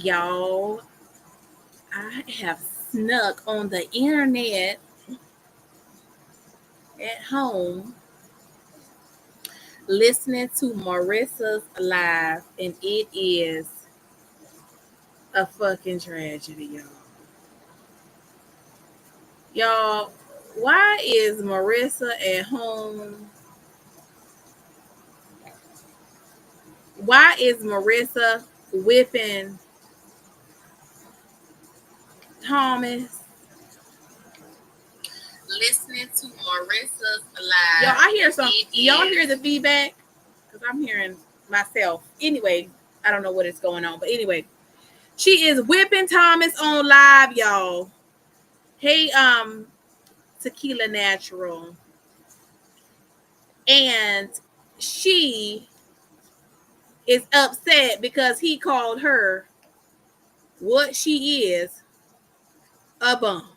Y'all, I have snuck on the internet at home listening to Marissa's live, and it is a fucking tragedy, y'all. Y'all, why is Marissa at home? Why is Marissa whipping Thomas? Listening to Marissa's live. Y'all, I hear some. Y'all hear the feedback? Because I'm hearing myself. Anyway, I don't know what is going on. But anyway, she is whipping Thomas on live, y'all. Hey, Tequila Natural. And she is upset because he called her what she is, a bum.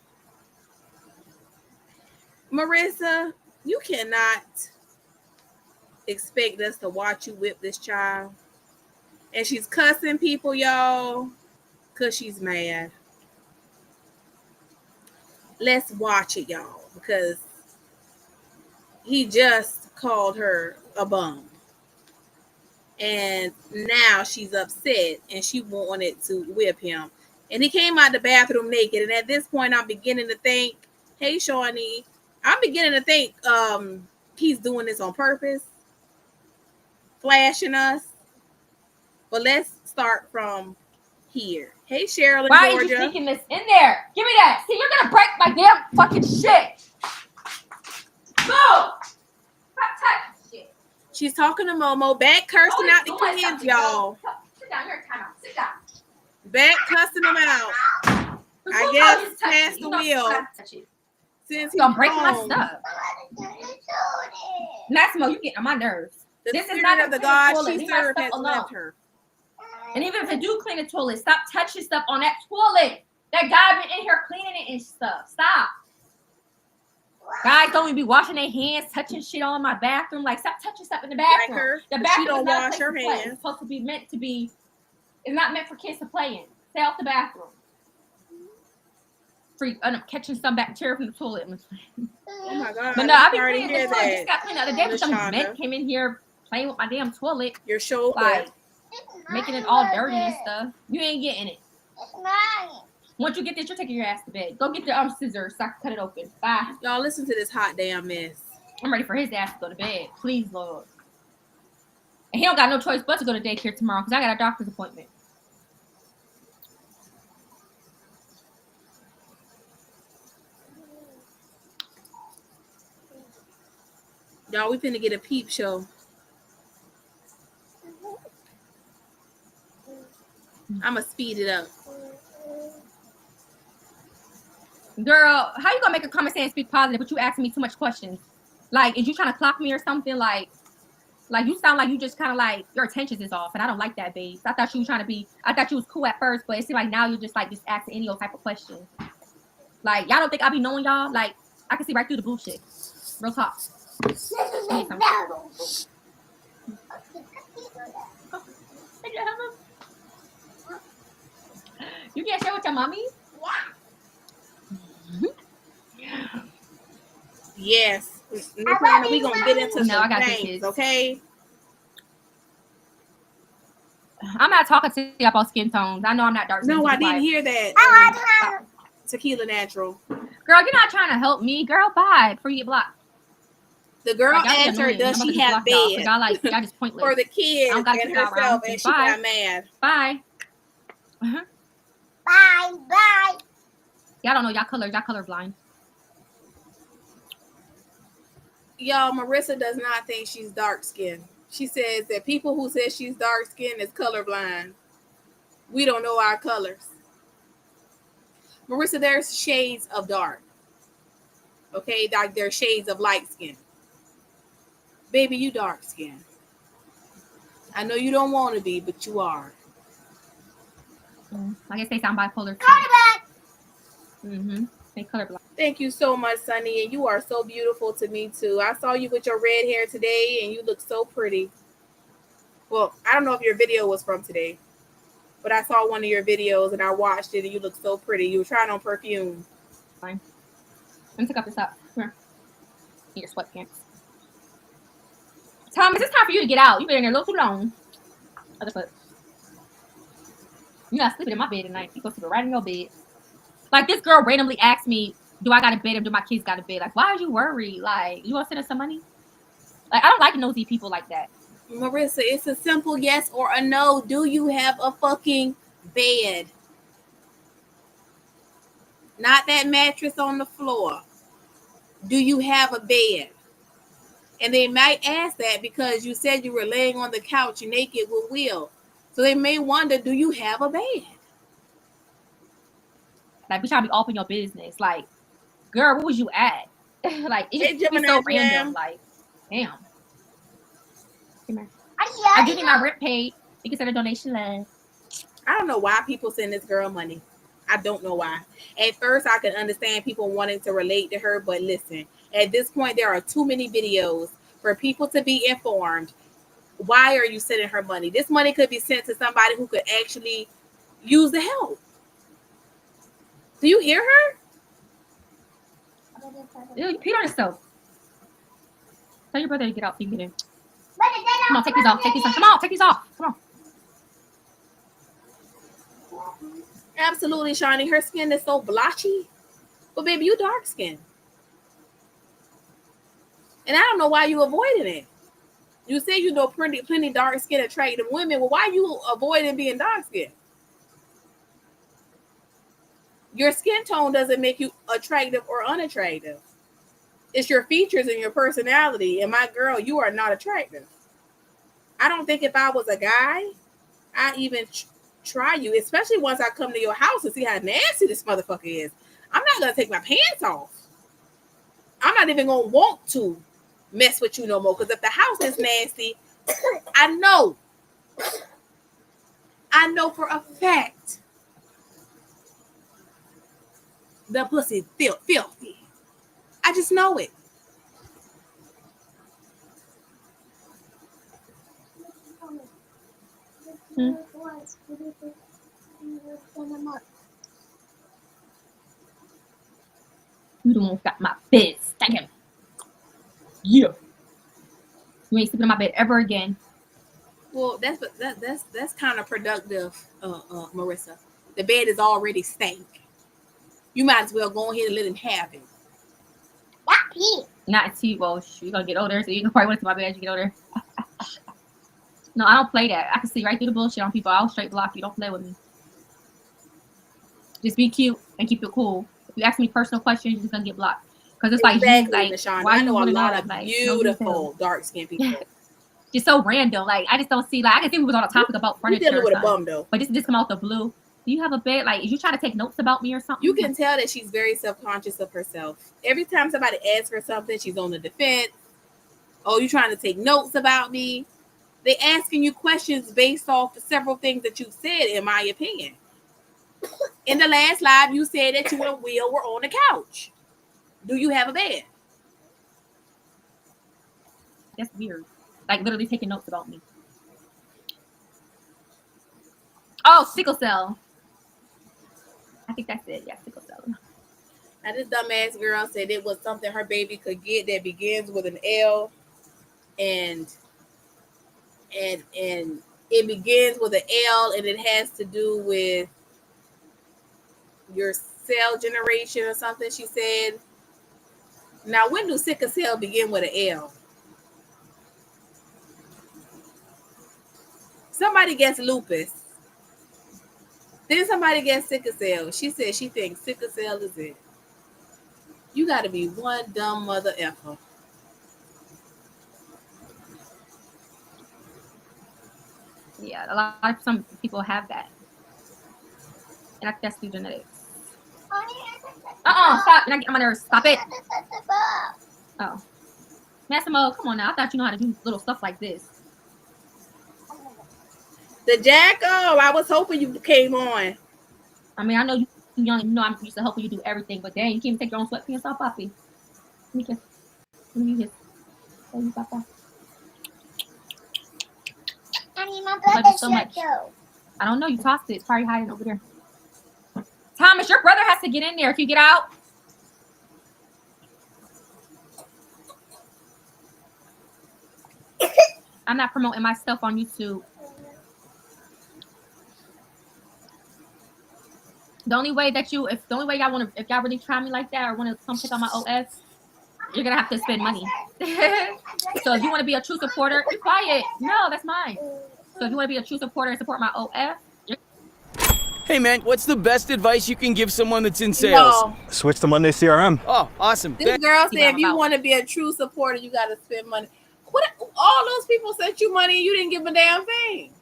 Marissa, you cannot expect us to watch you whip this child. And she's cussing people, y'all, because she's mad. Let's watch it, y'all, because he just called her a bum. And now she's upset and she wanted to whip him. And he came out the bathroom naked. And at this point, I'm beginning to think, hey, Shawnee, I'm beginning to think he's doing this on purpose, flashing us. But let's start from here. Hey, Cheryl in Why Georgia. Are you sneaking this in there? Give me that. See, you're gonna break my damn fucking shit. Go. Stop touching shit. She's talking to Momo, back cursing out the kids, y'all. Sit down. You're in timeout. Sit down. Back cussing them out. I guess past the wheel. Since he's gonna break my stuff. Massimo, you get on my nerves. This is not the God she served has left her. And even if they do clean the toilet, stop touching stuff on that toilet. That guy been in here cleaning it and stuff. Stop. Guys don't even be washing their hands, touching shit on my bathroom. Like, stop touching stuff in the bathroom. Like her, the bathroom she don't wash her hands. It's supposed to be meant to be. It's not meant for kids to play in. Stay off the bathroom. Freak, catching some bacteria from the toilet. Oh my god! But no, I've been cleaning the toilet. Just got cleaned the other day. But some men came in here playing with my damn toilet. Your shoulder. Like, making it all dirty and stuff. You ain't getting it. It's mine. Once you get this, you're taking your ass to bed. Go get the scissors so I can cut it open. Bye. Y'all listen to this hot damn mess. I'm ready for his ass to go to bed. Please, Lord. And he don't got no choice but to go to daycare tomorrow because I got a doctor's appointment. Y'all, we finna get a peep show. I'ma speed it up. Girl, how you gonna make a comment saying speak positive, but you asking me too much questions? Like, is you trying to clock me or something? Like you sound like you just kind of like your attention is off, and I don't like that, babe. I thought you was trying to be. I thought you was cool at first, but it seems like now you're just asking any old type of question. Like, y'all don't think I be knowing y'all? Like, I can see right through the bullshit. Real talk. You can't share with your mommy? Yes. We're gonna get into some things, okay? I'm not talking to you about skin tones. I know I'm not dark. No, I didn't hear that. Tequila Natural. Girl, you're not trying to help me. Girl, bye. Before you get blocked. The girl asked her, does she have bed? Y'all just pointless. For the kids and herself, and she got mad. Bye. Bye. Y'all don't know y'all colors. Y'all colorblind. Y'all, Marissa does not think she's dark skinned. She says that people who say she's dark skinned is colorblind. We don't know our colors. Marissa, there's shades of dark. Okay, like there's shades of light skin. Baby, you dark skinned. I know you don't want to be, but you are. I guess they sound bipolar. They colorblind. Thank you so much, Sunny, and you are so beautiful to me too. I saw you with your red hair today, and you look so pretty. Well, I don't know if your video was from today, but I saw one of your videos and I watched it and you look so pretty. You were trying on perfume. Fine. Let me take off this top. Come here. In your sweatpants. Thomas, it's time for you to get out. You've been in there a little too long. Other foot. You're not sleeping in my bed tonight. You go sleep right in your bed. Like, this girl randomly asked me, do I got a bed or do my kids got a bed? Like, why are you worried? Like, you want to send us some money? Like, I don't like nosy people like that. Marissa, it's a simple yes or a no. Do you have a fucking bed? Not that mattress on the floor. Do you have a bed? And they might ask that because you said you were laying on the couch naked with Will. So they may wonder, do you have a bed? Like, we trying to be open your business. Like, girl, what was you at? Like, it's just so random. Like, damn. Come here. I do need my rent paid. You can send a donation love. I don't know why people send this girl money. I don't know why. At first, I can understand people wanting to relate to her, but listen, at this point, there are too many videos for people to be informed. Why are you sending her money? This money could be sent to somebody who could actually use the help. Do you hear her? Ew, you peed on yourself. Tell your brother to get out so you can get in. Come on, take these off. Take these off. Come on, take these off. Come on. Absolutely, Shawnee. Her skin is so blotchy. But baby, you dark skinned. And I don't know why you avoiding it. You say you know plenty dark skinned attractive women. Well, why you avoiding being dark skinned? Your skin tone doesn't make you attractive or unattractive. It's your features and your personality. And my girl, you are not attractive. I don't think if I was a guy, I'd even try you, especially once I come to your house and see how nasty this motherfucker is. I'm not going to take my pants off. I'm not even going to want to mess with you no more. Because if the house is nasty, I know for a fact the pussy filthy. I just know it. You don't got my bed. Thank him. Yeah. You ain't sleeping in my bed ever again. Well, that's counterproductive, Marissa. The bed is already stank. You might as well go ahead and let him have it. Not until you're gonna get older, so you can probably wait to my bed as you get older. No, I don't play that. I can see right through the bullshit on people. I'll straight block you. Don't play with me. Just be cute and keep it cool. If you ask me personal questions, you're just gonna get blocked. Because it's exactly, like, Michonne, I know a lot of beautiful dark-skinned people. Just so random. Like, I just don't see, like, I can see we was on a topic about furniture. You're dealing with a bum, though. But just come out the blue. Do you have a bed? Like, is you trying to take notes about me or something? You can tell that she's very self-conscious of herself. Every time somebody asks her something, she's on the defense. Oh, you trying to take notes about me? They asking you questions based off of several things that you said, in my opinion. In the last live, you said that you and Will were on the couch. Do you have a bed? That's weird. Like, literally taking notes about me. Oh, sickle cell. I think that's it. Yeah, sickle cell. Now, this dumbass girl said it was something her baby could get that begins with an L, and it begins with an L, and it has to do with your cell generation or something, she said. Now, when do sickle cell begin with an L? Somebody gets lupus. Then somebody gets sickle cell. She said she thinks sickle cell is it. You got to be one dumb mother effer. Yeah, a lot of some people have that. And I think that's through genetics. Stop. You're not getting on my nerves. Stop it. Oh. Massimo, come on now. I thought you know how to do little stuff like this. The Jacko, I was hoping you came on. I mean, I know you're young and you know I'm used to helping you do everything, but dang, you can't even take your own sweatpants off, Poppy. Let me kiss. Let me kiss. Thank you, Papa. I need my brother so much. I don't know. You tossed it. It's probably hiding over there. Thomas, your brother has to get in there. If you get out. I'm not promoting my stuff on YouTube. The only way that y'all want to, if y'all really try me like that or want to come pick on my OF, you're gonna have to spend money. So if you want to be a true supporter, be quiet. No, that's mine. So if you want to be a true supporter and support my OF, hey man, what's the best advice you can give someone that's in sales? No. Switch to Monday CRM. Oh, awesome. This girl said if you want to be a true supporter, you got to spend money. What? All those people sent you money and you didn't give them a damn thing.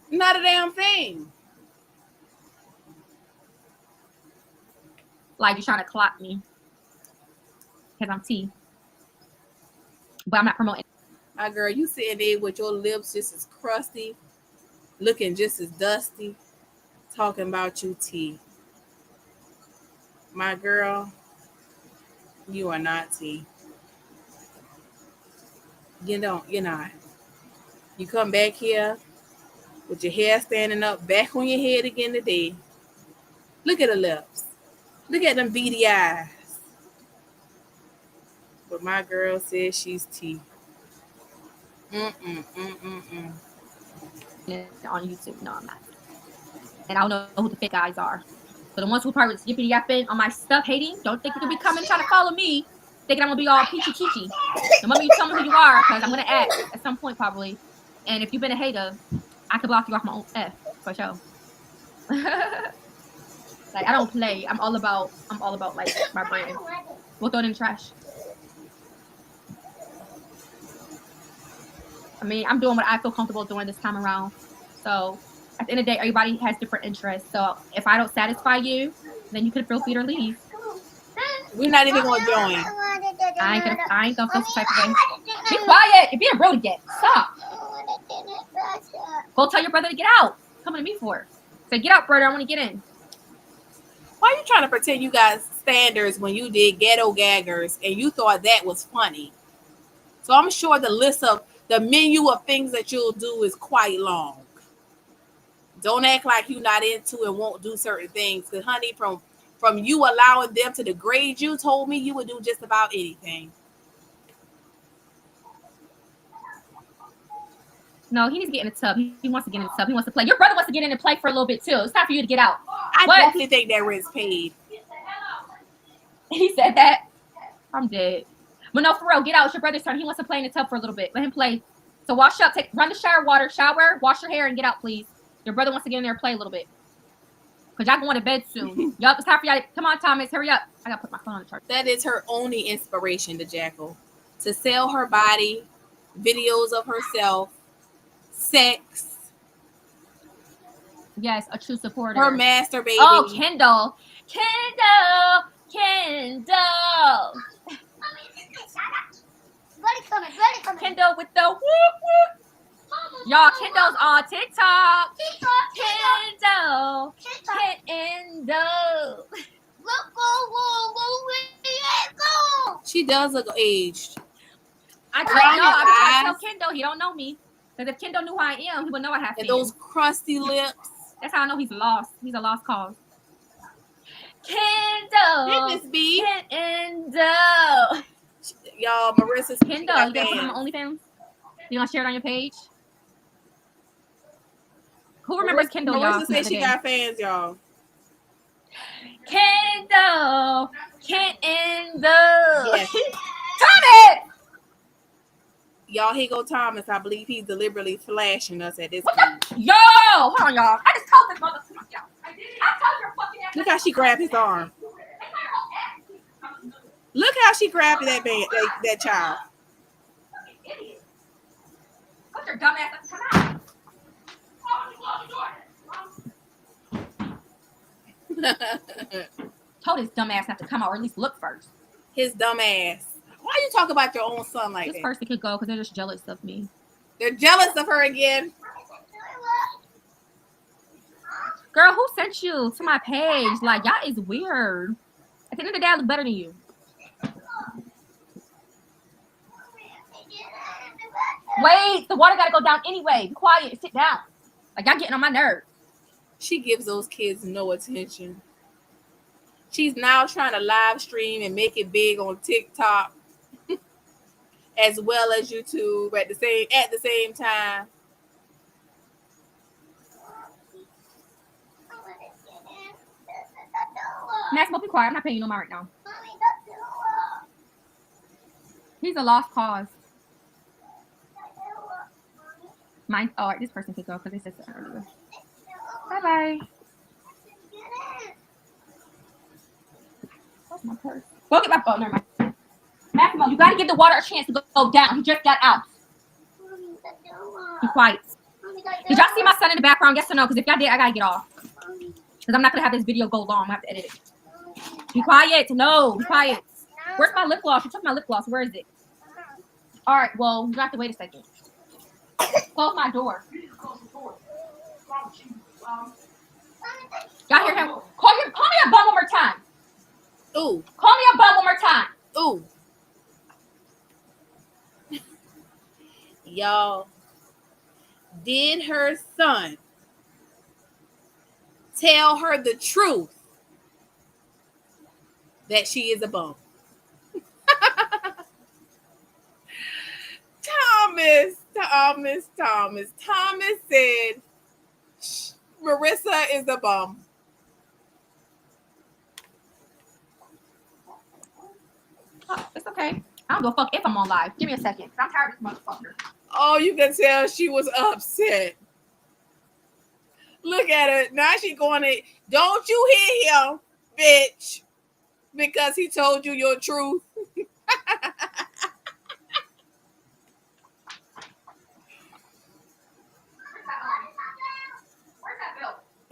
Not a damn thing. like you're trying to clock me because I'm T. But I'm not promoting. My girl, you sitting there with your lips just as crusty, looking just as dusty, talking about you T. My girl, you are not T. You're not. You come back here with your hair standing up back on your head again today. Look at the lips. Look at them beady eyes. But my girl says she's T. On YouTube. No, I'm not. And I don't know who the fake guys are. So the ones who probably yipping yapping on my stuff hating, don't think you can be coming trying to follow me, thinking I'm gonna be all peachy kichy. The moment you tell me who you are, because I'm gonna act at some point probably. And if you've been a hater, I could block you off my own F for sure. Like I don't play. I'm all about like my brand. We'll throw it in the trash. I mean, I'm doing what I feel comfortable doing this time around. So at the end of the day, everybody has different interests. So if I don't satisfy you, then you can feel free to leave. We're not even gonna join. I ain't gonna feel some type of way. Be quiet. You're being rude again. Stop. Go tell your brother to get out. Coming to me for. Say, get out, brother. I want to get in. Why are you trying to pretend you got standards when you did ghetto gaggers and you thought that was funny? So I'm sure the menu of things that you'll do is quite long. Don't act like you're not into and won't do certain things. Because, honey, from you allowing them to degrade you, told me you would do just about anything. No, he needs to get in the tub. He wants to get in the tub. He wants to play. Your brother wants to get in and play for a little bit, too. It's time for you to get out. I definitely think that rent's paid. He said that? I'm dead. But no, for real, get out. It's your brother's turn. He wants to play in the tub for a little bit. Let him play. So wash up. Run the shower, wash your hair, and get out, please. Your brother wants to get in there and play a little bit. Because y'all going to bed soon. Yup, it's time for y'all to... Come on, Thomas. Hurry up. I got to put my phone on the charger. That is her only inspiration, the Jackal. To sell her body, videos of herself, sex. Yes, a true supporter. Her masturbating. Oh, Kendall. Kendall with the whoop whoop. Y'all, Kendall's on TikTok. Kendall. She does look aged. I tell Kendall he don't know me. Because if Kendall knew who I am, he would know I have and those crusty lips. That's how I know he's lost. He's a lost cause. Kendall. Goodness be. Kendall. Y'all, Marissa's Kendall, you got to put him on OnlyFans? You want to share it on your page? Who remembers Kendall, y'all? Marissa said she got fans, y'all. Kendall. Yes. Thomas! Y'all, here go Thomas. I believe he's deliberately flashing us at this point. Yo! Hold on, y'all. I just told this mother. Look how she grabbed his arm. Look how she grabbed that child. Put your dumb ass come out. Told his dumb ass not to come out, or at least look first. His dumb ass. Why you talk about your own son like that? This person could go because they're just jealous of me. They're jealous of her again. Girl, who sent you to my page? Like, y'all is weird. At the end of the day, I look better than you. Wait, the water gotta go down anyway. Be quiet. Sit down. Like, y'all getting on my nerves. She gives those kids no attention. She's now trying to live stream and make it big on TikTok as well as YouTube at the same time. Maximo, be quiet. I'm not paying you no mind right now. He's a lost cause. Mine. Oh, all right, this person can go because they said so earlier. Bye-bye. Where's my purse? Go get my phone. Never mind. Maximo, you got to give the water a chance to go down. He just got out. Be quiet. Did y'all see my son in the background? Yes or no? Because if y'all did, I got to get off. Because I'm not going to have this video go long. I have to edit it. Be quiet. No, be quiet. Where's my lip gloss? You took my lip gloss. Where is it? All right, well, you have to wait a second. Close my door. Y'all hear him? Call me a bum one more time. Ooh. Call me a bum one more time. Ooh. Y'all, did her son tell her the truth that she is a bum? Thomas said Marissa is a bum. Oh, it's okay. I don't give a fuck if I'm on live. Give me a second. I'm tired of this motherfucker. Oh, you can tell she was upset. Look at her. Now she going to, don't you hit him, bitch, because he told you your truth.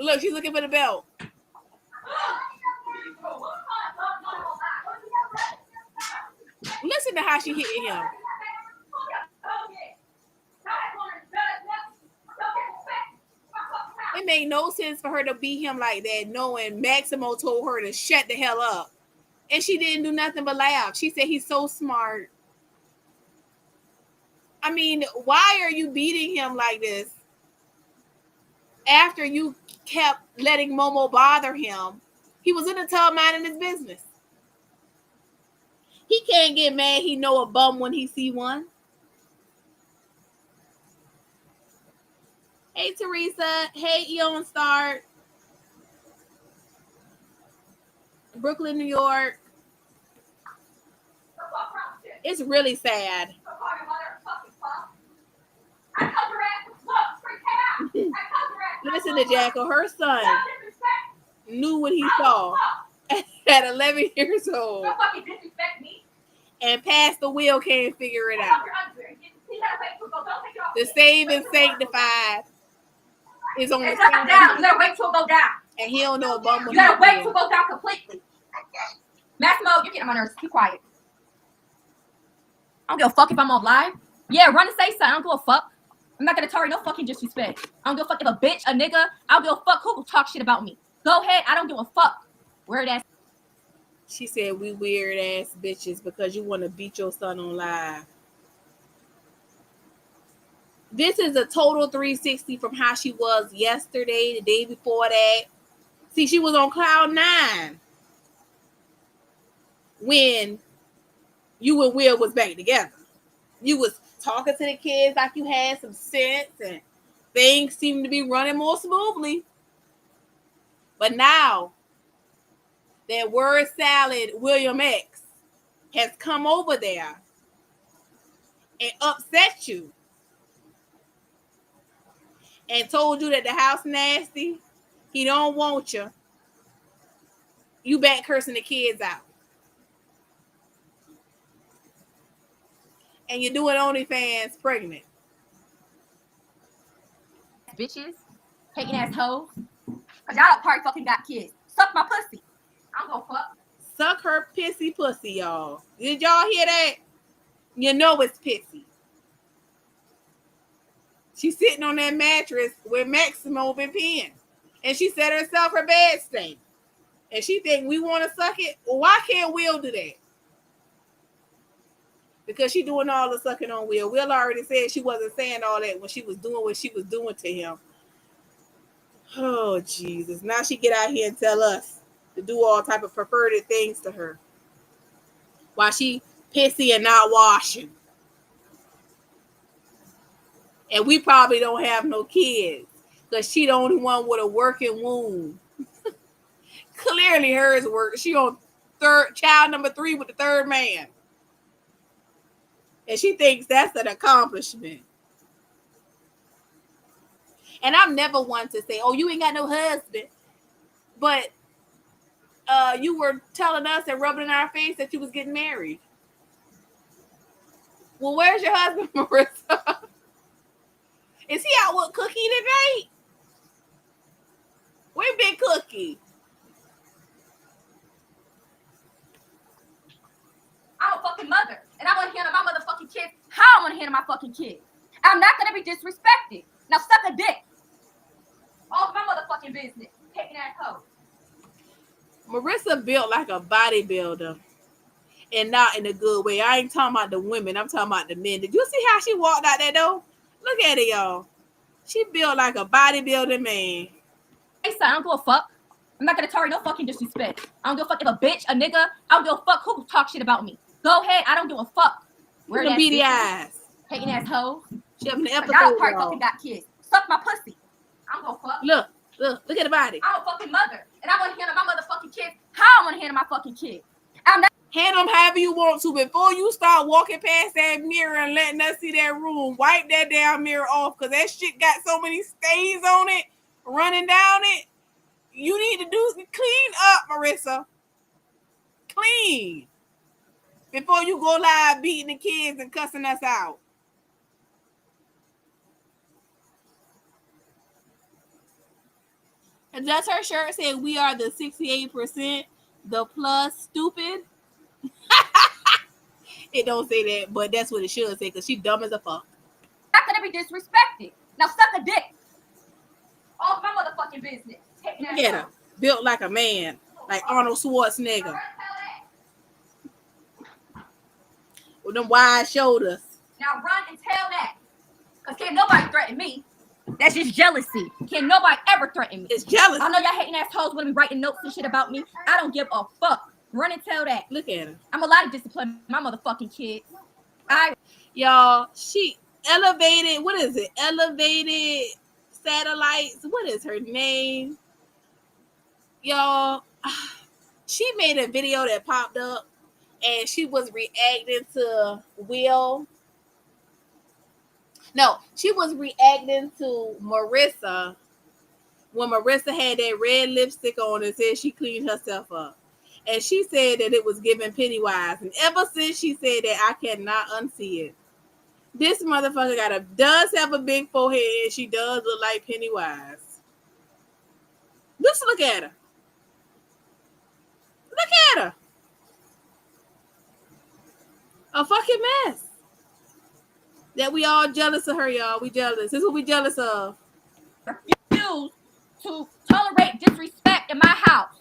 Look, she's looking for the belt. Listen to how she hit him. It made no sense for her to beat him like that, knowing Maximo told her to shut the hell up. And she didn't do nothing but laugh. She said he's so smart. I mean, why are you beating him like this? After you kept letting Momo bother him, he was in the tub minding his business. He can't get mad he know a bum when he see one. Hey, Teresa. Hey, Eon Start. Brooklyn, New York. It's really sad. Listen to Jackal. Her son knew what he saw at 11 years old. And past the wheel can't figure it out. The saved and sanctified is on the down. You gotta wait till it go down. And he don't know a bum. You gotta wait till it go down completely. Maximo, you're getting on my nerves. Be quiet. I don't give a fuck if I'm on live. Yeah, run and say something. I don't give a fuck. I'm not gonna tolerate no fucking disrespect. I don't give a fuck if a bitch, a nigga, I don't give a fuck who will talk shit about me. Go ahead. I don't give a fuck. Weird ass. She said we weird ass bitches because you want to beat your son on live. This is a total 360 from how she was yesterday, the day before that. See, she was on cloud 9 when you and Will was back together. You was talking to the kids like you had some sense and things seemed to be running more smoothly. But now that word salad William X has come over there and upset you and told you that the house nasty, he don't want you. You back cursing the kids out. And you're doing OnlyFans pregnant. Bitches, hating ass hoes. Cause y'all probably fucking got kids. Suck my pussy. I don't go fuck. Suck her pissy pussy, y'all. Did y'all hear that? You know it's pissy. She's sitting on that mattress where Maximo been peeing. And she said herself her bed stank. And she think we want to suck it? Well, why can't Will do that? because she doing all the sucking on Will. Will already said she wasn't saying all that when she was doing what she was doing to him. Oh, Jesus. Now she get out here and tell us to do all type of perverted things to her while she pissy and not washing. And we probably don't have no kids because she the only one with a working womb. Clearly hers work. She on child number 3 with the third man. And she thinks that's an accomplishment. And I'm never one to say, oh, you ain't got no husband. But you were telling us and rubbing in our face that you was getting married. Well, where's your husband, Marissa? Is he out with Cookie today? Where Big Cookie? I'm a fucking mother, and I want to handle my motherfucking kids how I want to handle my fucking kids. I'm not gonna be disrespected. Now suck a dick. All my motherfucking business. Taking that hoe. Marissa built like a bodybuilder, and not in a good way. I ain't talking about the women. I'm talking about the men. Did you see how she walked out that door? Look at it, y'all. She built like a bodybuilding man. Hey, son, I don't give a fuck. I'm not gonna tolerate no fucking disrespect. I don't give a fuck if a bitch, a nigga, I don't give a fuck who talk shit about me. Go ahead, I don't give a fuck. Where the beady eyes? Hating ass hoe. She having the episode. Y'all probably fucking got kids. Suck my pussy. I don't give a fuck. Look at the body. I'm a fucking mother, and I want to handle my motherfucking kids how I want to handle my fucking kids. I'm not. Handle them however you want to. Before you start walking past that mirror and letting us see that room, wipe that damn mirror off because that shit got so many stains on it, running down it. You need to clean up, Marissa. Clean. Before you go live beating the kids and cussing us out. And does her shirt say we are the 68%, the plus stupid? It don't say that, but that's what it should say because she dumb as a fuck. Not gonna be disrespected. Now suck a dick. All my motherfucking business. Get her. Built like a man. Like Arnold Schwarzenegger. With them wide shoulders. Now run and tell that. Because can't nobody threaten me. That's just jealousy. Can't nobody ever threaten me. It's jealousy. I know y'all hating assholes would be writing notes and shit about me. I don't give a fuck. Run and tell that. Look at her. I'm a lot of discipline my motherfucking kids. Y'all, she elevated, what is it? Elevated Satellites. What is her name? Y'all, she made a video that popped up and she was reacting to Will. No, she was reacting to Marissa when Marissa had that red lipstick on and said she cleaned herself up. And she said that it was giving Pennywise. And ever since she said that, I cannot unsee it. This motherfucker does have a big forehead and she does look like Pennywise. Just look at her. Look at her. A fucking mess. That we all jealous of her, y'all. We jealous. This is what we jealous of. Refuse to tolerate disrespect in my house.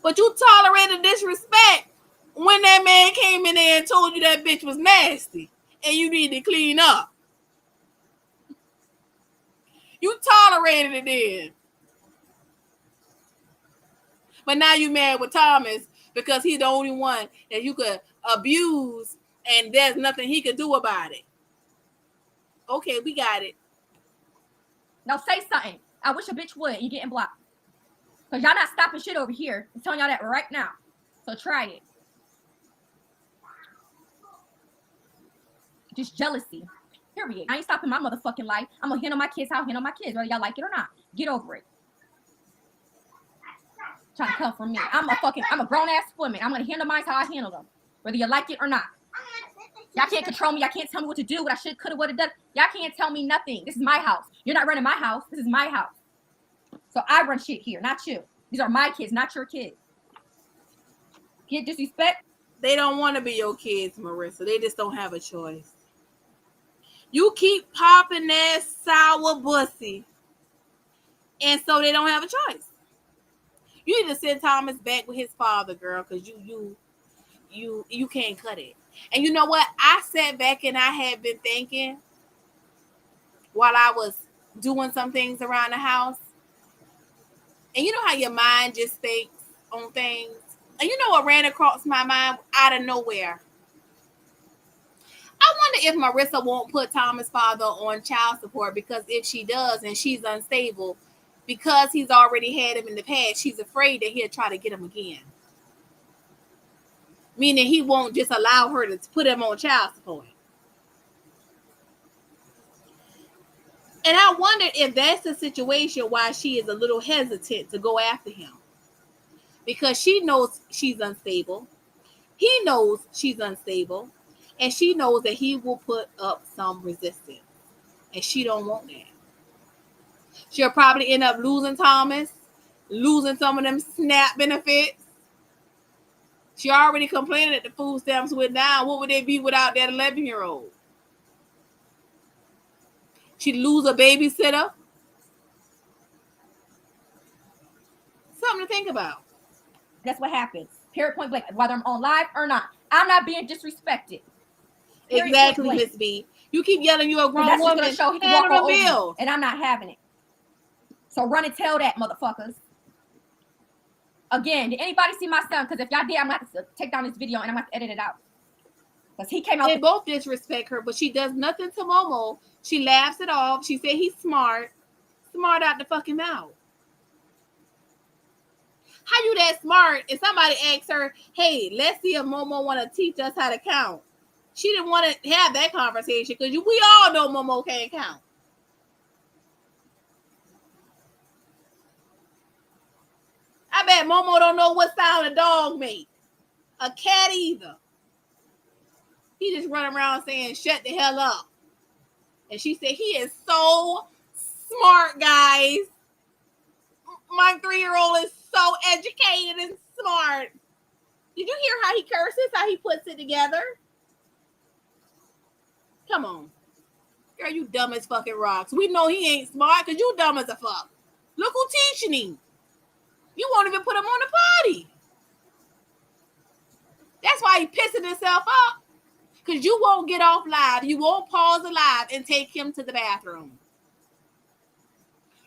But you tolerated disrespect when that man came in there and told you that bitch was nasty and you need to clean up. You tolerated it then. But now you mad with Thomas because he's the only one that you could abuse and there's nothing he could do about it. Okay, we got it. Now say something. I wish a bitch would. You getting blocked. Because y'all not stopping shit over here. I'm telling y'all that right now. So try it. Just jealousy. Period. I ain't stopping my motherfucking life. I'm going to handle my kids how I handle my kids, whether y'all like it or not. Get over it. Trying to come from me. I'm a grown-ass woman. I'm going to handle mine how I handle them. Whether you like it or not. Y'all can't control me. Y'all can't tell me what to do, what I should, could have, would have done. Y'all can't tell me nothing. This is my house. You're not running my house. This is my house. So I run shit here, not you. These are my kids, not your kids. Get disrespect? They don't want to be your kids, Marissa. They just don't have a choice. You keep popping that sour pussy. And so they don't have a choice. You need to send Thomas back with his father, girl, because you can't cut it. And you know what? I sat back and I had been thinking while I was doing some things around the house. And you know how your mind just thinks on things? And you know what ran across my mind out of nowhere? I wonder if Marissa won't put Thomas' father on child support, because if she does and she's unstable, because he's already had him in the past, she's afraid that he'll try to get him again. Meaning he won't just allow her to put him on child support. And I wondered if that's the situation why she is a little hesitant to go after him. Because she knows she's unstable. He knows she's unstable. And she knows that he will put up some resistance. And she don't want that. She'll probably end up losing Thomas, losing some of them SNAP benefits. She already complained that the food stamps went down. What would they be without that 11-year-old? She'd lose a babysitter. Something to think about. That's what happens. Period, point blank. Whether I'm on live or not, I'm not being disrespected. Period, exactly, Miss B. You keep yelling you're a grown woman. That's show he can walk all over me, and I'm not having it. So run and tell that, motherfuckers. Again, did anybody see my son? Because if y'all did, I'm going to have to take down this video and I'm going to have to edit it out. Because he came out. They both disrespect her, but she does nothing to Momo. She laughs it off. She said he's smart. Smart out the fucking mouth. How you that smart? If somebody asks her, hey, let's see if Momo want to teach us how to count. She didn't want to have that conversation because we all know Momo can't count. I bet Momo don't know what sound a dog make. A cat either. He just run around saying, shut the hell up. And she said, he is so smart, guys. My 3-year-old is so educated and smart. Did you hear how he curses, how he puts it together? Come on. Girl, you dumb as fucking rocks. We know he ain't smart because you dumb as a fuck. Look who teaching him. You won't even put him on the potty. That's why he pissing himself up. Because you won't get off live. You won't pause the live and take him to the bathroom.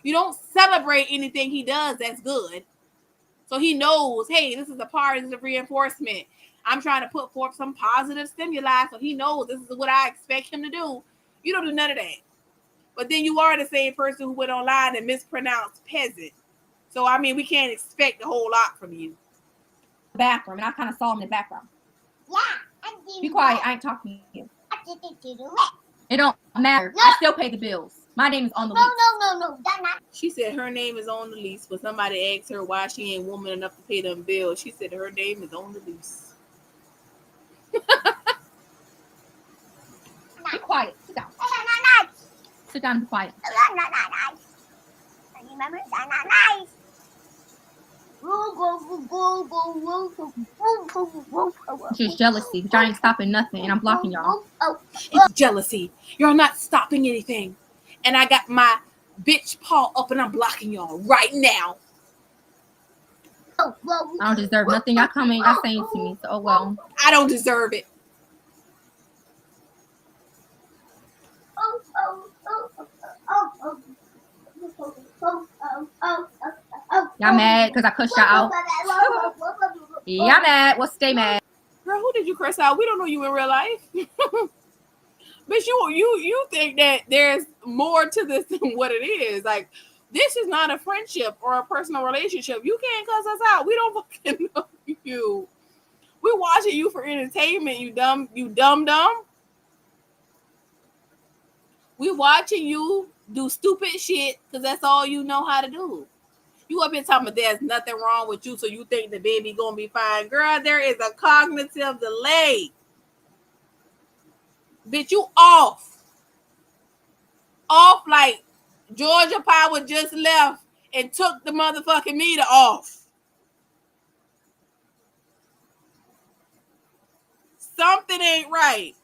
You don't celebrate anything he does that's good. So he knows, hey, this is a positive reinforcement. I'm trying to put forth some positive stimuli. So he knows this is what I expect him to do. You don't do none of that. But then you are the same person who went online and mispronounced peasant. So, I mean, we can't expect a whole lot from you. Bathroom, and I kind of saw him in the background. Yeah. Be quiet. I ain't talking to you. I did it. It don't matter. No. I still pay the bills. My name is on the lease. No. That's not. She said her name is on the lease, but somebody asked her why she ain't woman enough to pay them bills. She said her name is on the lease. Be quiet. Sit down. Sit down and be quiet. That's not nice. Remember? That's not nice. It's just jealousy. But y'all ain't stopping nothing, and I'm blocking y'all. It's jealousy. You're not stopping anything. And I got my bitch paw up and I'm blocking y'all right now. I don't deserve nothing y'all coming, y'all saying to me. So, oh well. I don't deserve it. Y'all mad because I cussed y'all out? Y'all mad? Well, stay mad. Girl, who did you curse out? We don't know you in real life. But you think that there's more to this than what it is. Like, this is not a friendship or a personal relationship. You can't cuss us out. We don't fucking know you. We're watching you for entertainment, you dumb. We watching you do stupid shit because that's all you know how to do. You up here talking about there's nothing wrong with you, so you think the baby gonna be fine. Girl, there is a cognitive delay. Bitch, you off. Off like Georgia Power just left and took the motherfucking meter off. Something ain't right.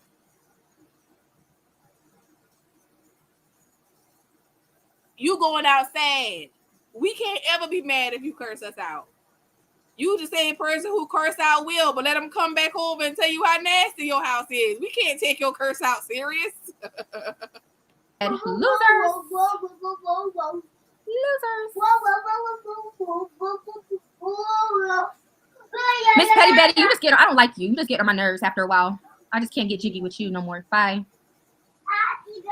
You going outside. We can't ever be mad if you curse us out. You the same person who curse out Will, but let him come back over and tell you how nasty your house is. We can't take your curse out serious. Losers. Miss Petty Betty, you just get. I don't like you. You just get on my nerves after a while. I just can't get jiggy with you no more. Bye.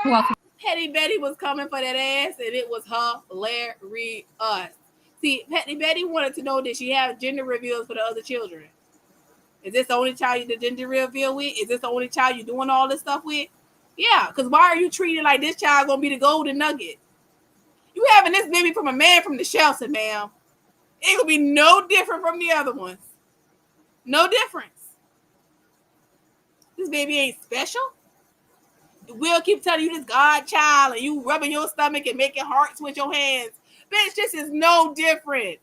Who else? Petty Betty was coming for that ass, and it was hilarious. See, Petty Betty wanted to know that she had gender reveals for the other children. Is this the only child you did gender reveal with? Is this the only child you doing all this stuff with? Yeah, because why are you treating like this child gonna be the golden nugget? You having this baby from a man from the shelter, ma'am. It will be no different from the other ones. No difference. This baby ain't special. Will keep telling you this God child, and you rubbing your stomach and making hearts with your hands. Bitch, this is no different.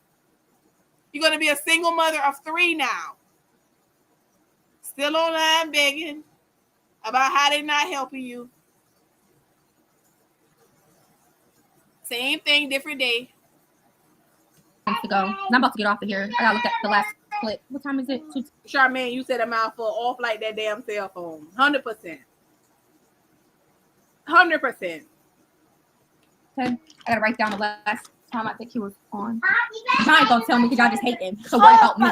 You're going to be a single mother of 3 now. Still online begging about how they're not helping you. Same thing, different day. To go. I'm about to get off of here. I gotta look at the last clip. What time is it? Charmaine, you said a mouthful off like that damn cell phone. 100%. 100%. Okay. I gotta write down the last time I think he was on. Y'all ain't gonna tell me because y'all just hate him. So worried about me.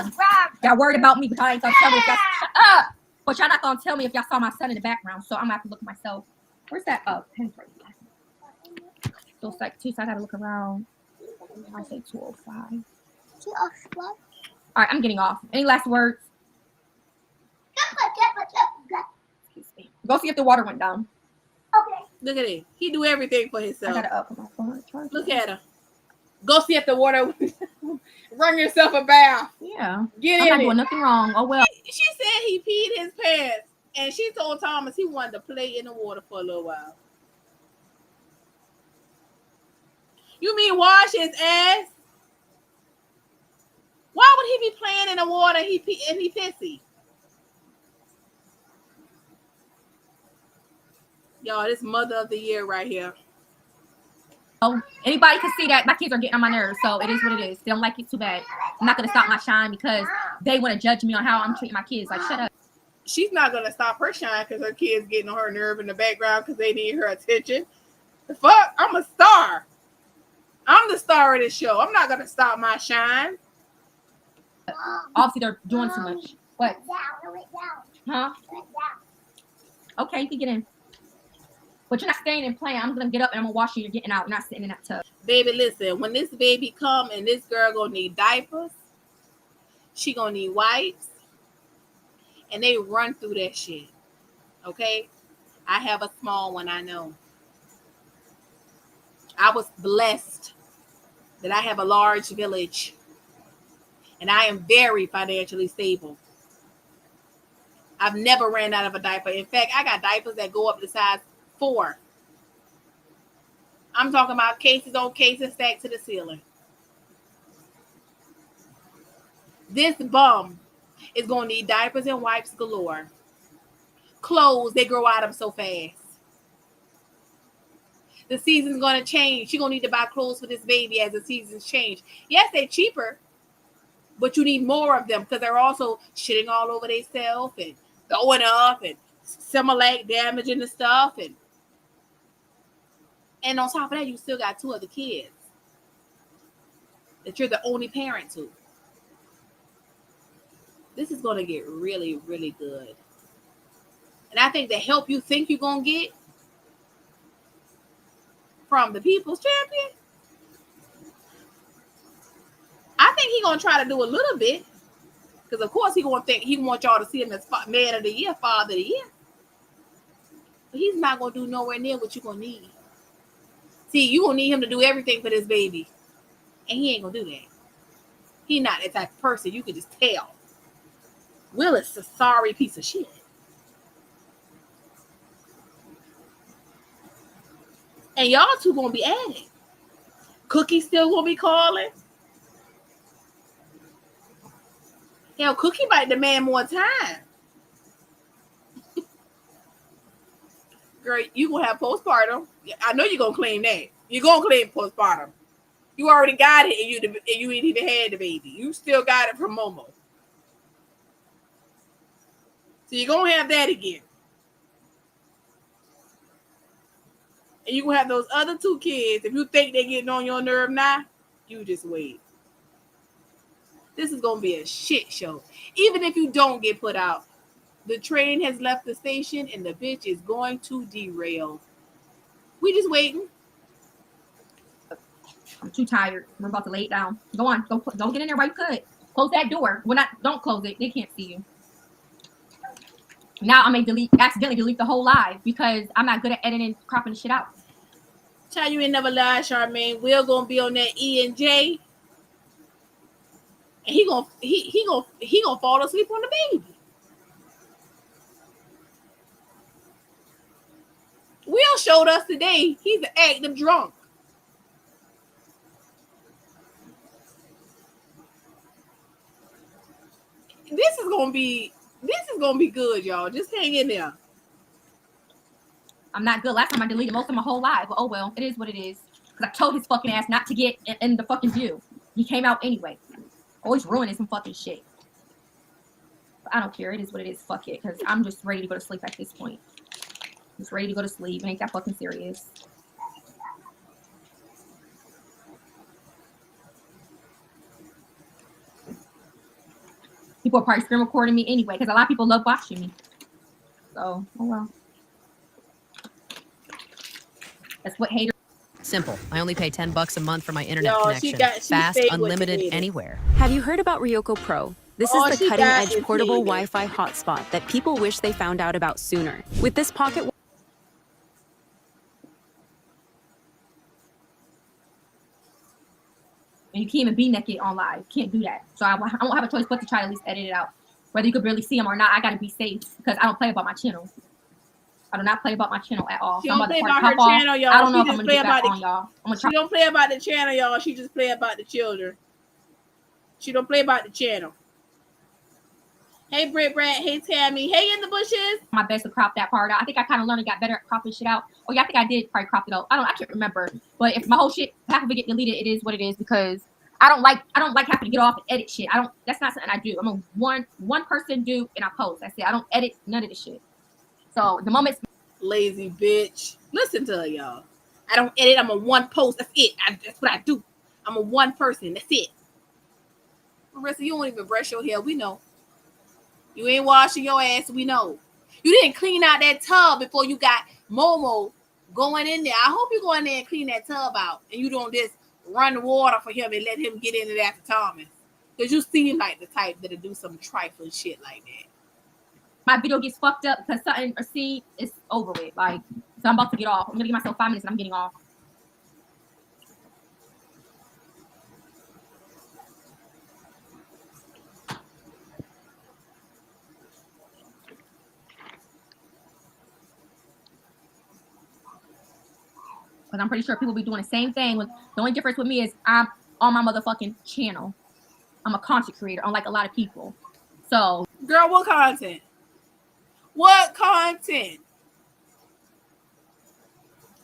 Y'all worried about me, but y'all ain't gonna tell me if y'all but y'all not gonna tell me if y'all saw my son in the background. So I'm gonna have to look myself. Where's that pen for you? Those like 2, so I gotta look around. I say 205. 205. All right, I'm getting off. Any last words? Excuse me. Go see if the water went down. Okay. Look at it. He do everything for himself. I gotta put my phone charge. Look at her. Go see if the water. Run yourself a bath. Yeah. Get I'm in not it. doing nothing wrong. Oh well. She said he peed his pants, and she told Thomas he wanted to play in the water for a little while. You mean wash his ass? Why would he be playing in the water? He pissy. Y'all, this mother of the year right here. Oh, anybody can see that my kids are getting on my nerves, so it is what it is. They don't like it too bad. I'm not gonna stop my shine because they want to judge me on how I'm treating my kids. Like, shut up. She's not gonna stop her shine because her kids getting on her nerve in the background because they need her attention. The fuck? I'm a star. I'm the star of this show. I'm not gonna stop my shine. Obviously, they're doing too much. What? It went down. Huh? It went down. Okay, you can get in. But you're not staying and playing. I'm gonna get up and I'm gonna wash you. You're getting out. You're not sitting in that tub. Baby, listen. When this baby come and this girl gonna need diapers, she gonna need wipes, and they run through that shit. Okay? I have a small one. I know. I was blessed that I have a large village, and I am very financially stable. I've never ran out of a diaper. In fact, I got diapers that go up to size 4. I'm talking about cases on cases stacked to the ceiling. This bum is going to need diapers and wipes galore. Clothes, they grow out of them so fast. The season's going to change. She's going to need to buy clothes for this baby as the seasons change. Yes, they're cheaper, but you need more of them because they're also shitting all over themselves and throwing up and Similac damaging the stuff. And on top of that, you still got 2 other kids that you're the only parent to. This is going to get really, really good. And I think the help you think you're going to get from the People's Champion, I think he's going to try to do a little bit. Because, of course, he wants y'all to see him as man of the year, father of the year. But he's not going to do nowhere near what you're going to need. See, you're going to need him to do everything for this baby. And he ain't going to do that. He's not that type of person. You can just tell. Will is a sorry piece of shit. And y'all 2 going to be at it. Cookie still going to be calling. Hell, Cookie might demand more time. Girl, you going to have postpartum. I know you're going to claim that. You're going to claim postpartum. You already got it, and you ain't even had the baby. You still got it from Momo. So you're gonna have that again. And you're gonna have those other 2 kids. If you think they're getting on your nerve now, you just wait. This is gonna be a shit show. Even if you don't get put out, the train has left the station and the bitch is going to derail. We just waiting. I'm too tired. We're about to lay it down. Go on. Go get in there while you could. Close that door. Well, don't close it. They can't see you. Now I may accidentally delete the whole live because I'm not good at editing, cropping the shit out. Child, you ain't never lied, Charmaine. Will gonna be on that E and J, and he gonna fall asleep on the baby. Will showed us today he's an active drunk. This is gonna be good, y'all. Just hang in there. I'm not good. Last time I deleted most of my whole live, but oh well, it is what it is. Because I told his fucking ass not to get in the fucking view. He came out anyway. Always ruining some fucking shit. But I don't care. It is what it is. Fuck it. Because I'm just ready to go to sleep at this point. I'm just ready to go to sleep. It ain't that fucking serious. People are probably screen recording me anyway because a lot of people love watching me. So, oh well. That's what haters. Simple. I only pay $10 a month for my internet connection. She Fast, unlimited, anywhere. Have you heard about Ryoko Pro? This is the cutting-edge portable Wi-Fi hotspot that people wish they found out about sooner. With this pocket... And you can't even be naked on live. You can't do that. So I won't have a choice but to try to at least edit it out. Whether you could barely see them or not, I got to be safe because I don't play about my channel. I do not play about my channel at all. She don't play about her channel, y'all. I don't know if I'm going to get back on, y'all. She don't play about the channel, y'all. She just play about the children. She don't play about the channel. Hey, Britt Brad. Hey, Tammy. Hey, in the bushes. My best to crop that part out. I think I kind of learned and got better at cropping shit out. Oh, yeah, I think I did probably crop it out. I can't remember. But if my whole shit, half of it get deleted, it is what it is because I don't like having to get off and edit shit. That's not something I do. I'm a one person dude and I post. That's it. I don't edit none of the shit. So the moment lazy bitch. Listen to her, y'all. I don't edit. I'm a one post. That's it. That's what I do. I'm a one person. That's it. Marissa, you don't even brush your hair. We know. You ain't washing your ass. We know. You didn't clean out that tub before you got Momo going in there. I hope you go in there and clean that tub out and you don't just run water for him and let him get in it after Thomas. Because you seem like the type that'll do some trifling shit like that. My video gets fucked up because something or see it's over with. Like, so I'm about to get off. I'm gonna give myself 5 minutes and I'm getting off. Because I'm pretty sure people be doing the same thing. The only difference with me is I'm on my motherfucking channel. I'm a content creator, unlike a lot of people. So, girl, what content? What content?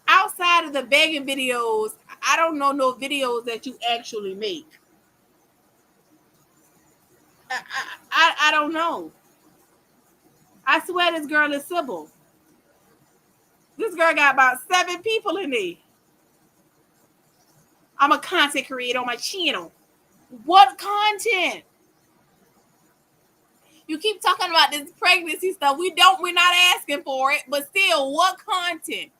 Outside of the begging videos, I don't know no videos that you actually make. I don't know. I swear this girl is Sybil. This girl got about 7 people in there. I'm a content creator on my channel. What content? You keep talking about this pregnancy stuff. We're not asking for it, but still, what content?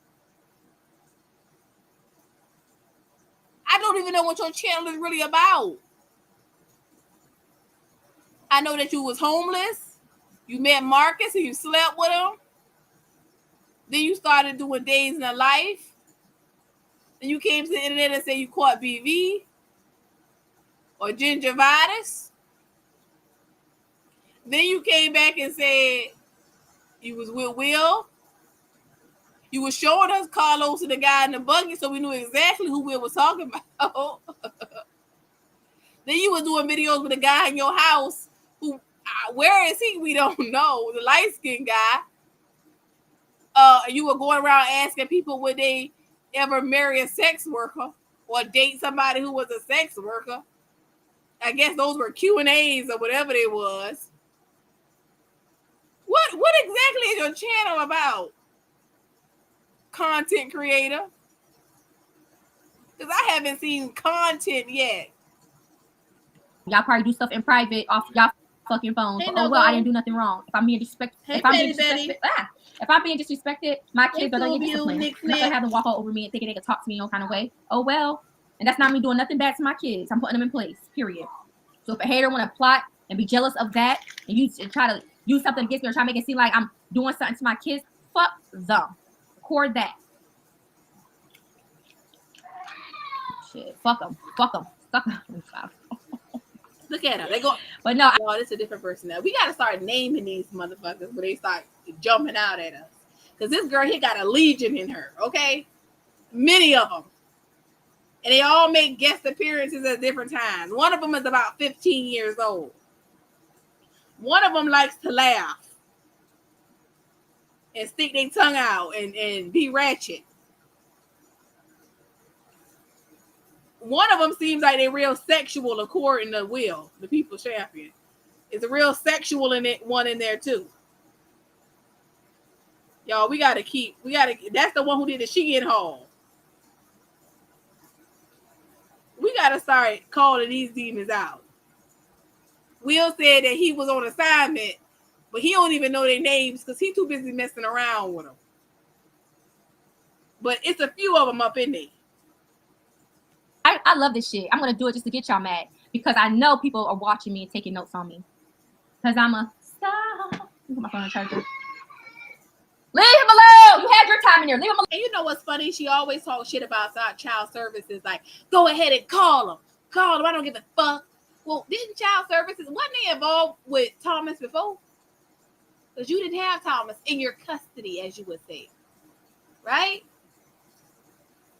I don't even know what your channel is really about. I know that you was homeless. You met Marcus and you slept with him. Then you started doing days in a life. Then you came to the internet and said you caught BV or gingivitis. Then you came back and said you was with Will. You were showing us Carlos and the guy in the buggy, so we knew exactly who Will was talking about. Then you were doing videos with a guy in your house who, where is he? We don't know. The light-skinned guy. You were going around asking people would they ever marry a sex worker. or date somebody who was a sex worker. I guess those were Q&As or whatever they was. What exactly is your channel about? Content creator? Because I haven't seen content yet. Y'all probably do stuff in private off y'all fucking phones. Hey, oh well, I didn't do nothing wrong. If I'm being disrespected, hey, if I'm being disrespected, my kids are gonna get disciplined. I'm not gonna have them walk all over me and thinking they can talk to me all kind of way. Oh well, and that's not me doing nothing bad to my kids. I'm putting them in place. Period. So if a hater want to plot and be jealous of that, and you try to use something against me or try to make it seem like I'm doing something to my kids, fuck them. Record that. Shit, fuck them. Fuck them. Fuck them. Look at them. They go. But no, y'all, this is a different person now. We gotta start naming these motherfuckers when they start jumping out at us. Because this girl here got a legion in her. Okay, many of them. And they all make guest appearances at different times. One of them is about 15 years old. One of them likes to laugh and stick their tongue out and be ratchet. One of them seems like they're real sexual, according to Will, the People's Champion. It's a real sexual one in there too. Y'all, that's the one who did the Sheehan haul. We gotta start calling these demons out. Will said that he was on assignment, but he don't even know their names because he's too busy messing around with them. But it's a few of them up in there. I love this shit. I'm gonna do it just to get y'all mad because I know people are watching me and taking notes on me. Because I'm a star. Put my phone on charger. Leave him alone. You had your time in here. Leave him alone. And you know what's funny? She always talks shit about child services. Like, go ahead and call them. Call them. I don't give a fuck. Well, didn't child services, wasn't they involved with Thomas before? Because you didn't have Thomas in your custody, as you would say. Right?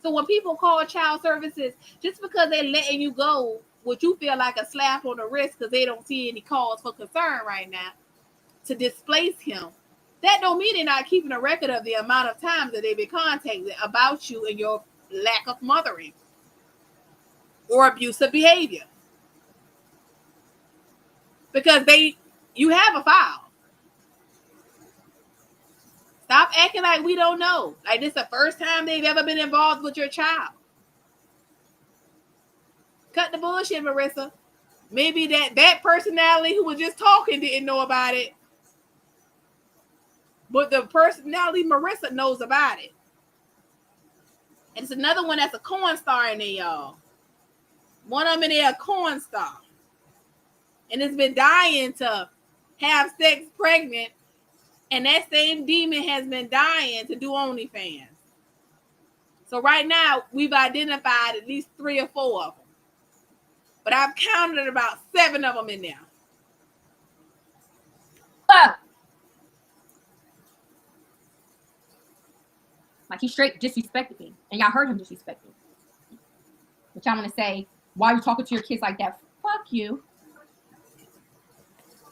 So when people call child services, just because they're letting you go, what you feel like a slap on the wrist because they don't see any cause for concern right now to displace him, that don't mean they're not keeping a record of the amount of times that they've been contacted about you and your lack of mothering or abusive behavior. Because you have a file. Stop acting like we don't know. Like this is the first time they've ever been involved with your child. Cut the bullshit, Marissa. Maybe that personality who was just talking didn't know about it. But the personality Marissa knows about it. And it's another one that's a corn star in there, y'all. One of them in there, a corn star. And it's been dying to have sex pregnant. And that same demon has been dying to do OnlyFans. So right now, we've identified at least 3 or 4 of them. But I've counted about 7 of them in there. Like he straight disrespected me. And y'all heard him disrespect me. But y'all want to say, why are you talking to your kids like that? Fuck you.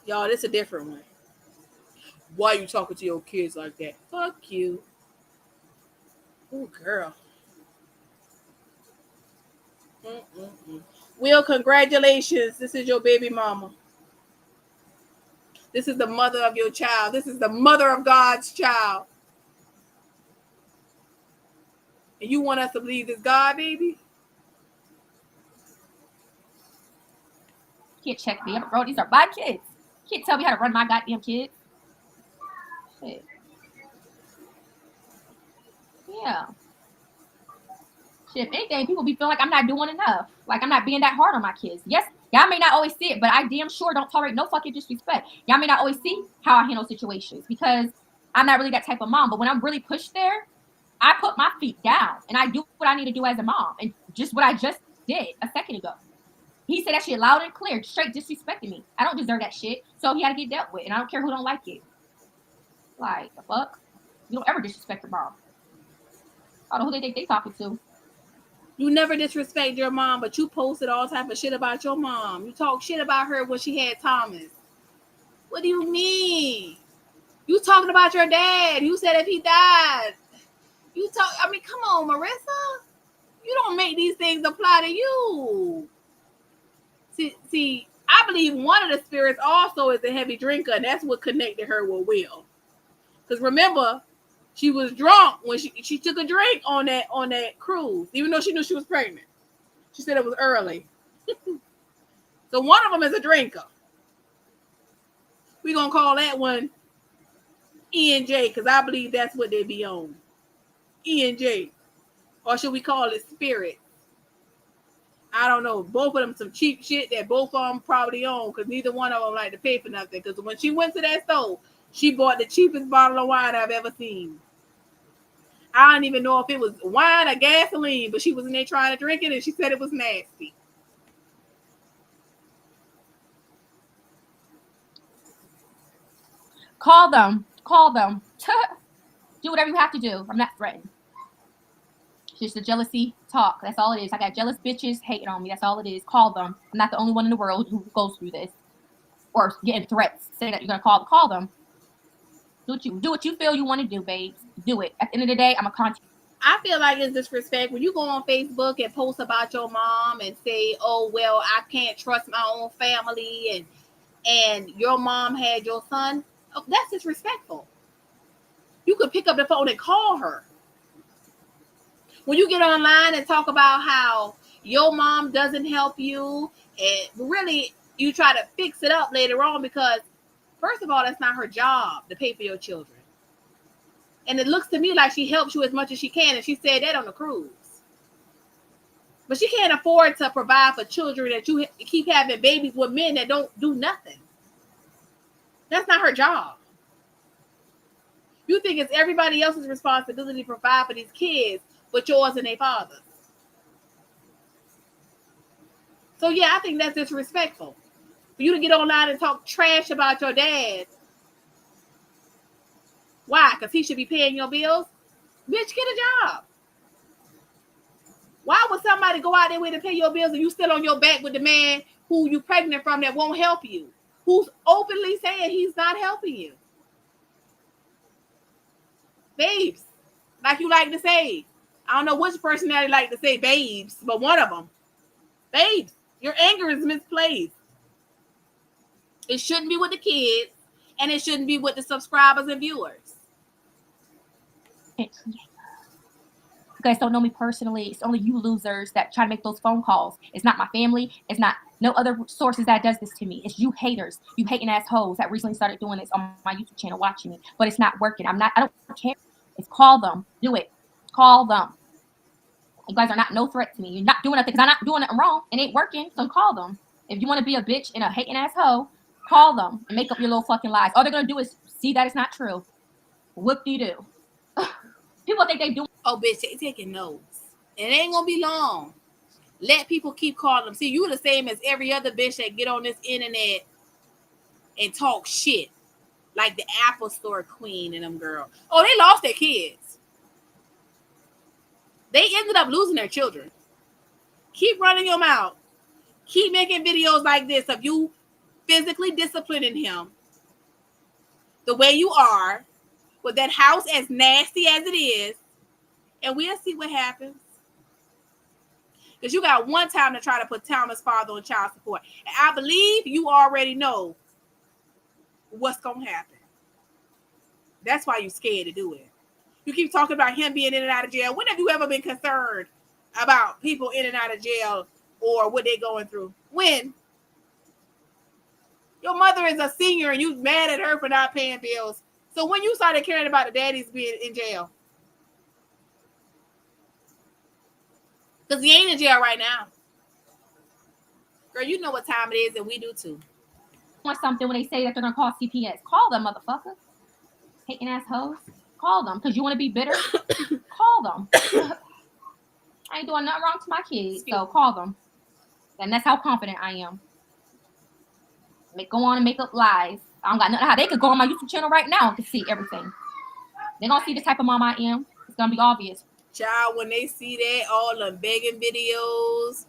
Y'all, this is a different one. Why are you talking to your kids like that? Fuck you. Oh, girl. Will, congratulations. This is your baby mama. This is the mother of your child. This is the mother of God's child. And you want us to believe this God, baby? You can't check me. Bro, these are my kids. You can't tell me how to run my goddamn kids. Shit. Yeah. Shit, if anything, people be feeling like I'm not doing enough. Like I'm not being that hard on my kids. Yes, y'all may not always see it, but I damn sure don't tolerate no fucking disrespect. Y'all may not always see how I handle situations because I'm not really that type of mom. But when I'm really pushed there, I put my feet down and I do what I need to do as a mom. And just what I just did a second ago. He said that shit loud and clear, straight disrespecting me. I don't deserve that shit. So he had to get dealt with. And I don't care who don't like it. Like, the fuck? You don't ever disrespect your mom. I don't know who they think they talking to. You never disrespect your mom, but you posted all type of shit about your mom. You talk shit about her when she had Thomas. What do you mean? You talking about your dad. You said if he died. I mean, come on, Marissa. You don't make these things apply to you. See, I believe one of the spirits also is a heavy drinker, and that's what connected her with Will. Because remember, she was drunk when she took a drink on that cruise, even though she knew she was pregnant. She said it was early. So one of them is a drinker. We're going to call that one E and J, because I believe that's what they be on. E and J. Or should we call it spirit? I don't know. Both of them some cheap shit that both of them probably own, because neither one of them like to pay for nothing. Because when she went to that store, she bought the cheapest bottle of wine I've ever seen. I don't even know if it was wine or gasoline, but she was in there trying to drink it, and she said it was nasty. Call them. Do whatever you have to do. I'm not threatened. It's just a jealousy talk. That's all it is. I got jealous bitches hating on me. That's all it is. Call them. I'm not the only one in the world who goes through this or getting threats saying that you're gonna call them. Do what you feel you want to do, babes. Do it. At the end of the day, I'm a content. I feel like it's disrespect when you go on Facebook and post about your mom and say, "Oh well, I can't trust my own family," and your mom had your son. Oh, that's disrespectful. You could pick up the phone and call her. When you get online and talk about how your mom doesn't help you, and really you try to fix it up later on, because first of all, that's not her job to pay for your children. And it looks to me like she helps you as much as she can, and she said that on the cruise. But she can't afford to provide for children that you keep having babies with men that don't do nothing. That's not her job. You think it's everybody else's responsibility to provide for these kids, but yours and their fathers. So yeah, I think that's disrespectful. For you to get online and talk trash about your dad. Why? Because he should be paying your bills? Bitch, get a job. Why would somebody go out their way to pay your bills and you still on your back with the man who you pregnant from that won't help you? Who's openly saying he's not helping you? Babes, like you like to say. I don't know which personality like to say babes, but one of them. Babes, your anger is misplaced. It shouldn't be with the kids, and it shouldn't be with the subscribers and viewers. You guys don't know me personally. It's only you losers that try to make those phone calls. It's not my family. It's not no other sources that does this to me. It's you haters, you hating assholes that recently started doing this on my YouTube channel watching me. But it's not working. I don't care. It's call them. Do it. Call them. You guys are not no threat to me. You're not doing nothing because I'm not doing nothing wrong. It ain't working. So call them. If you want to be a bitch and a hating asshole, call them and make up your little fucking lies. All they're gonna do is see that it's not true. Whoop-de-doo. People think they do. Oh, bitch, they taking notes. It ain't gonna be long. Let people keep calling them. See, you the same as every other bitch that get on this internet and talk shit. Like the Apple Store queen and them girls. Oh, they lost their kids. They ended up losing their children. Keep running your mouth. Keep making videos like this of you physically disciplining him the way you are, with that house as nasty as it is, and we'll see what happens. Because you got one time to try to put Thomas' father on child support. And I believe you already know what's going to happen. That's why you're scared to do it. You keep talking about him being in and out of jail. When have you ever been concerned about people in and out of jail or what they're going through? When? Your mother is a senior and you mad at her for not paying bills. So when you started caring about the daddies being in jail? Because he ain't in jail right now. Girl, you know what time it is, and we do too. Want something when they say that they're gonna call CPS? Call them, motherfucker. Hating assholes. Call them because you want to be bitter. Call them. I ain't doing nothing wrong to my kids, so call them. And that's how confident I am. Go on and make up lies. I don't got nothing. How they could go on my YouTube channel right now and see everything. They're gonna see the type of mom I am. It's gonna be obvious. Child, when they see that, all them begging videos,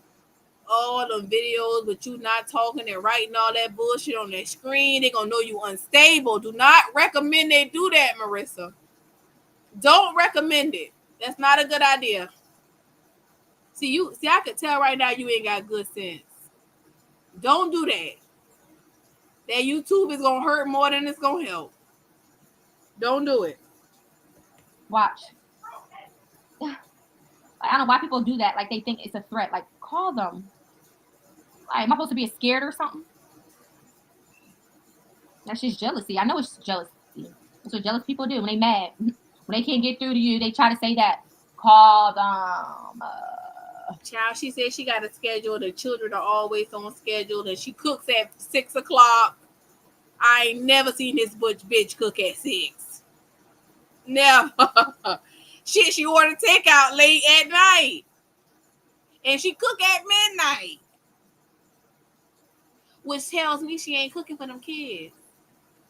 with you not talking and writing all that bullshit on their screen, they're gonna know you unstable. Do not recommend they do that, Marissa. Don't recommend it. That's not a good idea. See, I could tell right now you ain't got good sense. Don't do that. That YouTube is gonna hurt more than it's gonna help. Don't do it. Watch. I don't know why people do that. Like they think it's a threat. Like call them. Like, am I supposed to be scared or something? That's just jealousy. I know it's jealousy. That's what jealous people do when they mad. When they can't get through to you, they try to say that. Call them. Child, she said she got a schedule. The children are always on schedule, and she cooks at 6 o'clock. I ain't never seen this bitch cook at 6. Never. Shit, she ordered takeout late at night, and she cook at midnight, which tells me she ain't cooking for them kids.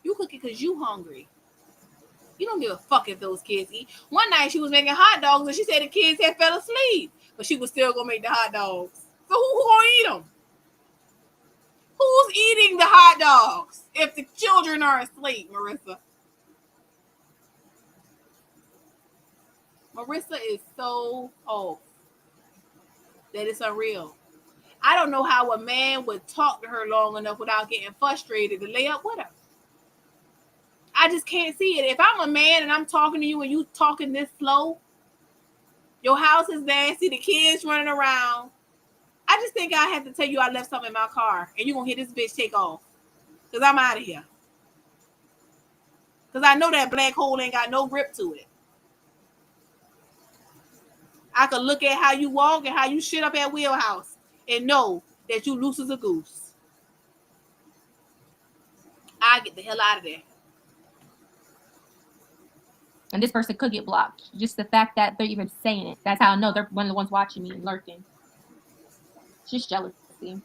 You cooking because you hungry. You don't give a fuck if those kids eat. One night she was making hot dogs, and she said the kids had fell asleep, but she was still gonna make the hot dogs. So who gonna eat them? Who's eating the hot dogs if the children are asleep, Marissa? Marissa is so off that it's unreal. I don't know how a man would talk to her long enough without getting frustrated to lay up with her. I just can't see it. If I'm a man and I'm talking to you and you talking this slow, your house is nasty, the kids running around, I just think I have to tell you I left something in my car and you're going to hear this bitch take off. Because I'm out of here. Because I know that black hole ain't got no grip to it. I could look at how you walk and how you shit up at Wheelhouse and know that you loose as a goose. I get the hell out of there. And this person could get blocked. Just the fact that they're even saying it. That's how I know they're one of the ones watching me and lurking. It's just jealousy.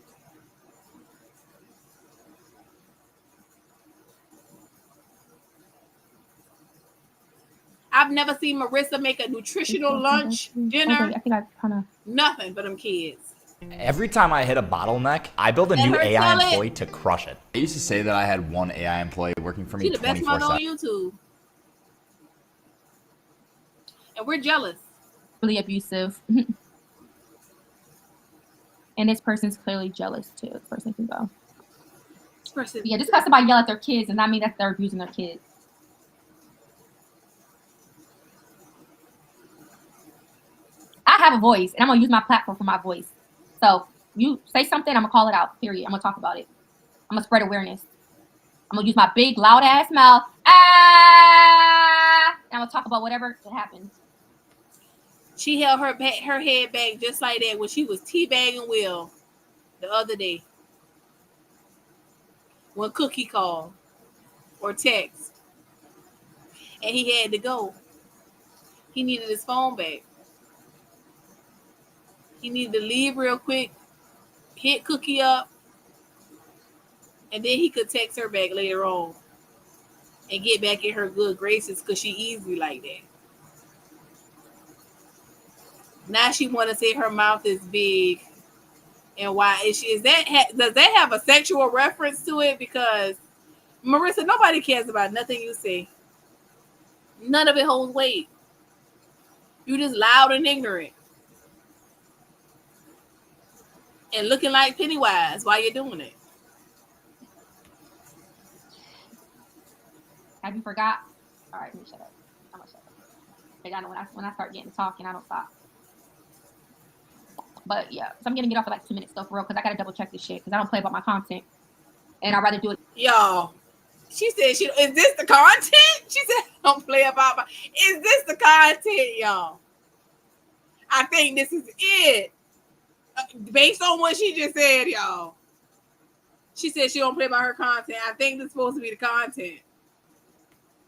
I've never seen Marissa make a nutritional lunch, dinner. I think I kind of nothing but them kids. Every time I hit a bottleneck, I build a new AI employee to crush it. I used to say that I had one AI employee working for me 24/7. She's the best mother on YouTube. And we're jealous. Really abusive. And this person's clearly jealous too. This person can go. Yeah, just because somebody yell at their kids does not mean that they're abusing their kids. I have a voice, and I'm gonna use my platform for my voice. So you say something, I'm gonna call it out. Period. I'm gonna talk about it. I'm gonna spread awareness. I'm gonna use my big, loud ass mouth. Ah! And I'm gonna talk about whatever that happened. She held her head back just like that when she was teabagging Will the other day. When Cookie called or text, and he had to go. He needed his phone back. He needed to leave real quick, hit Cookie up, and then he could text her back later on and get back in her good graces because she easy like that. Now she want to say her mouth is big, and why is she? Does that have a sexual reference to it? Because Marissa, nobody cares about nothing you say. None of it holds weight. You just loud and ignorant. And looking like Pennywise while you're doing it. Have you forgot? All right, let me shut up. I'm gonna shut up. Like, I know when I start getting talking, I don't stop. But yeah, so I'm gonna get off for like 2 minutes though, for real, because I gotta double check this shit because I don't play about my content, and I'd rather do it. Y'all, she said, "Is this the content?" She said, "Don't play about my." Is this the content, y'all? I think this is it. Based on what she just said, y'all. She said she don't play by her content. I think this is supposed to be the content.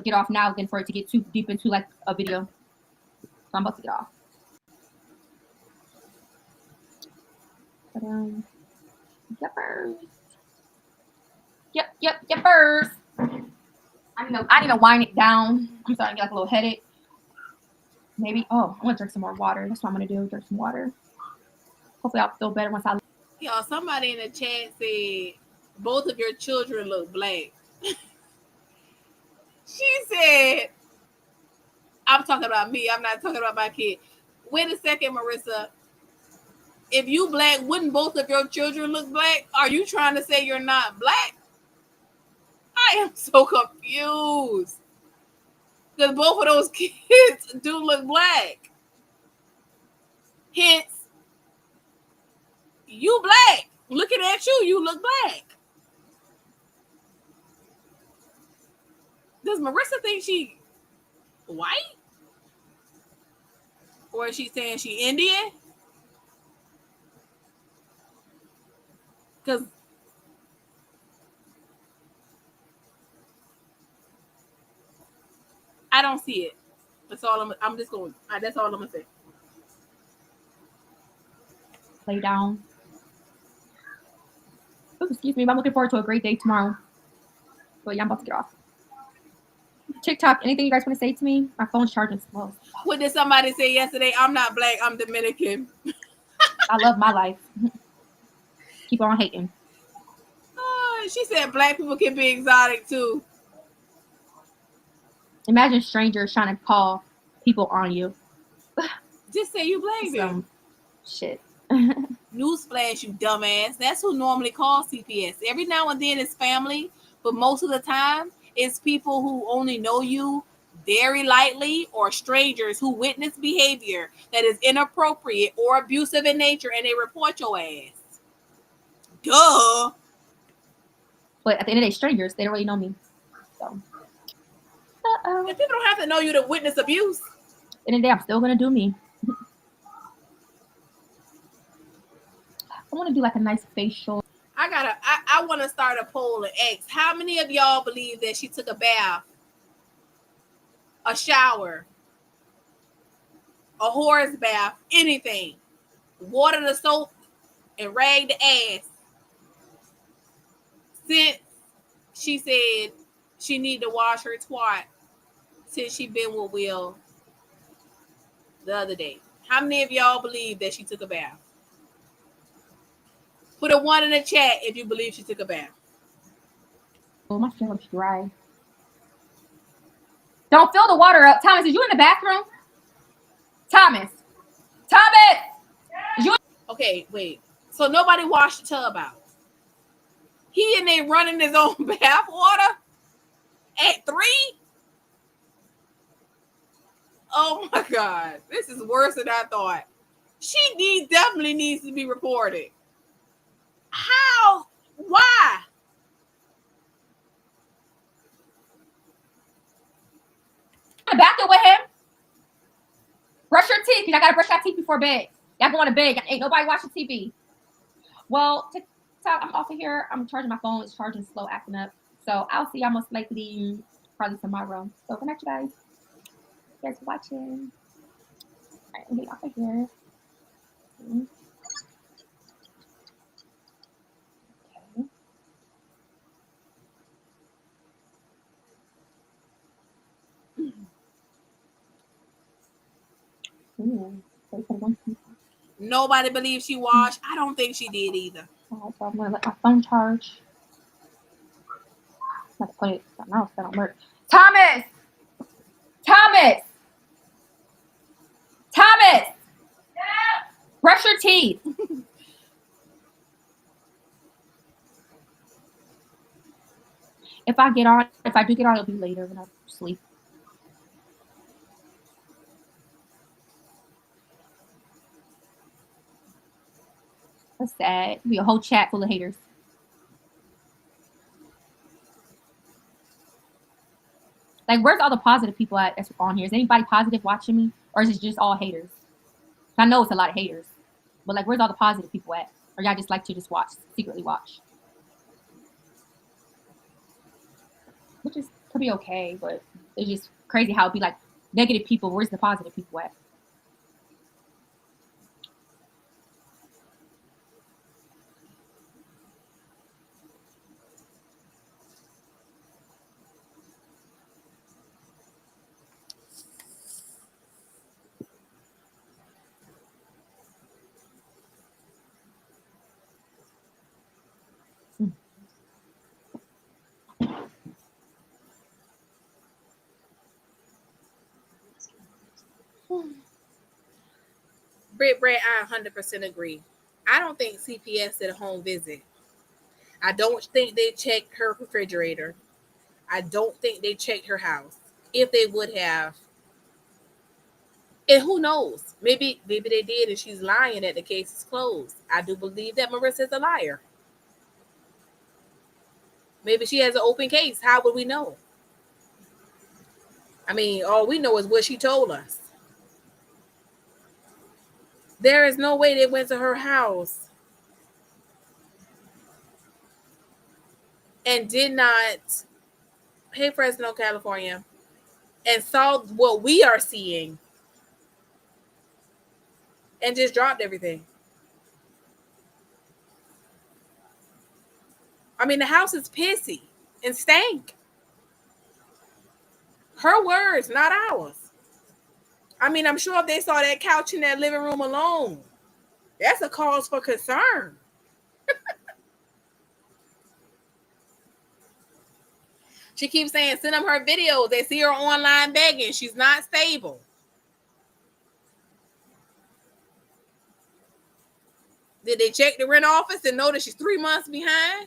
Get off now then for it to get too deep into like a video. So I'm about to get off. But, Yippers. I need to wind it down. I'm starting to get like a little headache. Maybe. Oh, I'm gonna drink some more water. That's what I'm gonna do. Drink some water. Hopefully I'll feel better once I. Y'all, somebody in the chat said both of your children look black. She said, I'm talking about me. I'm not talking about my kid. Wait a second, Marissa. if you black, wouldn't both of your children look black? Are you trying to say you're not black? I am so confused. Because both of those kids do look black. Hence, you black. Looking at you, you look black. Does Marissa think she white? Or is she saying she Indian? Because I don't see it. That's all I'm just going. That's all I'm gonna say. Lay down. Oh, excuse me, but I'm looking forward to a great day tomorrow. But yeah, I'm about to get off. TikTok, anything you guys want to say to me? My phone's charging slow. What did somebody say yesterday? I'm not black, I'm Dominican. I love my life. Keep on hating. She said black people can be exotic too. Imagine strangers trying to call people on you. Just say you black them. Shit. Newsflash, you dumbass. That's who normally calls CPS. Every now and then it's family, but most of the time it's people who only know you very lightly or strangers who witness behavior that is inappropriate or abusive in nature and they report your ass. Duh. But at the end of the day, strangers, they don't really know me. So. And people don't have to know you to witness abuse. At the end of the day, I'm still going to do me. I want to do like a nice facial. I want to start a poll and ask, how many of y'all believe that she took a bath, a shower, a horse bath, anything, water the soap and rag the ass since she said she need to wash her twat since she been with Will the other day? How many of y'all believe that she took a bath? Put a 1 in the chat if you believe she took a bath. Oh, my feelings dry. Don't fill the water up. Thomas, is you in the bathroom? Thomas! You... Okay, wait. So nobody washed the tub out. He and they running his own bath water at 3? Oh my God. This is worse than I thought. She definitely needs to be reported. How? Why? In the bathroom with him? Brush your teeth, because I gotta brush your teeth before bed. Y'all going to bed. Ain't nobody watching TV. Well, TikTok, I'm off of here. I'm charging my phone. It's charging slow, acting up. So I'll see y'all most likely probably tomorrow. So good night, you guys. You guys for watching. All right, I'm getting off of here. Okay. Nobody believes she washed. I don't think she did either. So I'm gonna let my phone charge. I'm gonna put it something else that don't work. Thomas! Yeah. Brush your teeth. If I do get on, it'll be later when I sleep. That's sad. It'll be a whole chat full of haters. Like, where's all the positive people at that's on here? Is anybody positive watching me? Or is it just all haters? I know it's a lot of haters. But, like, where's all the positive people at? Or y'all just like to just watch, secretly watch? Which is, could be okay, but it's just crazy how it'd be, like, negative people. Where's the positive people at? Brett, I 100% agree. I don't think CPS did a home visit. I don't think they checked her refrigerator. I don't think they checked her house. If they would have, and who knows? Maybe they did, and she's lying that the case is closed. I do believe that Marissa is a liar. Maybe she has an open case. How would we know? I mean, all we know is what she told us. There is no way they went to her house and did not, hey, Fresno, California, and saw what we are seeing and just dropped everything. I mean, the house is pissy and stank. Her words, not ours. I mean, I'm sure if they saw that couch in that living room alone, that's a cause for concern. She keeps saying, send them her videos. They see her online begging. She's not stable. Did they check the rent office and know that she's 3 months behind?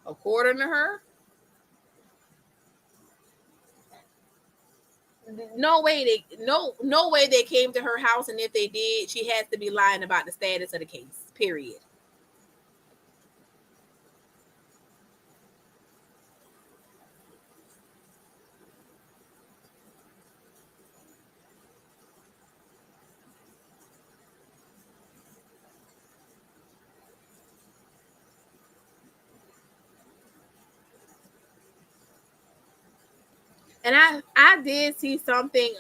According to her. No way they came to her house, and if they did, she has to be lying about the status of the case. Period. And I did see something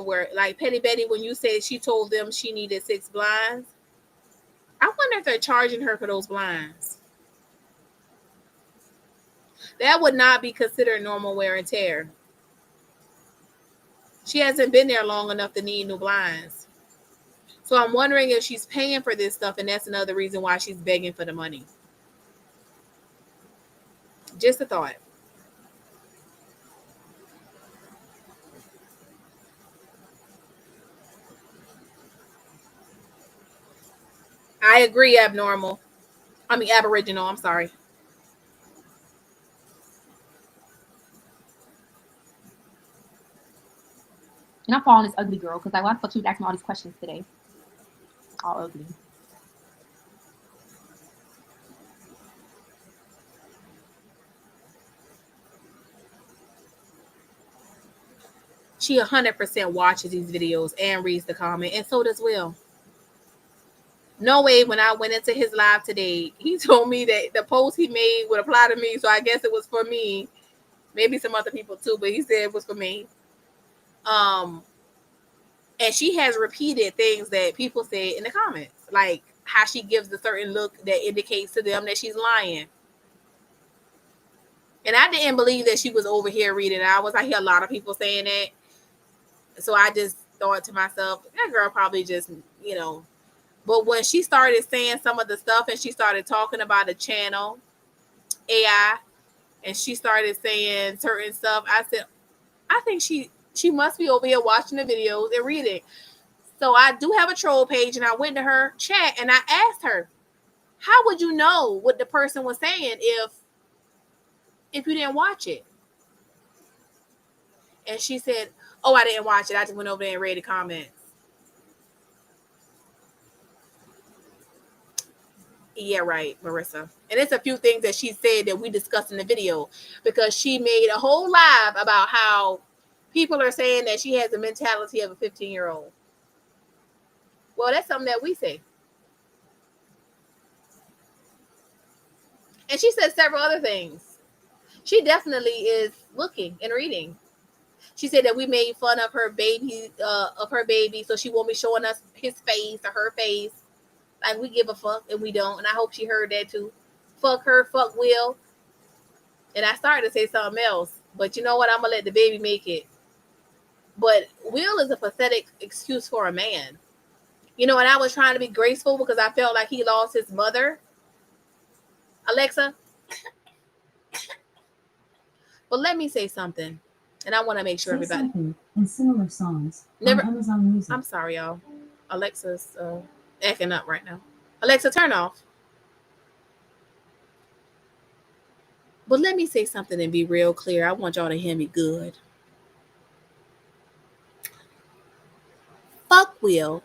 where, like, Petty Betty, when you said she told them she needed 6 blinds, I wonder if they're charging her for those blinds. That would not be considered normal wear and tear. She hasn't been there long enough to need new blinds. So I'm wondering if she's paying for this stuff, and that's another reason why she's begging for the money. Just a thought. I agree, aboriginal. I'm sorry. And I'm following this ugly girl because I thought she was asking all these questions today. All ugly. She 100% watches these videos and reads the comment, and so does Will. No way, when I went into his live today, he told me that the post he made would apply to me, so I guess it was for me. Maybe some other people too, but he said it was for me. And she has repeated things that people said in the comments, like how she gives a certain look that indicates to them that she's lying. And I didn't believe that she was over here reading hours. I hear a lot of people saying that. So I just thought to myself, that girl probably just, But when she started saying some of the stuff and she started talking about the channel, AI, and she started saying certain stuff, I said, I think she must be over here watching the videos and reading. So I do have a troll page, and I went to her chat and I asked her, how would you know what the person was saying if you didn't watch it? And she said, oh, I didn't watch it. I just went over there and read the comments. Yeah, right, Marissa. And it's a few things that she said that we discussed in the video, because she made a whole live about how people are saying that she has the mentality of a 15-year-old. Well, that's something that we say. And she said several other things. She definitely is looking and reading. She said that we made fun of her baby, so she won't be showing us his face or her face. Like, we give a fuck, and we don't. And I hope she heard that too. Fuck her, fuck Will. And I started to say something else, but you know what? I'm gonna let the baby make it. But Will is a pathetic excuse for a man. And I was trying to be graceful because I felt like he lost his mother. Alexa. But let me say something, and I want to make sure everybody. In similar songs Never. on Amazon Music. I'm sorry, y'all. Alexa's acting up right now. Alexa, turn off. But let me say something and be real clear. I want y'all to hear me good. Fuck Will.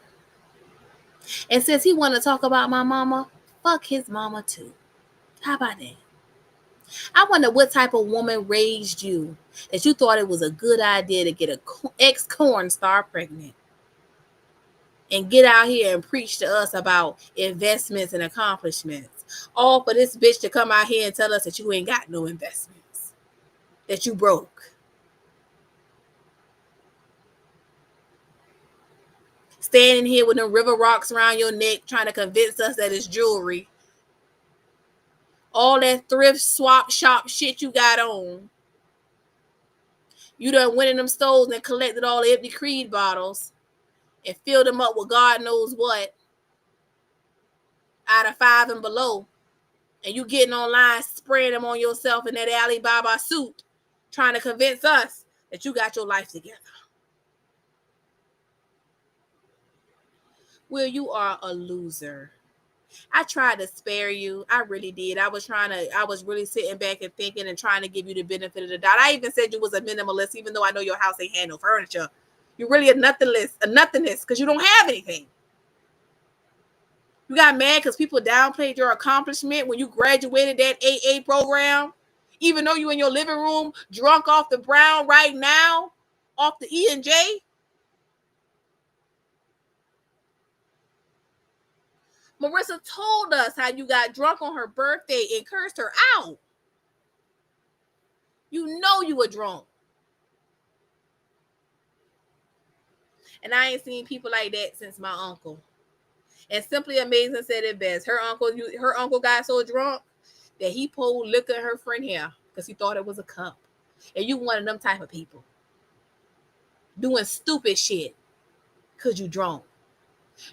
And since he want to talk about my mama, fuck his mama too. How about that? I wonder what type of woman raised you that you thought it was a good idea to get a ex-corn star pregnant and get out here and preach to us about investments and accomplishments. All for this bitch to come out here and tell us that you ain't got no investments, that you broke. Standing here with them river rocks around your neck trying to convince us that it's jewelry. All that thrift swap shop shit you got on. You done went in them stores and collected all the empty Creed bottles and filled them up with God knows what out of 5 and below. And you getting online spraying them on yourself in that Alibaba suit trying to convince us that you got your life together. Will, you are a loser. I tried to spare you. I really did. I was really sitting back and thinking and trying to give you the benefit of the doubt. I even said you was a minimalist, even though I know your house ain't had no furniture. You're really a nothingness because you don't have anything. You got mad because people downplayed your accomplishment when you graduated that AA program, even though you in your living room drunk off the brown right now, off the E&J. Marissa told us how you got drunk on her birthday and cursed her out. You know you were drunk. And I ain't seen people like that since my uncle. And Simply Amazing said it best. Her uncle got so drunk that he pulled liquor in her friend hair because he thought it was a cup. And you one of them type of people doing stupid shit because you drunk.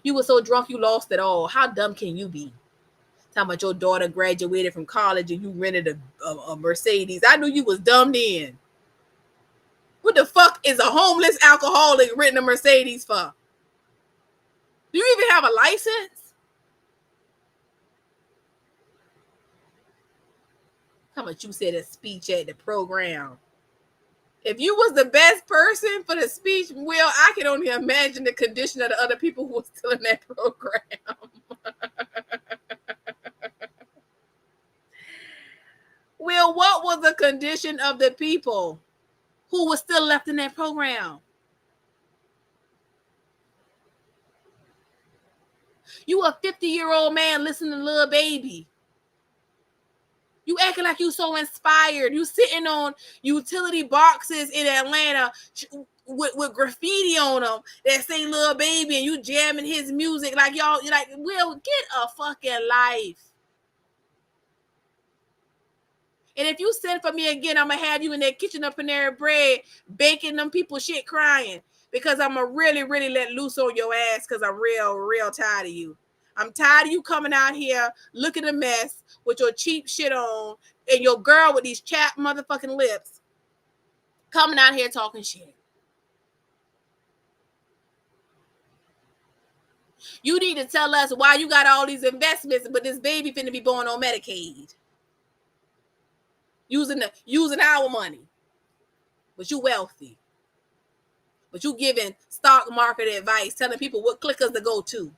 You were so drunk you lost it all. How dumb can you be? Talking about your daughter graduated from college and you rented a Mercedes. I knew you was dumb then. What the fuck is a homeless alcoholic renting a Mercedes for? Do you even have a license? How much you said a speech at the program? If you was the best person for the speech, Will, I can only imagine the condition of the other people who were still in that program. Will, what was the condition of the people who were still left in that program? You a 50-year-old man listening to Lil Baby. You acting like you so inspired. You sitting on utility boxes in Atlanta with graffiti on them that say Lil Baby, and you jamming his music like y'all. You're like, Will, get a fucking life. And if you send for me again, I'm going to have you in that kitchen of Panera Bread baking them people shit crying because I'm going to really, really let loose on your ass because I'm real, real tired of you. I'm tired of you coming out here looking a mess with your cheap shit on and your girl with these chapped motherfucking lips coming out here talking shit. You need to tell us why you got all these investments, but this baby finna be born on Medicaid. Using our money. But you wealthy. But you giving stock market advice, telling people what clickers to go to.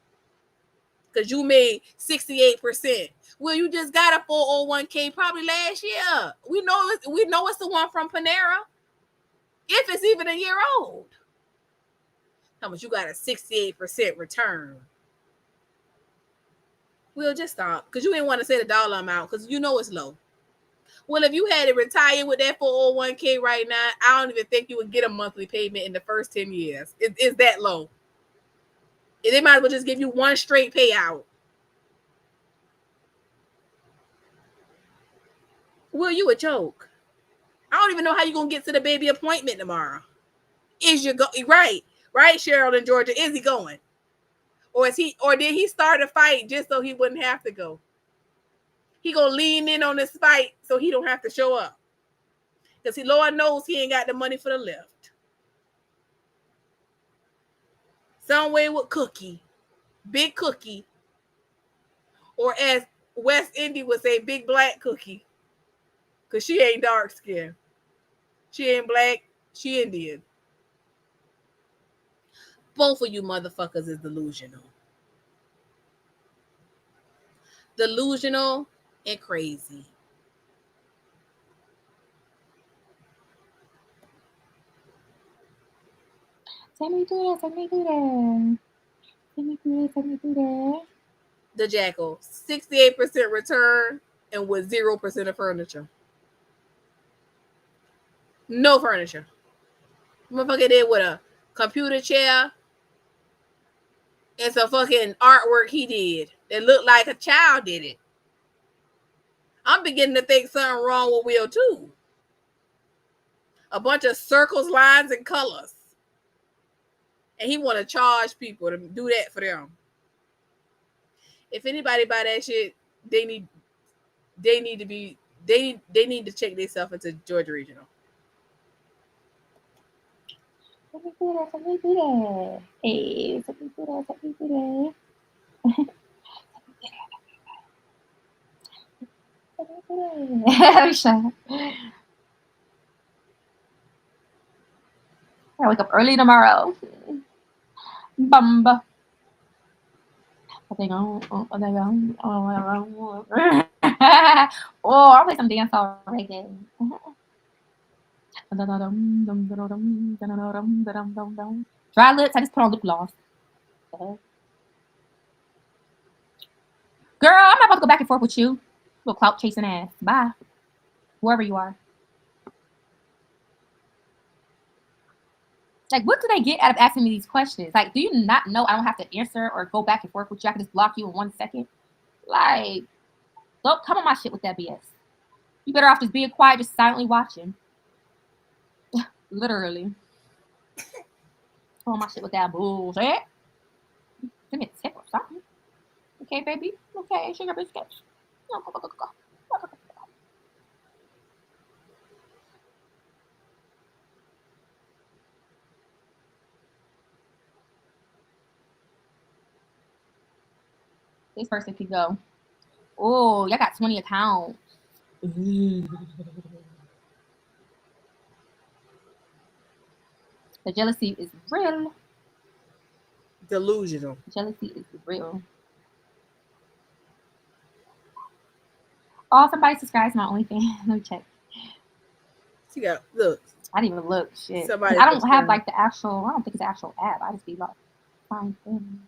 Because you made 68%. Well, you just got a 401k probably last year. We know it's the one from Panera. If it's even a year old. How much you got a 68% return? We'll just stop. Because you didn't want to say the dollar amount because you know it's low. Well, if you had to retire with that 401k right now, I don't even think you would get a monthly payment in the first 10 years. It's that low. They might as well just give you one straight payout. Will, you a joke? I don't even know how you're going to get to the baby appointment tomorrow. Right, Cheryl in Georgia, is he going? Or did he start a fight just so he wouldn't have to go? He gonna lean in on this fight so he don't have to show up. Because Lord knows he ain't got the money for the lift. Some way with Cookie. big cookie, or as West Indy would say, big black cookie, because she ain't dark skinned. She ain't black. She Indian. Both of you motherfuckers is delusional. Delusional and crazy. Take me through that. Take me through that. Take me through that. Take me through that. The Jackal, 68% return and with 0% of furniture. No furniture. Motherfucker did with a computer chair and some fucking artwork he did that looked like a child did it. I'm beginning to think something wrong with Will too. A bunch of circles, lines, and colors. And he want to charge people to do that for them. If anybody buy that shit, they need to check themselves into Georgia Regional. Take me through that. Take me through that. Hey, take me through that. Take me through that. I wake up early tomorrow. Bumba. Oh, I'll play some dance song reggae. Dry lips, I just put on lip gloss. Girl, I'm not about to go back and forth with you. Little clout chasing ass. Bye. Whoever you are. Like, what do they get out of asking me these questions? Like, do you not know I don't have to answer or go back and forth with you? I can just block you in 1 second. Like, don't come on my shit with that BS. You better off just being quiet, just silently watching. Literally. Come on my shit with that bullshit. Give me a tip or something. Okay, baby? Okay, sugar biscuits. Go, go, go, go, go. Go, go, go, go. This person could go. Oh, y'all got 20 accounts. The jealousy is real. Delusional. Jealousy is real. Oh, somebody subscribes to my OnlyFans. Let me check. She got, look. I didn't even look. Shit. Somebody I don't have like the actual, I don't think it's the actual app. I just be like, fine thing.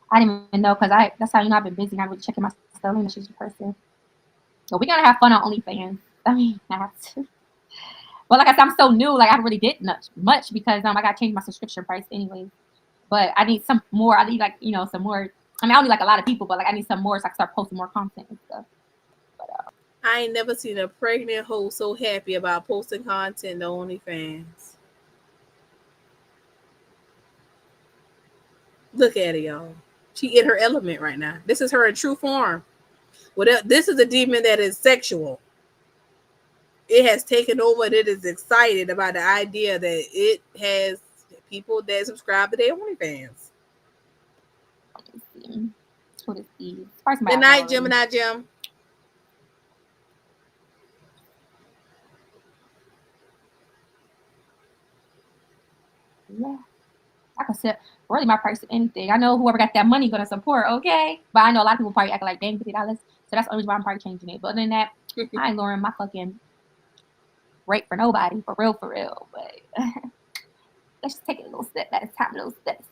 I didn't even know because that's how you know I've been busy. Not really checking my stuff. Let me choose the person. So we gotta have fun on OnlyFans. I mean, I have to. But like I said, I'm so new. Like I really did much because I gotta change my subscription price anyway. But I need some more. I need like some more. I mean, I don't need like a lot of people, but like I need some more so I can start posting more content and stuff. But I ain't never seen a pregnant hoe so happy about posting content on OnlyFans. Look at it, y'all. She in her element right now. This is her in true form. This is a demon that is sexual. It has taken over and it is excited about the idea that it has people that subscribe to their OnlyFans. What is Eve? Good night, Gemini Jim. Yeah. I can set really my price of anything. I know whoever got that money gonna support, okay? But I know a lot of people probably act like dang $50. So that's the only reason why I'm probably changing it. But other than that, I ain't lowering my fucking rate for nobody, for real. But let's just take it a little step at a time, a little step.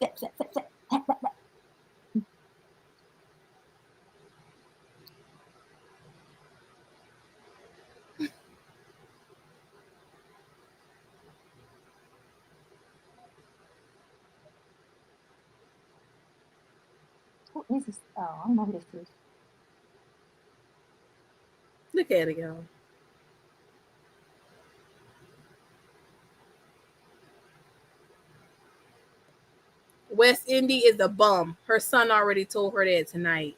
Who is this? Oh, I don't know who this is. Look at it, y'all. West Indy is a bum. Her son already told her that tonight.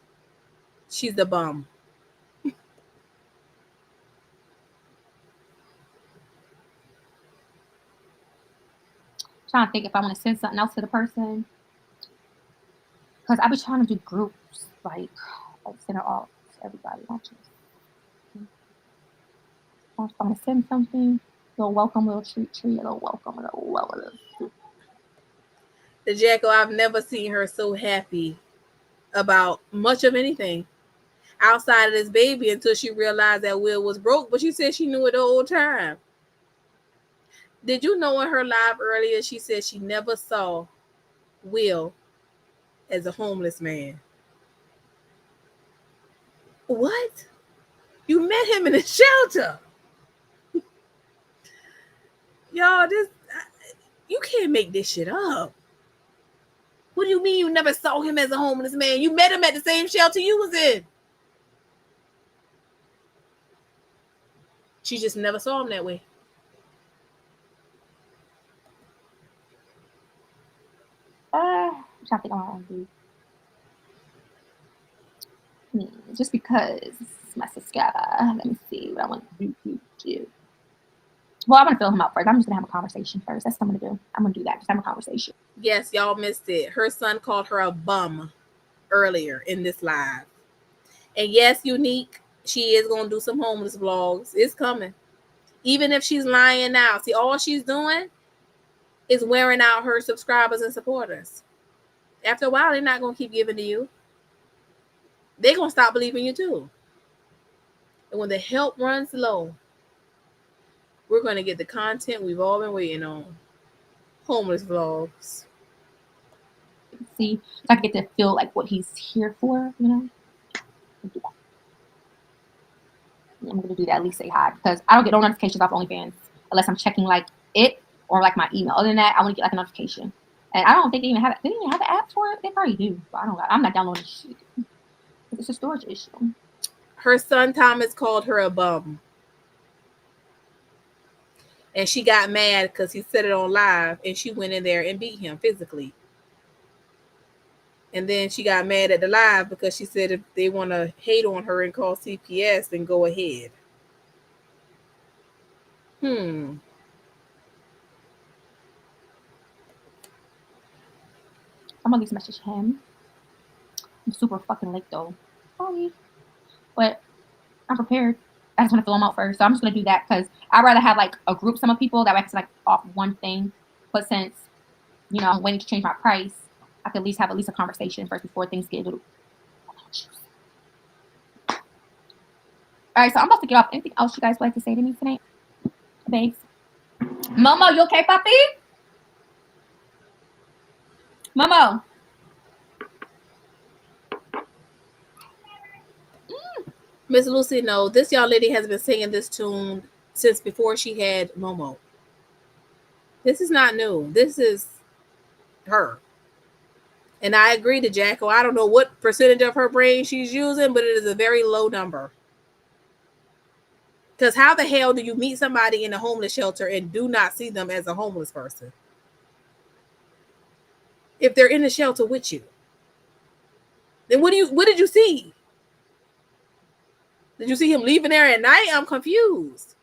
She's the bum. Trying to think if I want to send something else to the person. Because I be trying to do groups. Like send it all to everybody. Not just. If I want to send something, little welcome, little treat, a little welcome, a little welcome. The Jacko, I've never seen her so happy about much of anything outside of this baby until she realized that Will was broke. But she said she knew it the whole time. Did you know in her live earlier, she said she never saw Will as a homeless man? What? You met him in a shelter. Y'all, you can't make this shit up. What do you mean you never saw him as a homeless man? You met him at the same shelter you was in. She just never saw him that way. I'm trying to think of what I do. Just because it's my subscriber. Let me see what I want to do. Well, I want to fill him out first. I'm just going to have a conversation first. That's what I'm going to do. I'm going to do that. Just have a conversation. Yes, y'all missed it. Her son called her a bum earlier in this live. And yes, Unique, she is going to do some homeless vlogs. It's coming. Even if she's lying now. See, all she's doing is wearing out her subscribers and supporters. After a while, they're not going to keep giving to you. They're going to stop believing you too. And when the help runs low, we're going to get the content we've all been waiting on. Homeless vlogs. See, so I can get to feel like what he's here for, you know? I'm going to do that, at least say hi. Because I don't get no notifications off OnlyFans unless I'm checking like it or like my email. Other than that, I want to get like a notification. And I don't think they even have it. They didn't even have the app for it. They probably do. But I'm not downloading shit. It's a storage issue. Her son Thomas called her a bum. And she got mad because he said it on live and she went in there and beat him physically. And then she got mad at the live because she said if they want to hate on her and call CPS, then go ahead. I'm gonna at least message him. I'm super fucking late though. Sorry. But I'm prepared. I just want to fill them out first. So I'm just gonna do that because I'd rather have like a group sum of people that I can like off one thing. But since you know I'm waiting to change my price, I could at least have a conversation first before things get a little. All right, so I'm about to get off. Anything else you guys would like to say to me tonight, babes? Momo, you okay, puppy? Momo. Miss Lucy, no, this young lady has been singing this tune since before she had Momo. This is not new. This is her. And I agree to Jacko. I don't know what percentage of her brain she's using, but it is a very low number. Because how the hell do you meet somebody in a homeless shelter and do not see them as a homeless person? If they're in the shelter with you. Then what did you see? Did you see him leaving there at night? I'm confused.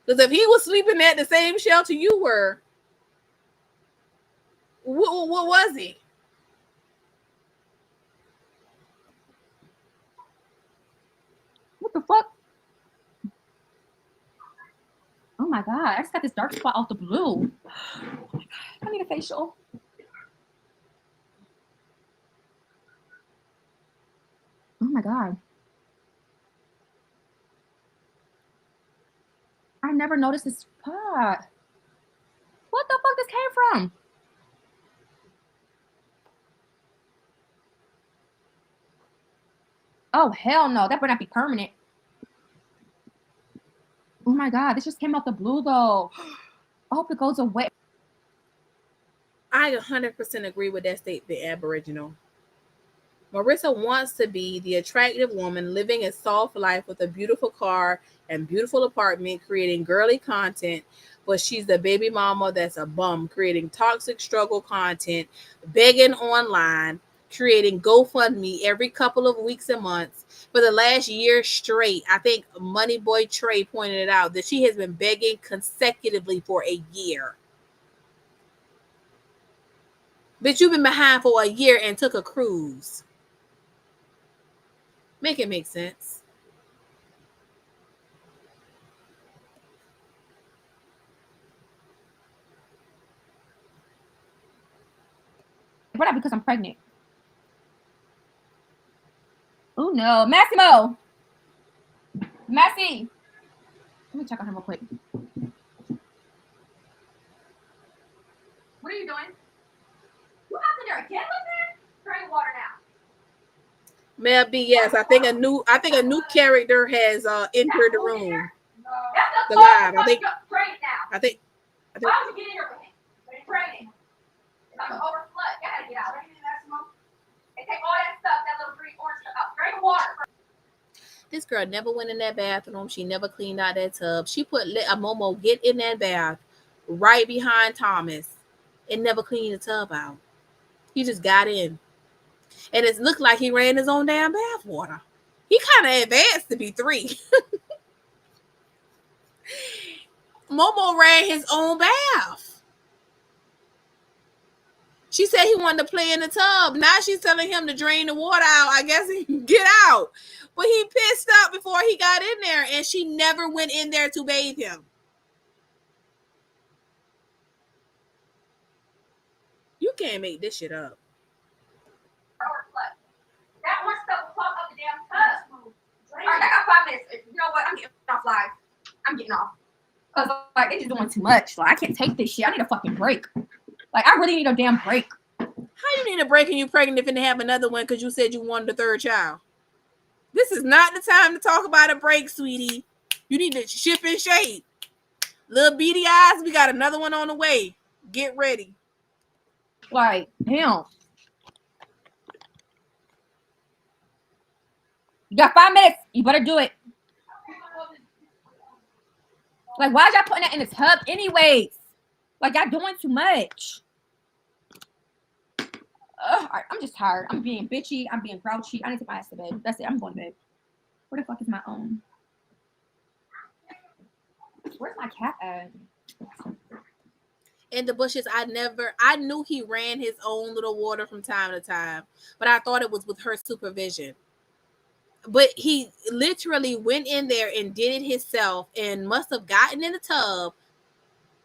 Because if he was sleeping at the same shelter you were, what was he? What the fuck? Oh my god, I just got this dark spot out the blue. Oh my god, I need a facial. Oh my god. I never noticed this spot. What the fuck this came from? Oh hell no, that better not be permanent. Oh my god, this just came out the blue though. I hope it goes away. I 100% agree with that statement, Aboriginal. Marissa wants to be the attractive woman living a soft life with a beautiful car and beautiful apartment, creating girly content, but she's the baby mama that's a bum, creating toxic struggle content, begging online, creating GoFundMe every couple of weeks and months. For the last year straight, I think Money Boy Trey pointed it out that she has been begging consecutively for a year. Bitch, you've been behind for a year and took a cruise. Make it make sense. What up? Because I'm pregnant. Oh no, Massimo. Massey. Let me check on him real quick. What are you doing? You have to there again with that? Drink water now. Mel B, yes, I think a new character has entered the room. The live. I think. Why would you get in here with him? Training. If I'm an overflood, you gotta get out. And take all that stuff, that little green orange stuff out. Drink water. This girl never went in that bathroom. She never cleaned out that tub. She let a Momo get in that bath right behind Thomas and never cleaned the tub out. He just got in. And it looked like he ran his own damn bath water. He kind of advanced to be 3. Momo ran his own bath. She said he wanted to play in the tub. Now she's telling him to drain the water out. I guess he can get out. But he pissed up before he got in there, and she never went in there to bathe him. You can't make this shit up. That one stuff will clog up the damn tub. All right, I got 5 minutes. You know what? I'm getting off live. I'm getting off. Because, like, they're just doing too much. Like, I can't take this shit. I need a fucking break. Like, I really need a damn break. How you need a break and you pregnant if you didn't have another one because you said you wanted a 3rd child? This is not the time to talk about a break, sweetie. You need to ship and shape. Little beady eyes, we got another one on the way. Get ready. Like, damn. You got 5 minutes. You better do it. Like, why is y'all putting that in the tub anyways? Like, y'all doing too much. All right, I'm just tired. I'm being bitchy. I'm being grouchy. I need to take my ass to bed. That's it. I'm going to bed. Where the fuck is my own? Where's my cat at? In the bushes, I knew he ran his own little water from time to time, but I thought it was with her supervision. But he literally went in there and did it himself and must have gotten in the tub.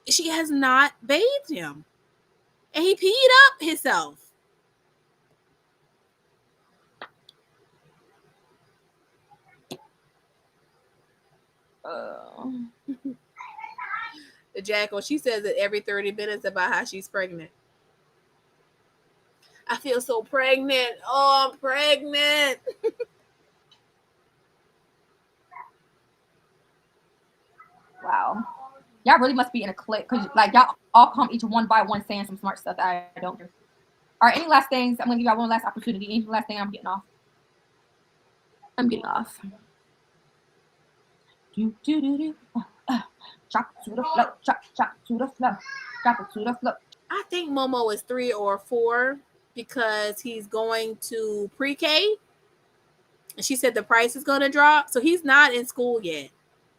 She has not bathed him. And he peed up himself. The jackal, she says it every 30 minutes about how she's pregnant. I feel so pregnant. Oh, I'm pregnant. Wow. Y'all really must be in a clique because, like, y'all all come each one by one saying some smart stuff that I don't do. All right, any last things? I'm going to give y'all one last opportunity. Any last thing? I'm getting off. Drop it to the floor. Drop it to the floor. Drop it to the floor. I think Momo is 3 or 4 because he's going to pre-K. And she said the price is going to drop. So he's not in school yet.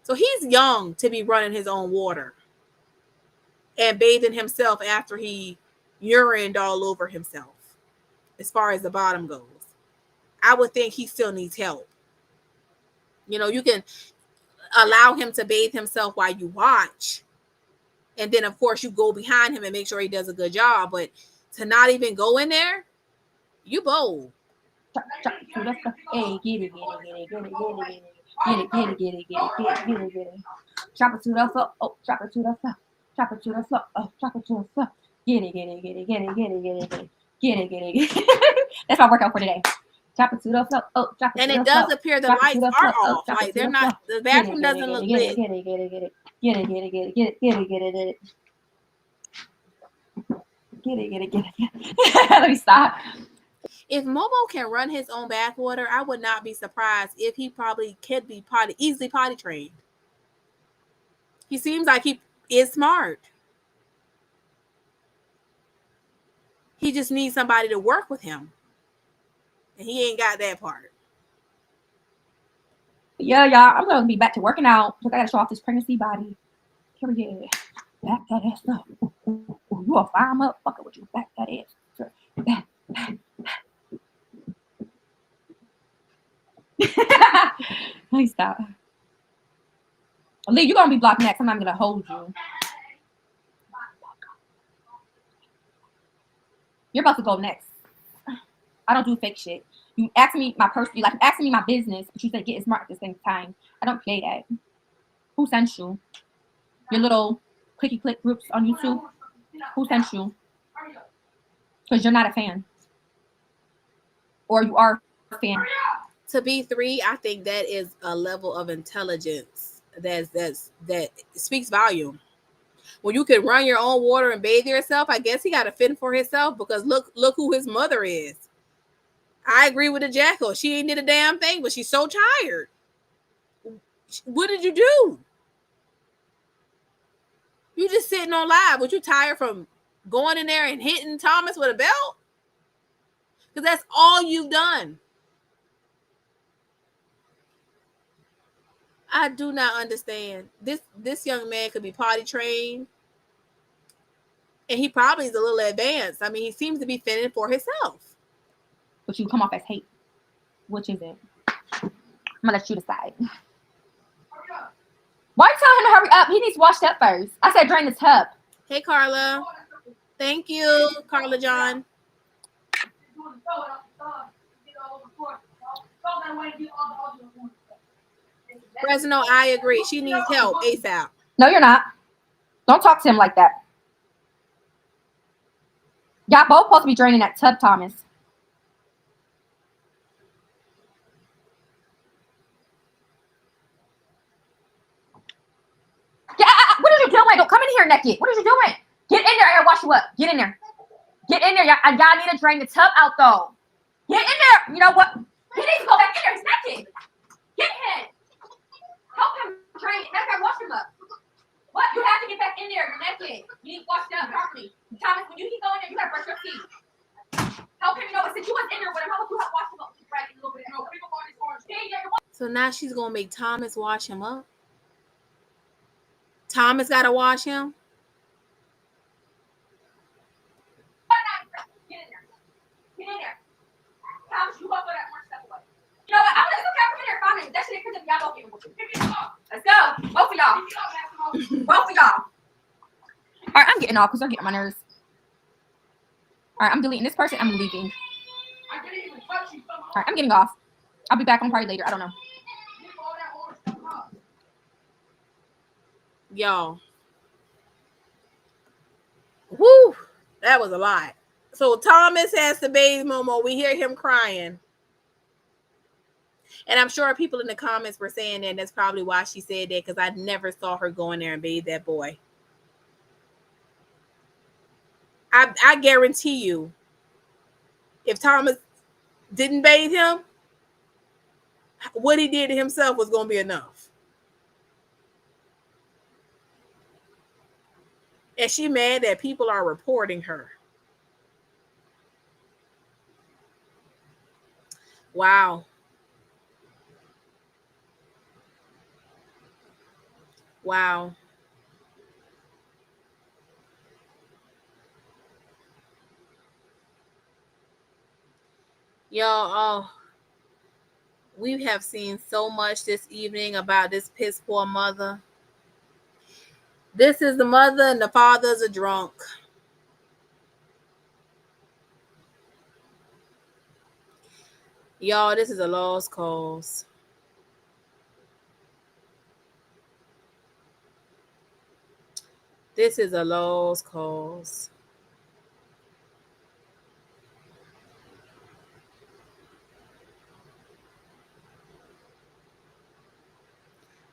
So he's young to be running his own water and bathing himself after he urined all over himself. As far as the bottom goes, I would think he still needs help. You know, you can allow him to bathe himself while you watch. And then, of course, you go behind him and make sure he does a good job. But to not even go in there, you bold. Hey, get it. Get it. Drop it to the floor. Oh, drop it to the floor. Drop it to the floor. Oh, drop it to the floor. Get it. That's my workout for today. Drop it to the floor. Oh, drop it to the floor. And it does appear the lights are off. Like they're not. The bathroom doesn't look lit. Get it. Let me stop. If Momo can run his own bathwater, I would not be surprised if he probably could be easily potty trained. He seems like he is smart. He just needs somebody to work with him. And he ain't got that part. Yeah, y'all, I'm gonna be back to working out because I gotta show off this pregnancy body. Period. Back that ass up. Ooh, you a fire motherfucker with you. Back that ass. Back. Please stop. Lee, you're gonna be blocked next. I'm not gonna hold you. You're about to go next. I don't do fake shit. You ask me my personal, like asking me my business, but you said get smart at the same time. I don't play that. Who sent you? Your little clicky click groups on YouTube? Who sent you? Because you're not a fan. Or you are a fan. To be 3, I think that is a level of intelligence that speaks volume. When you can run your own water and bathe yourself, I guess he got to fend for himself because look who his mother is. I agree with the jackal. She ain't did a damn thing, but she's so tired. What did you do? You just sitting on live. Was you tired from going in there and hitting Thomas with a belt? Because that's all you've done. I do not understand. This young man could be potty trained. And he probably is a little advanced. I mean, he seems to be fending for himself. But you come off as hate. Which is it? I'm gonna let you decide. Why are you telling him to hurry up? He needs washed up first. I said drain the tub. Hey, Carla. Thank you, Carla John. Fresno, I agree. She needs help ASAP. No, you're not. Don't talk to him like that. Y'all both supposed to be draining that tub, Thomas. Yeah, what are you doing? Don't come in here naked. What are you doing? Get in there. I gotta wash you up. Get in there. Get in there. Y'all need to drain the tub out, though. Get in there. You know what? He needs to go back in there. He's naked. Get him. Help him drain it. Now I gotta wash him up. What? You have to get back in there. You're naked. You need washed up properly. Thomas, when you keep going there, you gotta brush your teeth. Help him, since you was in there with him, how about you help wash him up? Right, a little bit. So now she's gonna make Thomas wash him up. Thomas gotta wash him. Get in there. Get in there. Thomas, you up for that more stuff away. You know what? I'm gonna come in there 5 minutes. That shit ain't because y'all don't get with you. Let's go. Both of y'all. Both of y'all. All right, I'm getting off because they're getting on my nerves. All right, I'm deleting this person. I'm leaving. All right, I'm getting off. I'll be back on party later. I don't know. Y'all. Woo! That was a lot. So Thomas has to bathe Momo. We hear him crying. And I'm sure people in the comments were saying that that's probably why she said that, because I never saw her go in there and bathe that boy. I guarantee you, if Thomas didn't bathe him, what he did to himself was going to be enough. And she mad that people are reporting her. Wow. Wow. Y'all, we have seen so much this evening about this piss poor mother. This is the mother and the father's a drunk. Y'all, this is a lost cause. This is a lost cause.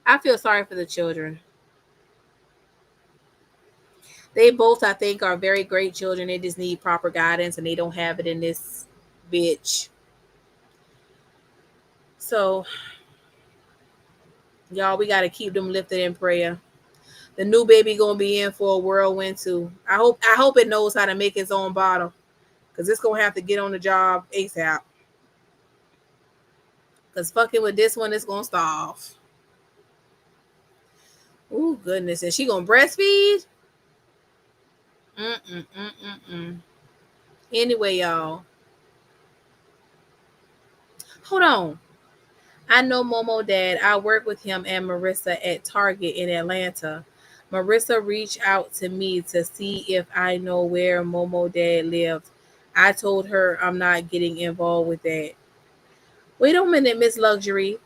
I feel sorry for the children. They both, I think, are very great children. They just need proper guidance, and they don't have it in this bitch. So, y'all, we gotta keep them lifted in prayer. The new baby gonna be in for a whirlwind too. I hope it knows how to make its own bottle, cause it's gonna have to get on the job ASAP. Cause fucking with this one, it's gonna starve. Oh goodness, and she gonna breastfeed? Mm. Anyway, y'all, hold on. I know Momo dad. I work with him and Marissa at Target in Atlanta. Marissa reached out to me to see if I know where Momo dad lived. I told her I'm not getting involved with that. Wait a minute, Miss Luxury.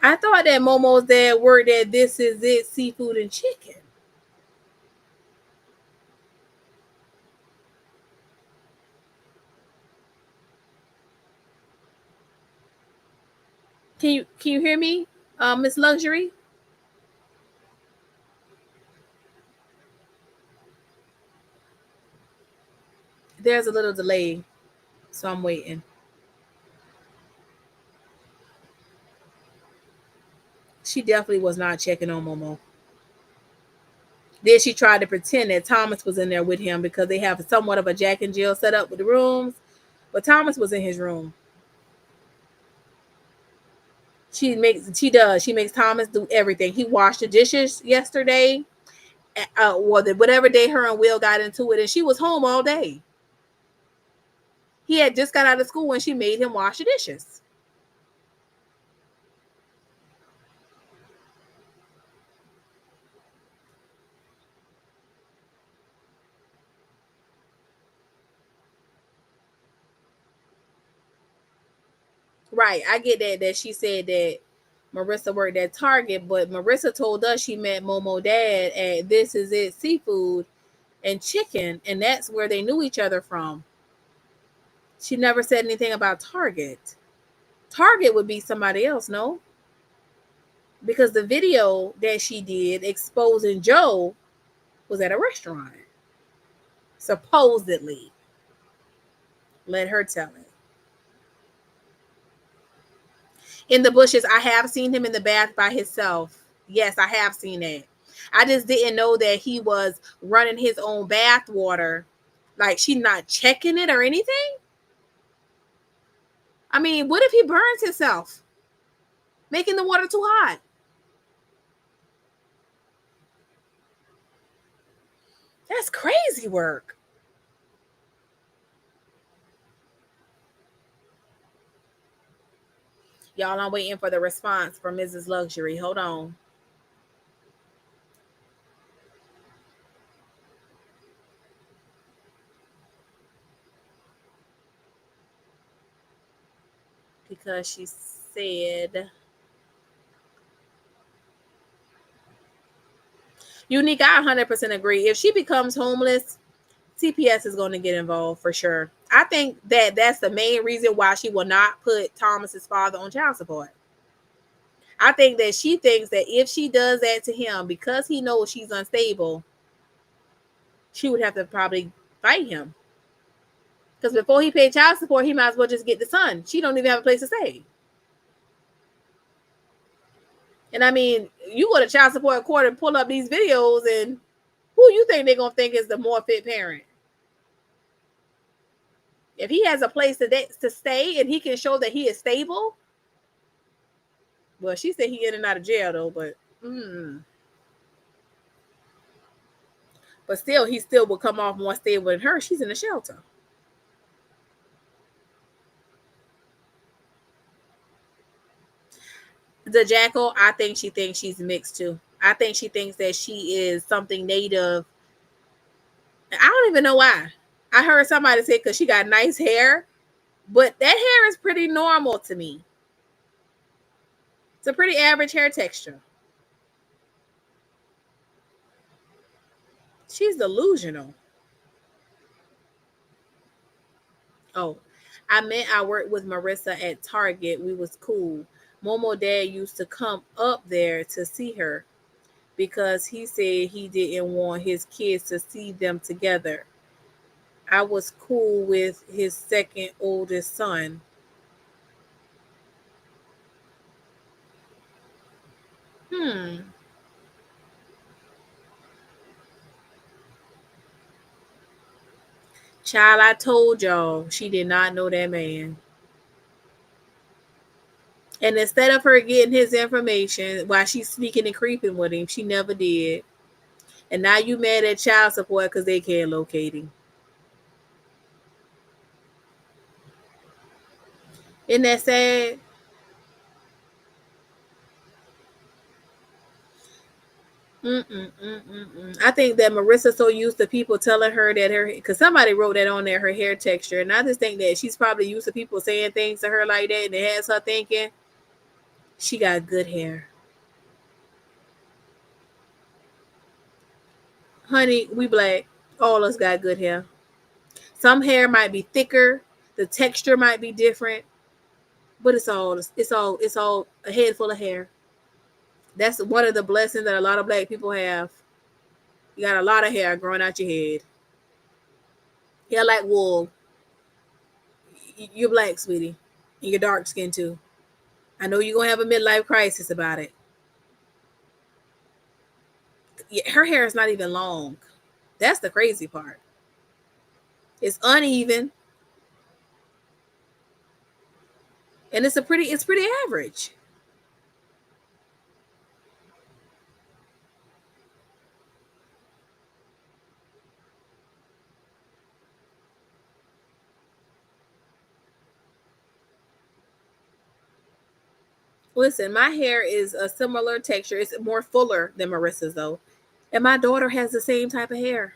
I thought that Momo's dad worked at This Is It Seafood and Chicken. Can you hear me, Miss Luxury? There's a little delay, so I'm waiting. She definitely was not checking on Momo. Then she tried to pretend that Thomas was in there with him because they have somewhat of a Jack and Jill set up with the rooms, but Thomas was in his room. She makes Thomas do everything. He washed the dishes yesterday, whatever day her and Will got into it, and she was home all day. He had just got out of school and she made him wash the dishes. Right, I get that she said that Marissa worked at Target, but Marissa told us she met Momo dad at This Is It Seafood and Chicken, and that's where they knew each other from. She never said anything about Target. Target would be somebody else, no? Because the video that she did exposing Joe was at a restaurant. Supposedly. Let her tell it. In the bushes, I have seen him in the bath by himself. Yes, I have seen that. I just didn't know that he was running his own bath water. Like, she's not checking it or anything. I mean, what if he burns himself? Making the water too hot. That's crazy work. Y'all, I'm waiting for the response from Mrs. Luxury. Hold on. Because she said, Unique, I 100% agree. If she becomes homeless, CPS is going to get involved for sure. I think that that's the main reason why she will not put Thomas's father on child support. I think that she thinks that if she does that to him, because he knows she's unstable, she would have to probably fight him. Because before he paid child support, he might as well just get the son. She don't even have a place to stay. And I mean, you go to child support court and pull up these videos, and who you think they're going to think is the more fit parent? If he has a place to stay and he can show that he is stable, well, she said he in and out of jail though, but still, he still will come off more stable than her. She's in a shelter. The Jackal, I think she thinks she's mixed too. I think she thinks that she is something native. I don't even know why. I heard somebody say because she got nice hair, but that hair is pretty normal to me. It's a pretty average hair texture. She's delusional. Oh, I worked with Marissa at Target. We was cool. Momo dad used to come up there to see her because he said he didn't want his kids to see them together. I was cool with his second oldest son. Child, I told y'all she did not know that man. And instead of her getting his information while she's sneaking and creeping with him, she never did. And now you mad at child support because they can't locate him. Isn't that sad? I think that Marissa's so used to people telling her that because somebody wrote that on there, her hair texture. And I just think that she's probably used to people saying things to her like that. And it has her thinking she got good hair. Honey, we black. All us got good hair. Some hair might be thicker. The texture might be different. But it's all a head full of hair. That's one of the blessings that a lot of black people have. You got a lot of hair growing out your head. Hair like wool. You're black, sweetie. And you're dark skin too. I know you're gonna have a midlife crisis about it. Her hair is not even long. That's the crazy part. It's uneven. And it's pretty average. Listen, my hair is a similar texture. It's more fuller than Marissa's though. And my daughter has the same type of hair.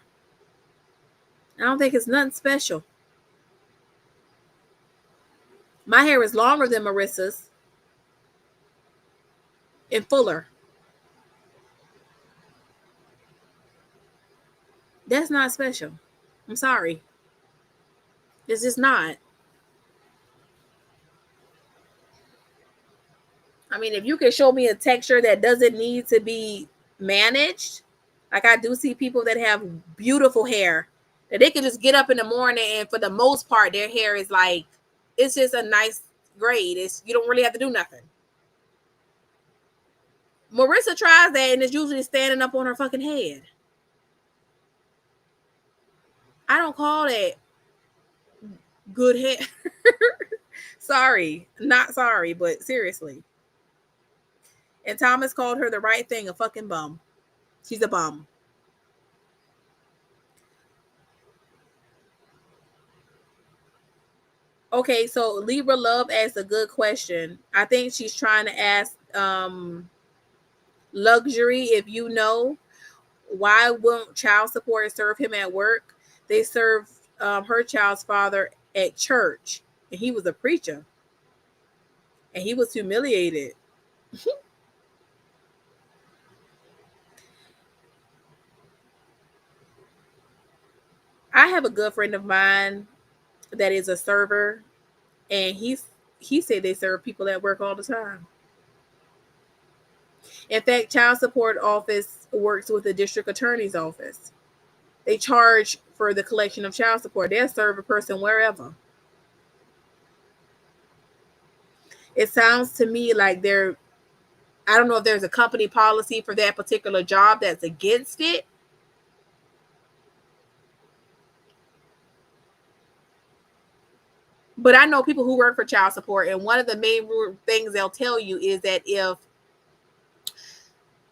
I don't think it's nothing special. My hair is longer than Marissa's and fuller. That's not special. I'm sorry. It's just not. I mean, if you can show me a texture that doesn't need to be managed, like I do see people that have beautiful hair that they can just get up in the morning and for the most part their hair is like it's just a nice grade. You don't really have to do nothing. Marissa tries that and it's usually standing up on her fucking head. I don't call that good hair. Sorry, not sorry, but seriously. And Thomas called her the right thing, a fucking bum. She's a bum. Okay, so Libra Love asked a good question. I think she's trying to ask Luxury, if you know, why won't child support serve him at work? They serve her child's father at church, and he was a preacher, and he was humiliated. I have a good friend of mine that is a server, and he said they serve people at work all the time. In fact, child support office works with the district attorney's office. They charge for the collection of child support. They'll serve a person wherever. It sounds to me like I don't know if there's a company policy for that particular job that's against it. But I know people who work for child support, and one of the main things they'll tell you is that if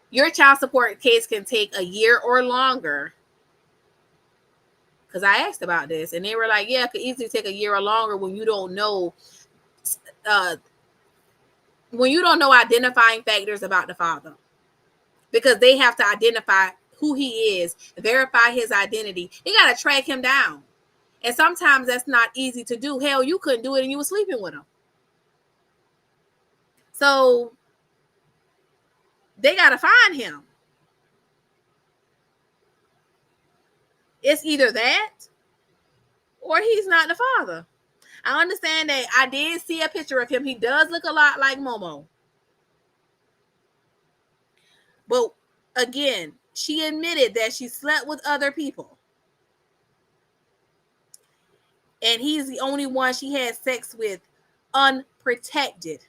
your child support case can take a year or longer, because I asked about this, and they were like, yeah, it could easily take a year or longer when you don't know identifying factors about the father, because they have to identify who he is, verify his identity. They got to track him down. And sometimes that's not easy to do. Hell, you couldn't do it and you were sleeping with him. So they got to find him. It's either that or he's not the father. I understand that I did see a picture of him. He does look a lot like Momo. But again, she admitted that she slept with other people. And he's the only one she had sex with unprotected.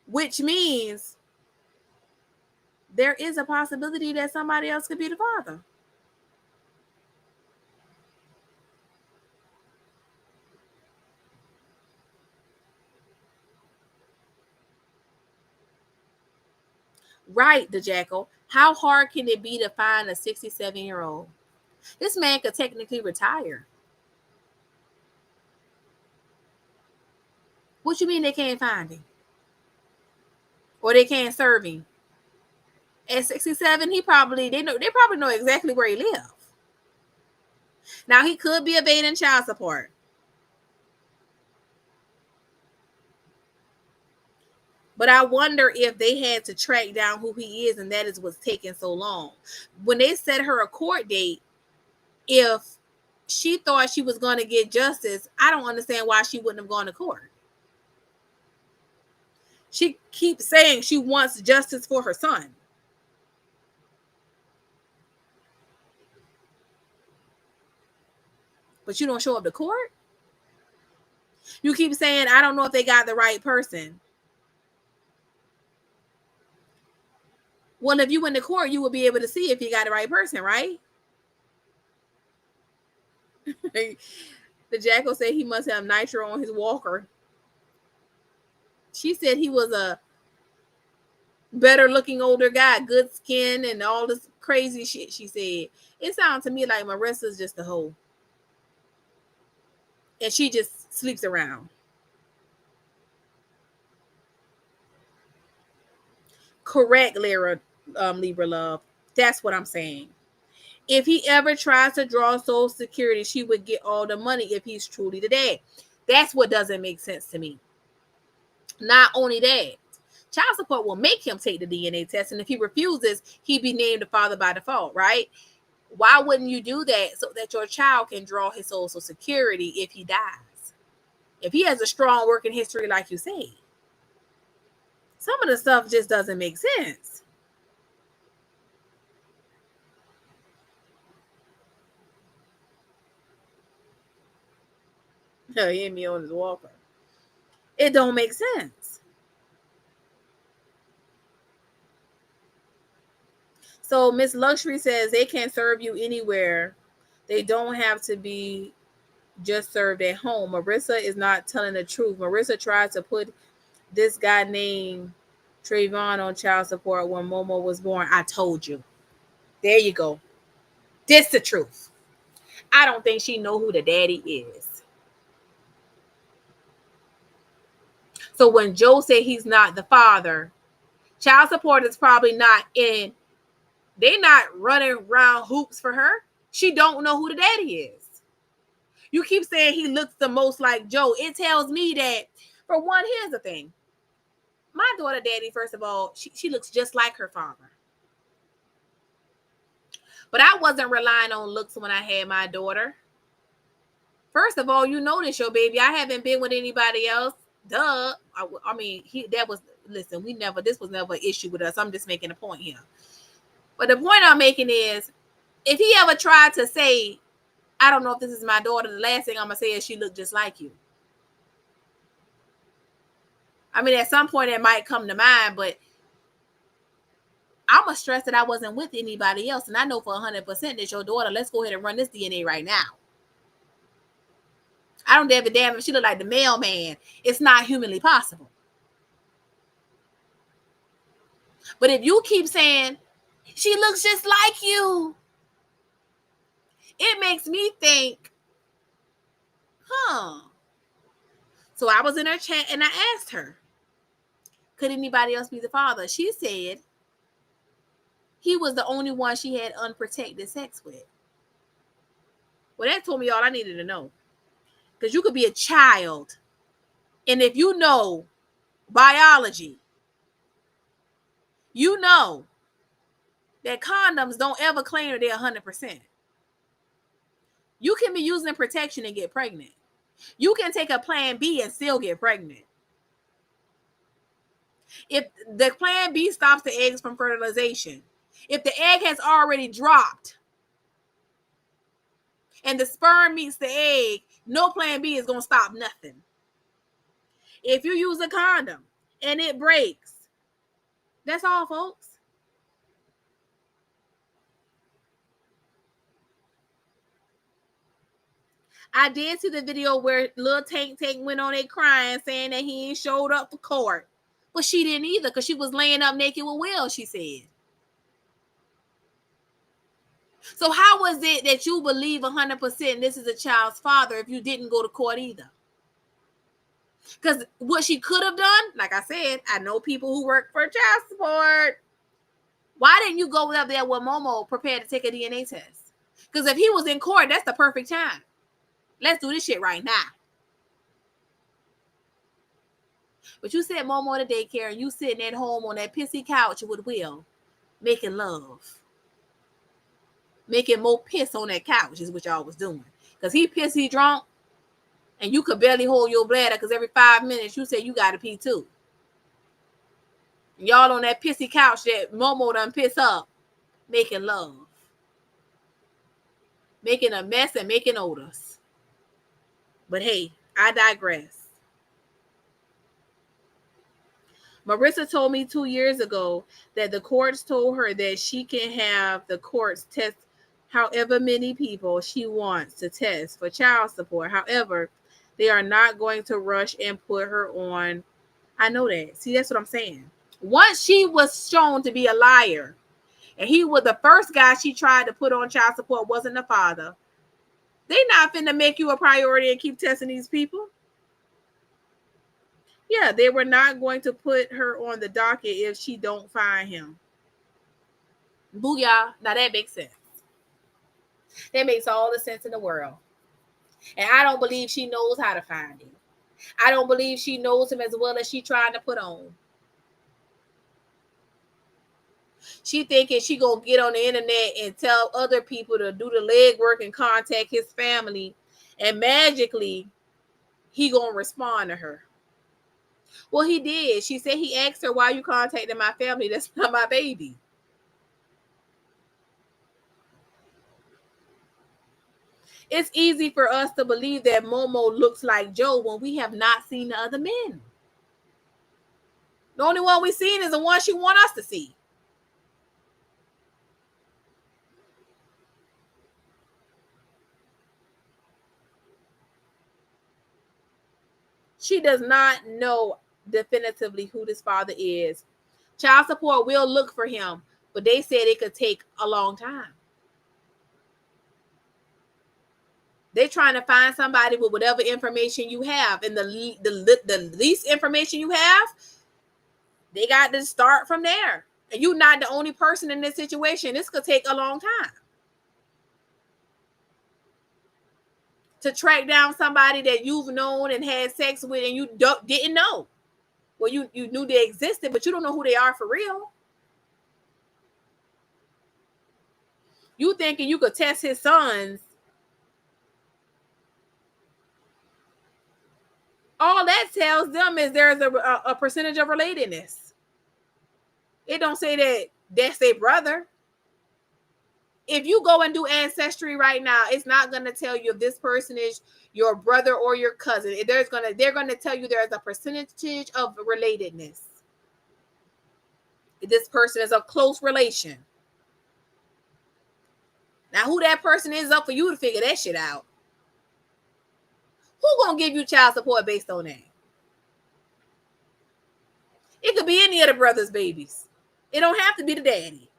Which means there is a possibility that somebody else could be the father. Right, the jackal. How hard can it be to find a 67-year-old? This man could technically retire. What you mean they can't find him? Or they can't serve him? At 67, they probably know exactly where he lives. Now he could be evading child support. But I wonder if they had to track down who he is, and that is what's taking so long. When they set her a court date, if she thought she was going to get justice, I don't understand why she wouldn't have gone to court. She keeps saying she wants justice for her son. But you don't show up to court? You keep saying, I don't know if they got the right person. Well, if you went to court, you would be able to see if you got the right person, right? The jackal said he must have nitro on his walker. She said he was a better looking older guy, good skin and all this crazy shit she said. It sounds to me like Marissa's just a hoe. And she just sleeps around. Correct, Libra love. That's what I'm saying. If he ever tries to draw Social Security, she would get all the money if he's truly the dad. That's what doesn't make sense to me. Not only that, child support will make him take the DNA test, and if he refuses, he'd be named the father by default, right? Why wouldn't you do that so that your child can draw his Social Security if he dies? If he has a strong working history, like you say. Some of the stuff just doesn't make sense. He hit me on his walker. It don't make sense. So Miss Luxury says they can serve you anywhere. They don't have to be just served at home. Marissa is not telling the truth. Marissa tried to put this guy named Trayvon on child support when Momo was born. I told you. There you go. This the truth. I don't think she know who the daddy is. So when Joe said he's not the father, child support is probably not in. They're not running around hoops for her. She don't know who the daddy is. You keep saying he looks the most like Joe. It tells me that, for one, here's the thing. My daughter daddy, first of all, she looks just like her father. But I wasn't relying on looks when I had my daughter. First of all, you know this, your baby. I haven't been with anybody else. Duh. I mean, this was never an issue with us. I'm just making a point here. But the point I'm making is, if he ever tried to say, I don't know if this is my daughter, the last thing I'm going to say is she looked just like you. I mean, at some point it might come to mind, but I'm going to stress that I wasn't with anybody else. And I know for 100% that your daughter, let's go ahead and run this DNA right now. I don't give a damn if she look like the mailman. It's not humanly possible. But if you keep saying, she looks just like you, it makes me think, So I was in her chat and I asked her, could anybody else be the father? She said he was the only one she had unprotected sex with. Well, that told me all I needed to know. Because you could be a child, and if you know biology, you know that condoms don't ever claim that they're 100%. You can be using protection and get pregnant. You can take a plan B and still get pregnant. If the plan B stops the eggs from fertilization, if the egg has already dropped, and the sperm meets the egg, no plan B is going to stop nothing. If you use a condom and it breaks, that's all, folks. I did see the video where Lil Tank went on it crying, saying that he ain't showed up for court. But she didn't either, because she was laying up naked with Will, she said. So how was it that you believe 100% this is a child's father if you didn't go to court either? Because what she could have done, like I said, I know people who work for child support. Why didn't you go up there with Momo prepared to take a DNA test? Because if he was in court, that's the perfect time. Let's do this shit right now. But you sent Momo to daycare and you sitting at home on that pissy couch with Will, making love. Making more piss on that couch is what y'all was doing. Because he pissy drunk and you could barely hold your bladder because every 5 minutes you say you got to pee too. Y'all on that pissy couch that Momo done piss up, making love. Making a mess and making odors. But hey, I digress. Marissa told me 2 years ago that the courts told her that she can have the courts test however many people she wants to test for child support. However, they are not going to rush and put her on. I know that. See, that's what I'm saying. Once she was shown to be a liar, and he was the first guy she tried to put on child support wasn't the father, they not finna make you a priority and keep testing these people. Yeah, they were not going to put her on the docket if she don't find him. Booyah. Now that makes sense. That makes all the sense in the world. And I don't believe she knows how to find him. I don't believe she knows him as well as she trying to put on. She thinking she gonna get on the internet and tell other people to do the legwork and contact his family, and magically he gonna respond to her. Well, he did. She said he asked her, why you contacting my family? That's not my baby. It's easy for us to believe that Momo looks like Joe when we have not seen the other men. The only one we've seen is the one she wants us to see. She does not know definitively who this father is. Child support will look for him, but they said it could take a long time. They're trying to find somebody with whatever information you have, and the least information you have, they got to start from there. And you're not the only person in this situation. This could take a long time to track down somebody that you've known and had sex with and you didn't know. Well, you knew they existed, but you don't know who they are for real. You thinking you could test his sons. All that tells them is there's a percentage of relatedness. It don't say that that's their brother. If you go and do Ancestry right now, it's not going to tell you if this person is your brother or your cousin. They're going to tell you there's a percentage of relatedness. If this person is a close relation. Now, who that person is up for you to figure that shit out. Who gonna give you child support based on that? It could be any of the brothers' babies. It don't have to be the daddy.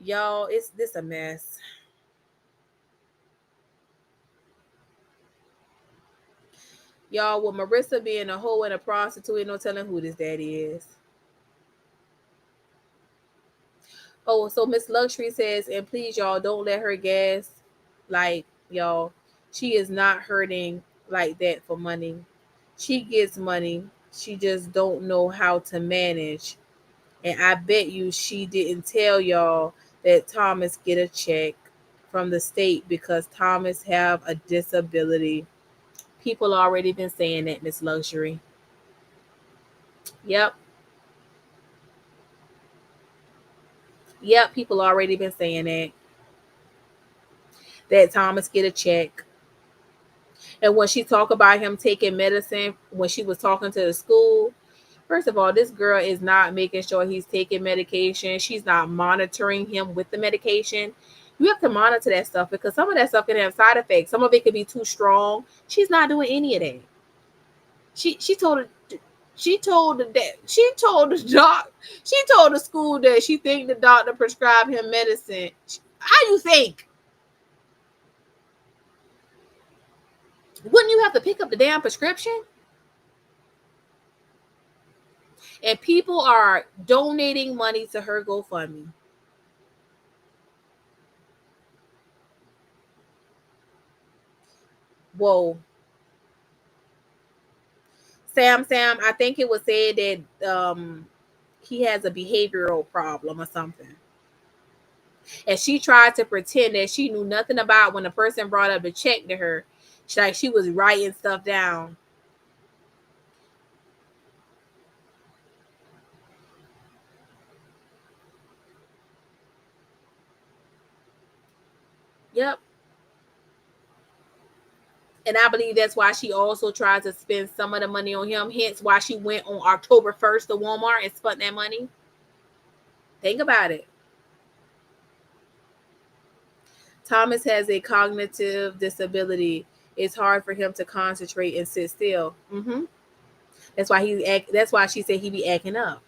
Y'all, it's this a mess. Y'all, with Marissa being a hoe and a prostitute, no telling who this daddy is. Oh, so Miss Luxury says, and please, y'all, don't let her gas. Like, y'all, she is not hurting like that for money. She gets money. She just don't know how to manage. And I bet you she didn't tell y'all that Thomas get a check from the state because Thomas have a disability. People already been saying that, Miss Luxury. Yep. Yep, people already been saying that Thomas get a check. And when she talked about him taking medicine, when she was talking to the school, first of all, this girl is not making sure he's taking medication. She's not monitoring him with the medication. You have to monitor that stuff because some of that stuff can have side effects. Some of it could be too strong. She's not doing any of that. She told the school that she think the doctor prescribed him medicine. How you think? Wouldn't you have to pick up the damn prescription? And people are donating money to her GoFundMe. Whoa. Sam, I think it was said that he has a behavioral problem or something. And she tried to pretend that she knew nothing about when the person brought up the check to her. She was writing stuff down. Yep. And I believe that's why she also tried to spend some of the money on him. Hence why she went on October 1st to Walmart and spent that money. Think about it. Thomas has a cognitive disability. It's hard for him to concentrate and sit still. That's why she said he be acting up.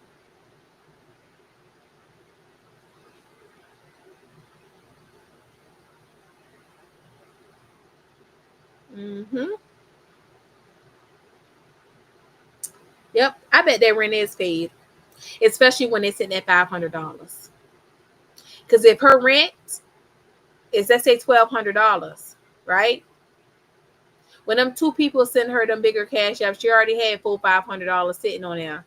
Yep. I bet that rent is paid, especially when they're sitting at $500. Because if her rent is, let's say, $1,200, right? When them two people send her them bigger cash apps, she already had $500 sitting on there.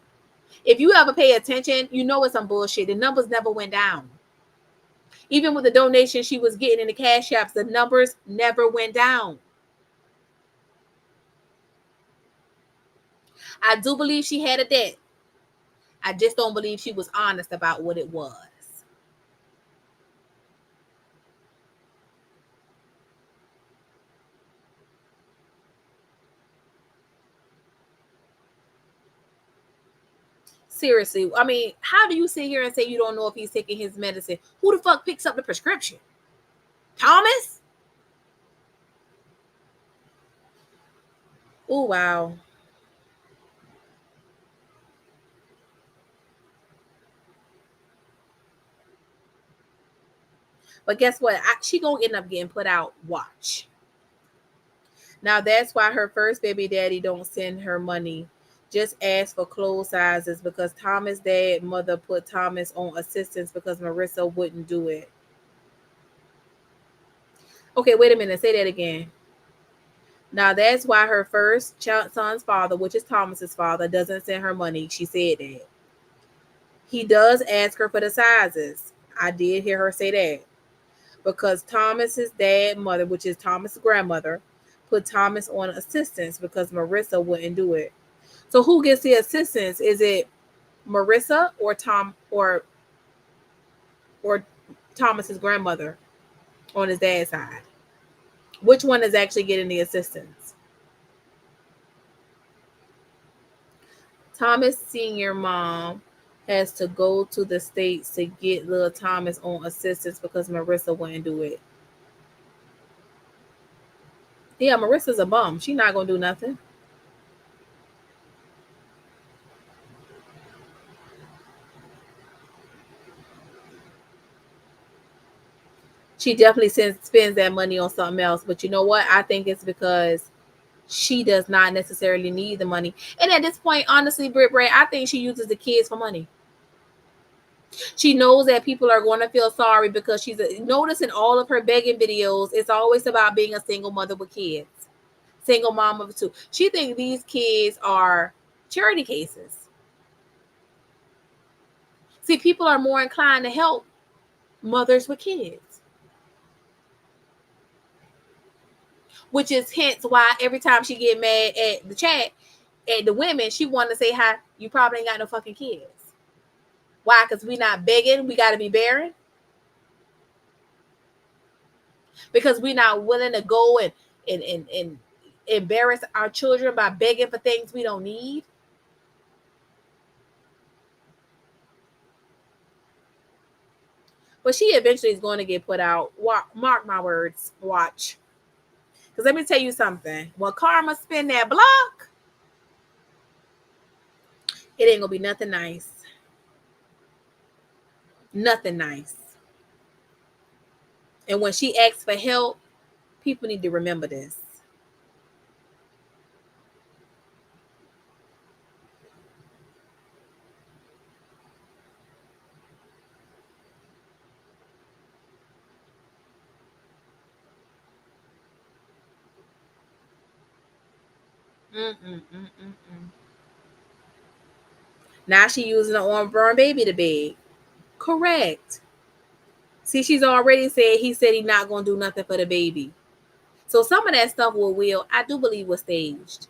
If you ever pay attention, you know it's some bullshit. The numbers never went down. Even with the donation she was getting in the cash apps, the numbers never went down. I do believe she had a debt. I just don't believe she was honest about what it was. Seriously, I mean, how do you sit here and say you don't know if he's taking his medicine? Who the fuck picks up the prescription? Thomas? Oh, wow. But guess what? She gonna end up getting put out. Watch. Now that's why her first baby daddy don't send her money. Just ask for clothes sizes because Thomas' dad mother put Thomas on assistance because Marissa wouldn't do it. Okay, wait a minute. Say that again. Now that's why her first son's father, which is Thomas's father, doesn't send her money. She said that. He does ask her for the sizes. I did hear her say that. Because Thomas's dad mother, which is Thomas' grandmother, put Thomas on assistance because Marissa wouldn't do it. So who gets the assistance? Is it Marissa or Thomas's grandmother on his dad's side? Which one is actually getting the assistance? Thomas' senior mom has to go to the States to get little Thomas on assistance because Marissa wouldn't do it. Yeah, Marissa's a bum. She's not going to do nothing. She definitely spends that money on something else. But you know what? I think it's because she does not necessarily need the money. And at this point, honestly, Britt Bray, I think she uses the kids for money. She knows that people are going to feel sorry because notice in all of her begging videos, it's always about being a single mother with kids. Single mom of two. She thinks these kids are charity cases. See, people are more inclined to help mothers with kids. Which is hence why every time she get mad at the chat, at the women, she want to say, hi, you probably ain't got no fucking kids. Why? Because we not begging. We got to be bearing. Because we not willing to go and embarrass our children by begging for things we don't need. But she eventually is going to get put out. Mark my words. Watch. Because let me tell you something. When karma spin that block, it ain't going to be nothing nice. Nothing nice. And when she asks for help, people need to remember this. Now she using an unborn baby to beg. Correct. See, she's already said he said he's not going to do nothing for the baby. So some of that stuff will I do believe was staged.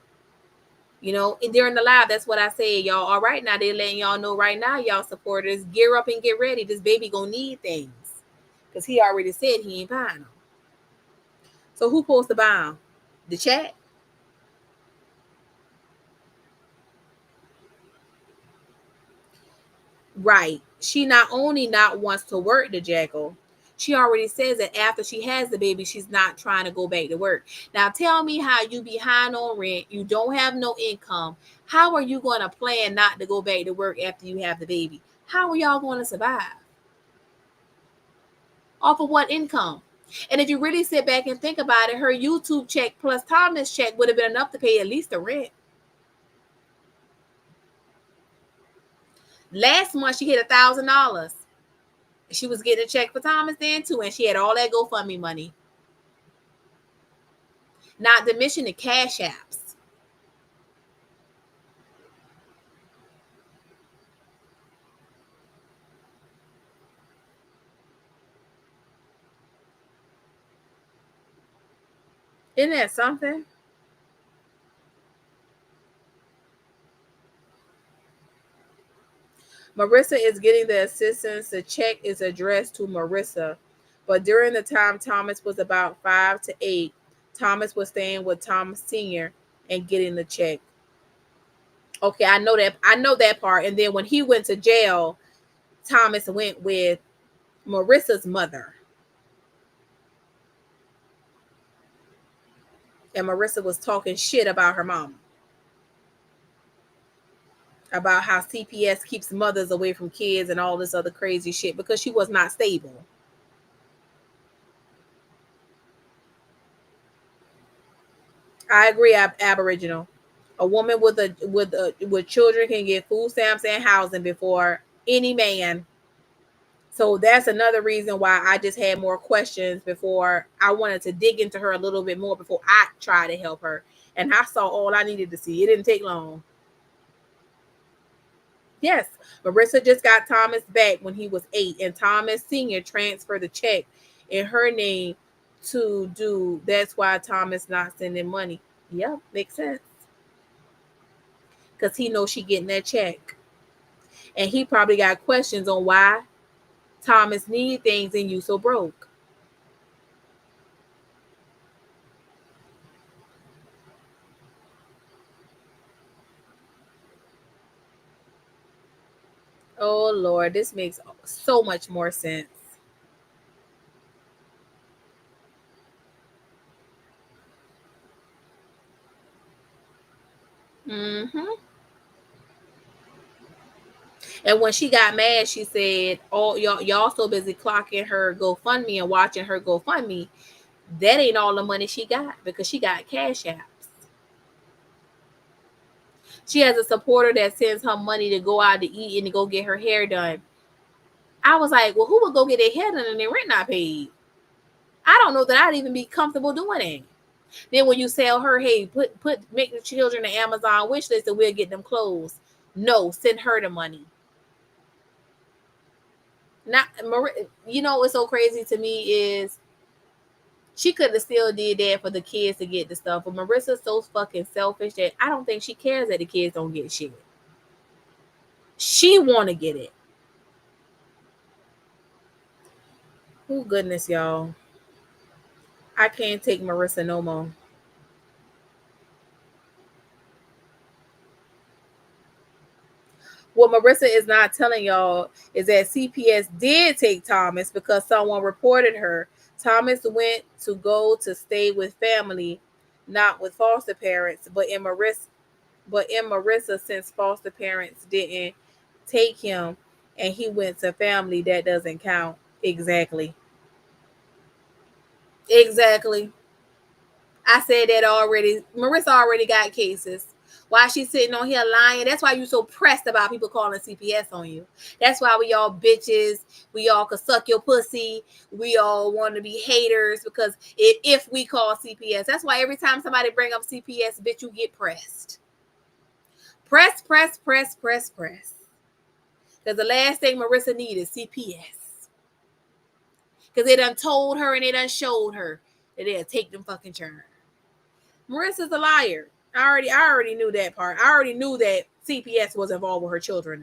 You know, and during the live, that's what I said, y'all. All right, now they're letting y'all know right now, y'all supporters, gear up and get ready. This baby gonna need things. Because he already said he ain't buying them. So who supposed to buy them? The chat? Right. She not only not wants to work the jackal, she already says that after she has the baby, she's not trying to go back to work. Now tell me how you behind on rent, you don't have no income. How are you going to plan not to go back to work after you have the baby? How are y'all going to survive? Off of what income? And if you really sit back and think about it, her YouTube check plus Thomas check would have been enough to pay at least the rent. Last month she hit $1,000. She was getting a check for Thomas then too, and she had all that GoFundMe money. Not to mention the cash apps. Isn't that something? Marissa is getting the assistance. The check is addressed to Marissa. But during the time Thomas was about 5 to 8, Thomas was staying with Thomas Sr. and getting the check. Okay, I know that part. And then when he went to jail, Thomas went with Marissa's mother. And Marissa was talking shit about her mom. About how CPS keeps mothers away from kids and all this other crazy shit because she was not stable. I agree, Aboriginal. A woman with children can get food stamps and housing before any man. So that's another reason why I just had more questions before I wanted to dig into her a little bit more before I tried to help her. And I saw all I needed to see. It didn't take long. Yes, Marissa just got Thomas back when he was 8, and Thomas Sr. transferred the check in her name to do. That's why Thomas not sending money. Yep, makes sense. Because he knows she getting that check. And he probably got questions on why Thomas need things and you so broke. Oh, Lord, this makes so much more sense. Mm-hmm. And when she got mad, she said, "Oh, y'all so busy clocking her GoFundMe and watching her GoFundMe. That ain't all the money she got because she got cash apps. She has a supporter that sends her money to go out to eat and to go get her hair done." I was like, well, who would go get their hair done and their rent not paid? I don't know that I'd even be comfortable doing it. Then when you tell her, hey, make the children an Amazon wish list and we'll get them clothes. No, send her the money. Not, you know what's so crazy to me is she could have still did that for the kids to get the stuff. But Marissa's so fucking selfish that I don't think she cares that the kids don't get shit. She want to get it. Oh, goodness, y'all. I can't take Marissa no more. What Marissa is not telling y'all is that CPS did take Thomas because someone reported her. Thomas went to go to stay with family, not with foster parents. But in Marissa, since foster parents didn't take him and he went to family, that doesn't count. Exactly. Exactly. I said that already. Marissa already got cases. Why she's sitting on here lying? That's why you so pressed about people calling CPS on you. That's why we all bitches. We all could suck your pussy. We all want to be haters because if we call CPS, that's why every time somebody bring up CPS, bitch, you get pressed. Press. Because the last thing Marissa needs is CPS. Because they done told her and they done showed her that they'll take them fucking turn. Marissa's a liar. I already knew that part. I already knew that CPS was involved with her children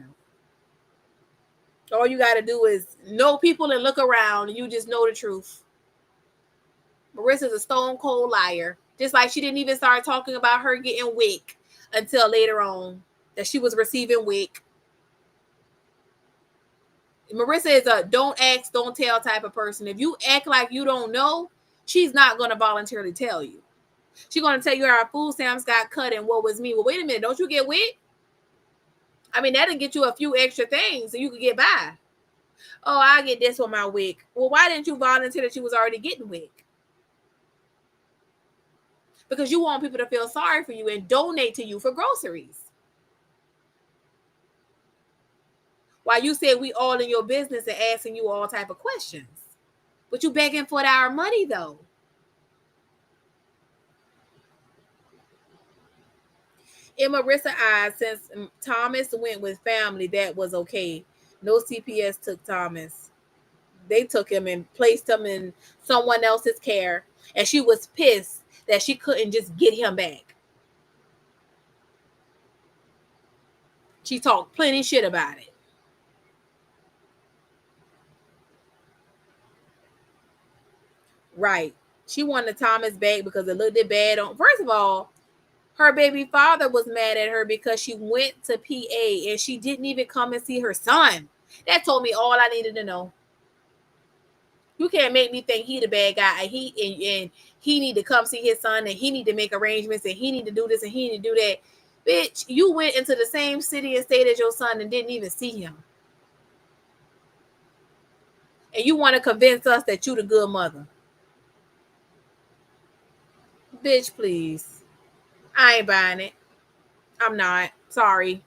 now. All you got to do is know people and look around and you just know the truth. Marissa's a stone cold liar. Just like she didn't even start talking about her getting WIC until later on that she was receiving WIC. Marissa is a don't ask, don't tell type of person. If you act like you don't know, she's not going to voluntarily tell you. She's going to tell you our food stamps got cut and what was me. Well, wait a minute. Don't you get WIC? I mean, that'll get you a few extra things so you can get by. Oh, I get this with my WIC. Well, why didn't you volunteer that you was already getting WIC? Because you want people to feel sorry for you and donate to you for groceries. While you said we all in your business and asking you all type of questions. But you begging for our money, though. In Marissa's eyes, since Thomas went with family, that was okay. No CPS took Thomas. They took him and placed him in someone else's care. And she was pissed that she couldn't just get him back. She talked plenty shit about it. Right. She wanted Thomas back because it looked bad on. First of all, her baby father was mad at her because she went to PA and she didn't even come and see her son. That told me all I needed to know. You can't make me think he the bad guy and he need to come see his son and he need to make arrangements and he need to do this and he need to do that. Bitch, you went into the same city and stayed as your son and didn't even see him. And you want to convince us that you the good mother. Bitch, please. I ain't buying it. I'm not. Sorry.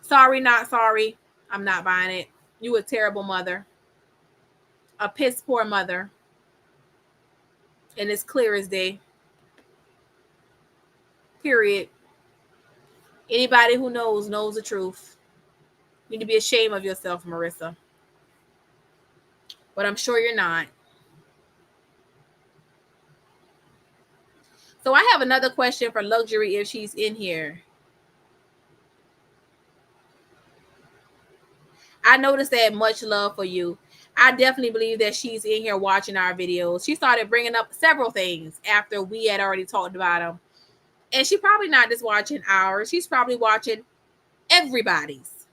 Sorry, not sorry. I'm not buying it. You a terrible mother. A piss poor mother. And it's clear as day. Period. Anybody who knows the truth. You need to be ashamed of yourself, Marissa. But I'm sure you're not. So I have another question for Luxury if she's in here. I noticed that much love for you. I definitely believe that she's in here watching our videos. She started bringing up several things after we had already talked about them. And she's probably not just watching ours. She's probably watching everybody's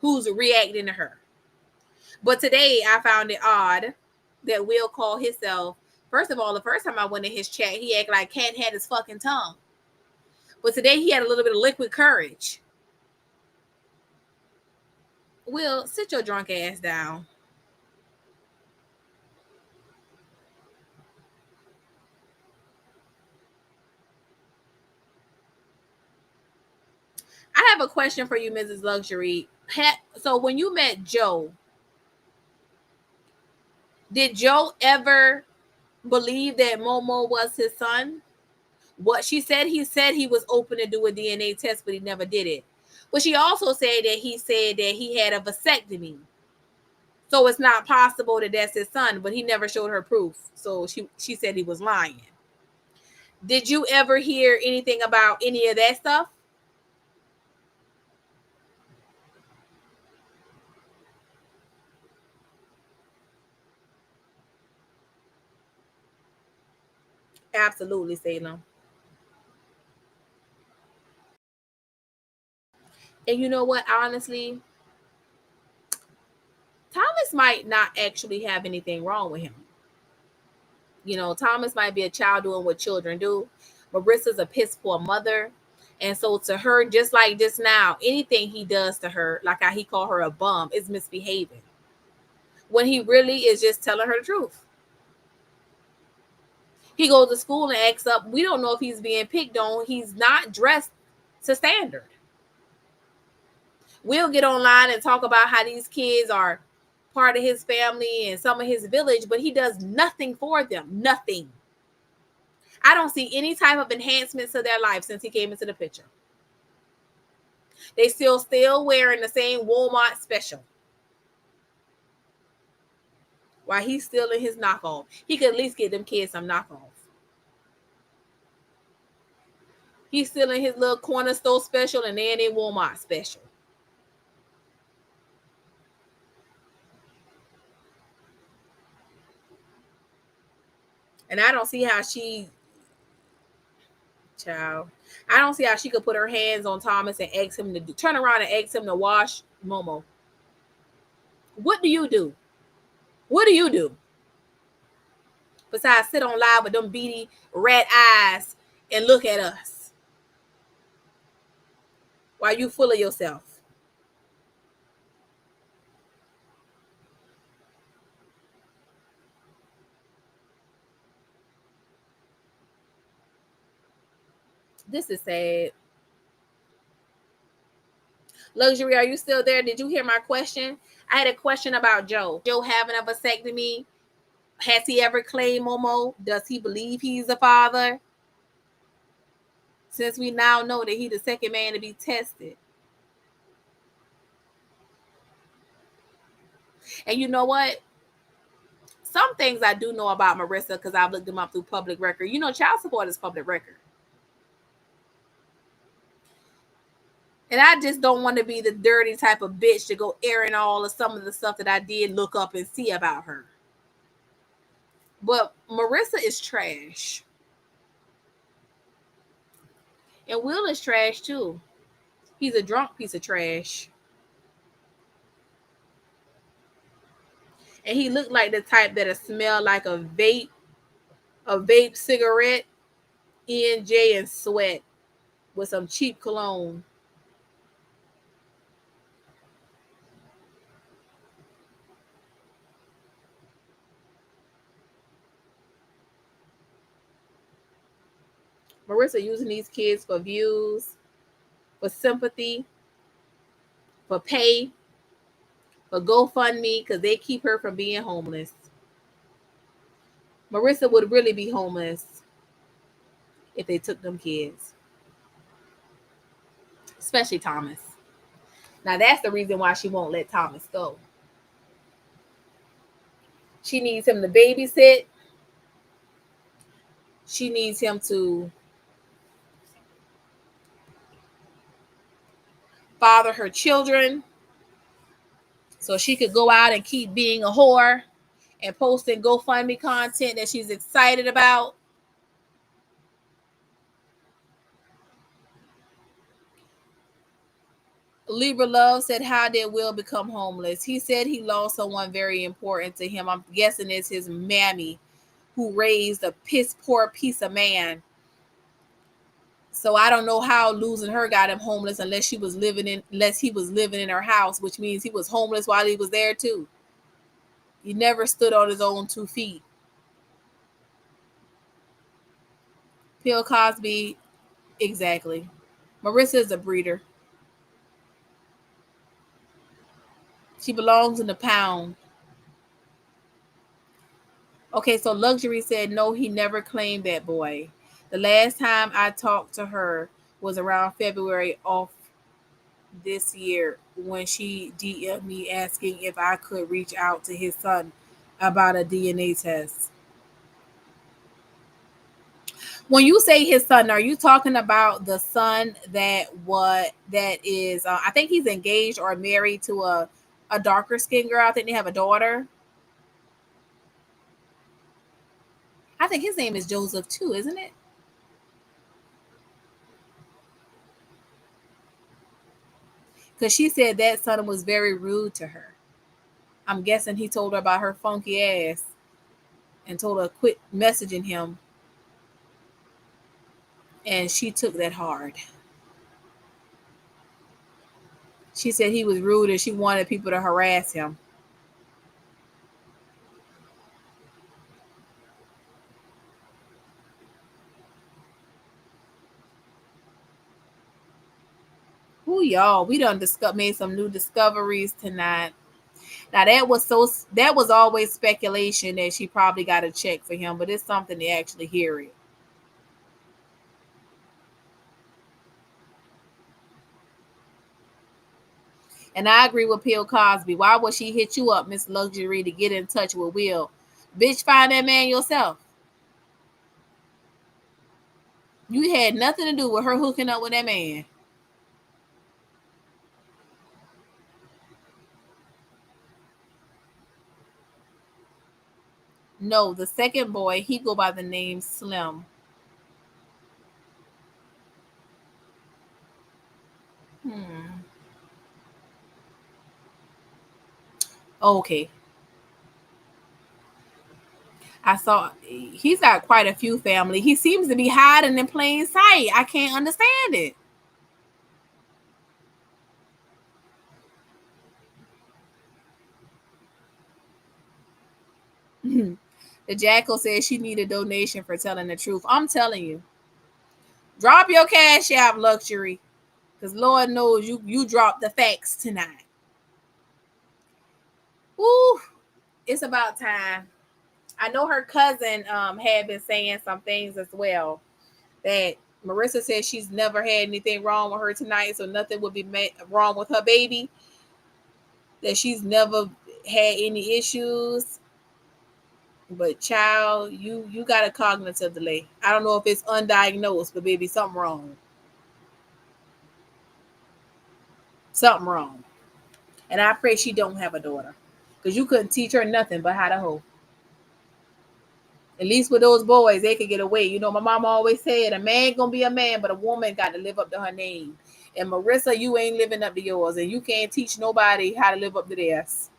who's reacting to her. But today I found it odd that Will called himself. First of all, the first time I went in his chat, he acted like Cat had his fucking tongue. But today he had a little bit of liquid courage. Will, sit your drunk ass down. I have a question for you, Mrs. Luxury. So when you met Joe, did Joe ever believe that Momo was his son? What she said, he said he was open to do a DNA test, but he never did it. But she also said that he had a vasectomy. So it's not possible that that's his son, but he never showed her proof. So she said he was lying. Did you ever hear anything about any of that stuff? Absolutely, Salem. And you know what? Honestly, Thomas might not actually have anything wrong with him. You know, Thomas might be a child doing what children do. Marissa's a piss poor mother. And so to her, just like just now, anything he does to her, like how he called her a bum, is misbehaving. When he really is just telling her the truth. He goes to school and acts up. We don't know if he's being picked on. He's not dressed to standard. We'll get online and talk about how these kids are part of his family and some of his village, but he does nothing for them. Nothing. I don't see any type of enhancements to their life since he came into the picture. They still wearing the same Walmart special. While he's still in his knockoff. He could at least get them kids some knockoff. He's still in his little corner store special and then in Walmart special. And I don't see how she could put her hands on Thomas and ask him to turn around and ask him to wash Momo. What do you do? What do you do? Besides sit on live with them beady red eyes and look at us while you full of yourself. This is sad. Luxury, are you still there? Did you hear my question? I had a question about Joe. Joe having a vasectomy. Has he ever claimed Momo? Does he believe he's a father? Since we now know that he's the second man to be tested. And you know what? Some things I do know about Marissa because I've looked them up through public record. You know, child support is public record. And I just don't want to be the dirty type of bitch to go airing all of some of the stuff that I did look up and see about her. But Marissa is trash. And Will is trash too. He's a drunk piece of trash. And he looked like the type that'll smell like a vape cigarette, E&J, and sweat with some cheap cologne. Marissa using these kids for views, for sympathy, for pay, for GoFundMe, because they keep her from being homeless. Marissa would really be homeless if they took them kids. Especially Thomas. Now that's the reason why she won't let Thomas go. She needs him to babysit. She needs him to father her children so she could go out and keep being a whore and posting GoFundMe content that she's excited about. Libra Love said, how did Will become homeless? He said he lost someone very important to him. I'm guessing it's his mammy, who raised a piss poor piece of man. So I don't know how losing her got him homeless unless he was living in her house, which means he was homeless while he was there too. He never stood on his own 2 feet. Bill Cosby, exactly. Marissa is a breeder. She belongs in the pound. Okay, so Luxury said, no, he never claimed that boy. The last time I talked to her was around February of this year when she DM'd me asking if I could reach out to his son about a DNA test. When you say his son, are you talking about the son that is I think he's engaged or married to a darker skinned girl? I think they have a daughter. I think his name is Joseph too, isn't it? Because she said that son was very rude to her. I'm guessing he told her about her funky ass and told her to quit messaging him. And she took that hard. She said he was rude and she wanted people to harass him. Ooh, y'all, we done made some new discoveries tonight. Now that was always speculation that she probably got a check for him, but it's something to actually hear it. And I agree with Bill Cosby. Why would she hit you up, Miss Luxury, to get in touch with Will? Bitch, find that man yourself. You had nothing to do with her hooking up with that man. No, the second boy, he go by the name Slim. Okay. I saw he's got quite a few family. He seems to be hiding in plain sight. I can't understand it. The jackal says she need a donation for telling the truth. I'm telling you. Drop your cash app, Luxury. Because Lord knows you dropped the facts tonight. Ooh, it's about time. I know her cousin had been saying some things as well. That Marissa says she's never had anything wrong with her tonight, so nothing would be wrong with her baby. That she's never had any issues. But child, you got a cognitive delay. I don't know if it's undiagnosed, but baby, something wrong. Something wrong. And I pray she don't have a daughter. Because you couldn't teach her nothing but how to hoe. At least with those boys, they could get away. You know, my mom always said, a man gonna be a man, but a woman got to live up to her name. And Marissa, you ain't living up to yours. And you can't teach nobody how to live up to theirs.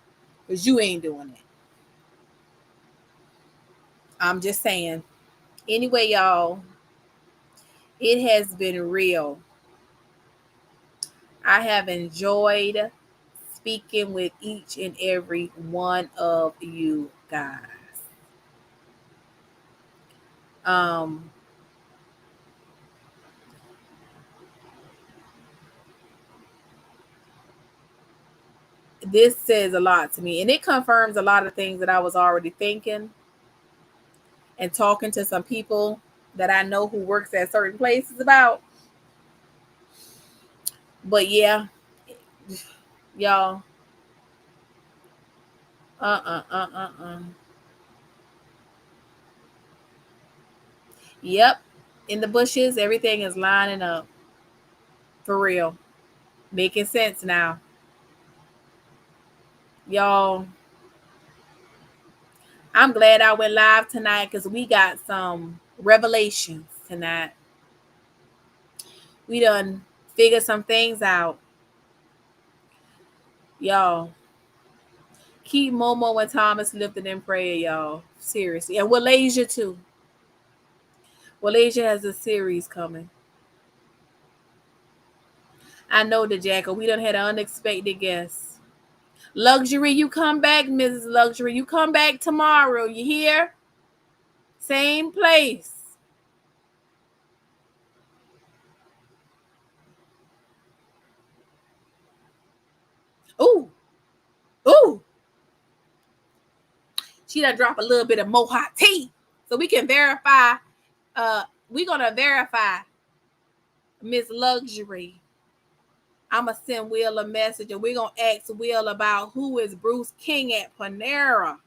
Because you ain't doing it. I'm just saying. Anyway, y'all, it has been real. I have enjoyed speaking with each and every one of you guys. This says a lot to me, and it confirms a lot of things that I was already thinking and talking to some people that I know who works at certain places about. But yeah, y'all, yep, in the bushes, everything is lining up for real, making sense now, y'all. I'm glad I went live tonight because we got some revelations tonight. We done figured some things out. Y'all, keep Momo and Thomas lifted in prayer, y'all. Seriously. And Walasia too. Walasia has a series coming. I know the Jackal. We done had an unexpected guest. Luxury, you come back, Mrs. Luxury. You come back tomorrow. You hear? Same place. Ooh. Ooh. She done drop a little bit of Mohawk tea. So we can verify. We're gonna verify Miss Luxury. I'ma send Will a message and we're gonna ask Will about who is Bruce King at Panera.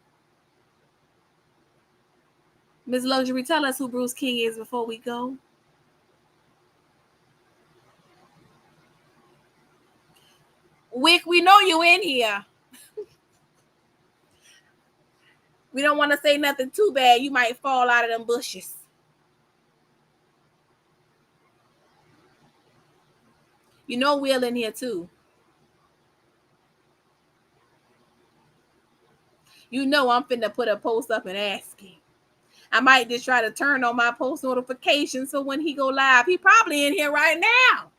Miss Luxury, tell us who Bruce King is before we go. Wick, we know you in here. We don't want to say nothing too bad. You might fall out of them bushes. You know Will in here too. You know I'm finna put a post up and ask him. I might just try to turn on my post notifications so when he go live, he probably in here right now.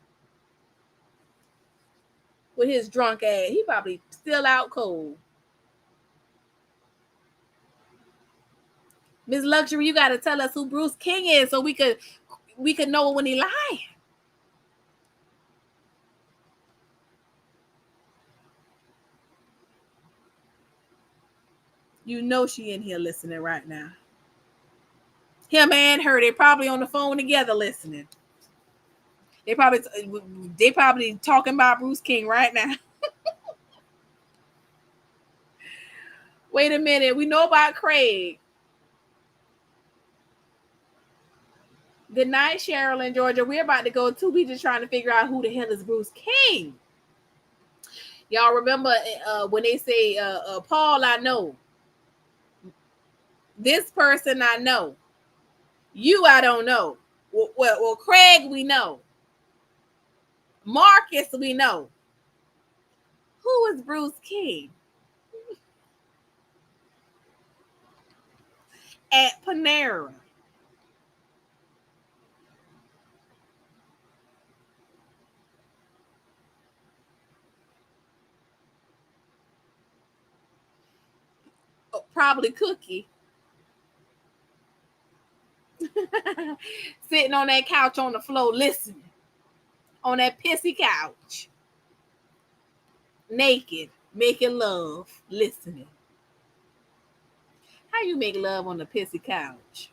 With his drunk ass. He probably still out cold. Miss Luxury, you gotta tell us who Bruce King is so we could know when he lying. You know she in here listening right now. Him and her, they probably on the phone together listening. They probably talking about Bruce King right now. Wait a minute. We know about Craig. Good night, Cheryl and Georgia. We're about to go too. We just trying to figure out who the hell is Bruce King. Y'all remember when they say, Paul, I know. This person I know. You, I don't know. Well, Craig, we know. Marcus, we know. Who is Bruce King? At Panera. Oh, probably Cookie. Sitting on that couch on the floor listening. On that pissy couch. Naked. Making love. Listening. How you make love on the pissy couch?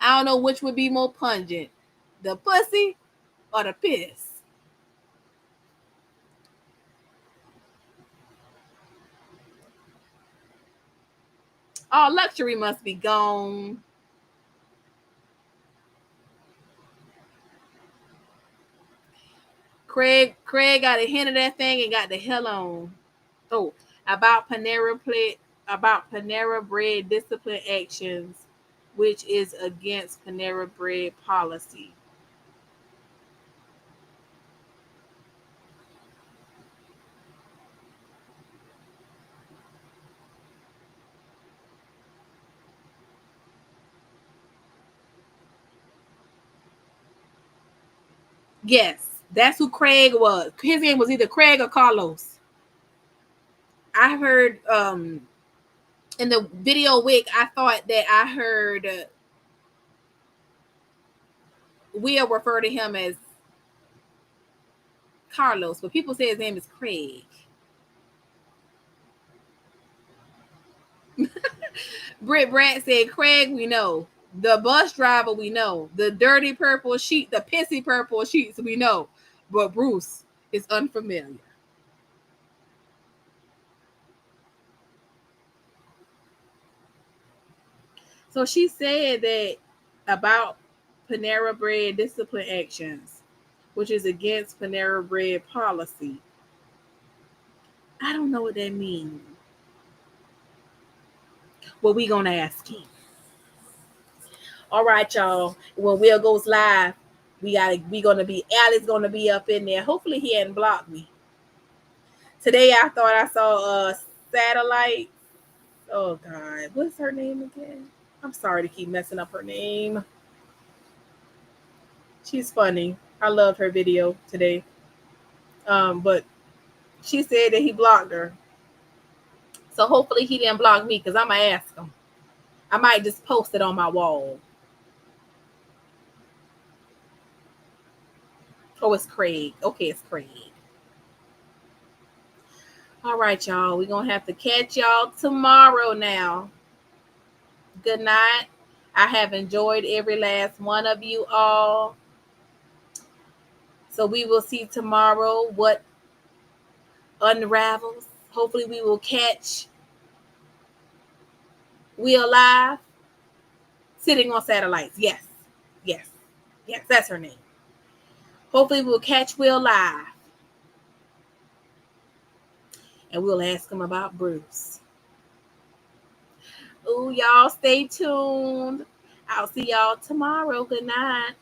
I don't know which would be more pungent. The pussy or the piss. Oh, Luxury must be gone. Craig got a hint of that thing and got the hell on. Oh, about Panera Bread discipline actions, which is against Panera Bread policy. Yes, that's who Craig was. His name was either Craig or Carlos. I heard in the video week, I thought that I heard Will refer to him as Carlos, but people say his name is Craig. Britt Brad said, Craig, we know. The bus driver, we know. The dirty purple sheet, the pissy purple sheets, we know. But Bruce is unfamiliar. So she said that about Panera Bread discipline actions, which is against Panera Bread policy. I don't know what that means. Well, we gonna ask him. All right, y'all. When Will goes live, Alex gonna be up in there. Hopefully he hadn't blocked me. Today I thought I saw Satellite. Oh God, what's her name again? I'm sorry to keep messing up her name. She's funny. I loved her video today. But she said that he blocked her. So hopefully he didn't block me because I'm gonna ask him. I might just post it on my wall. Oh, it's Craig. Okay, it's Craig. All right, y'all. We're going to have to catch y'all tomorrow now. Good night. I have enjoyed every last one of you all. So we will see tomorrow what unravels. Hopefully we will catch Will live sitting on satellites. Yes. Yes. Yes, that's her name. Hopefully we'll catch Will live. And we'll ask him about Bruce. Ooh, y'all stay tuned. I'll see y'all tomorrow. Good night.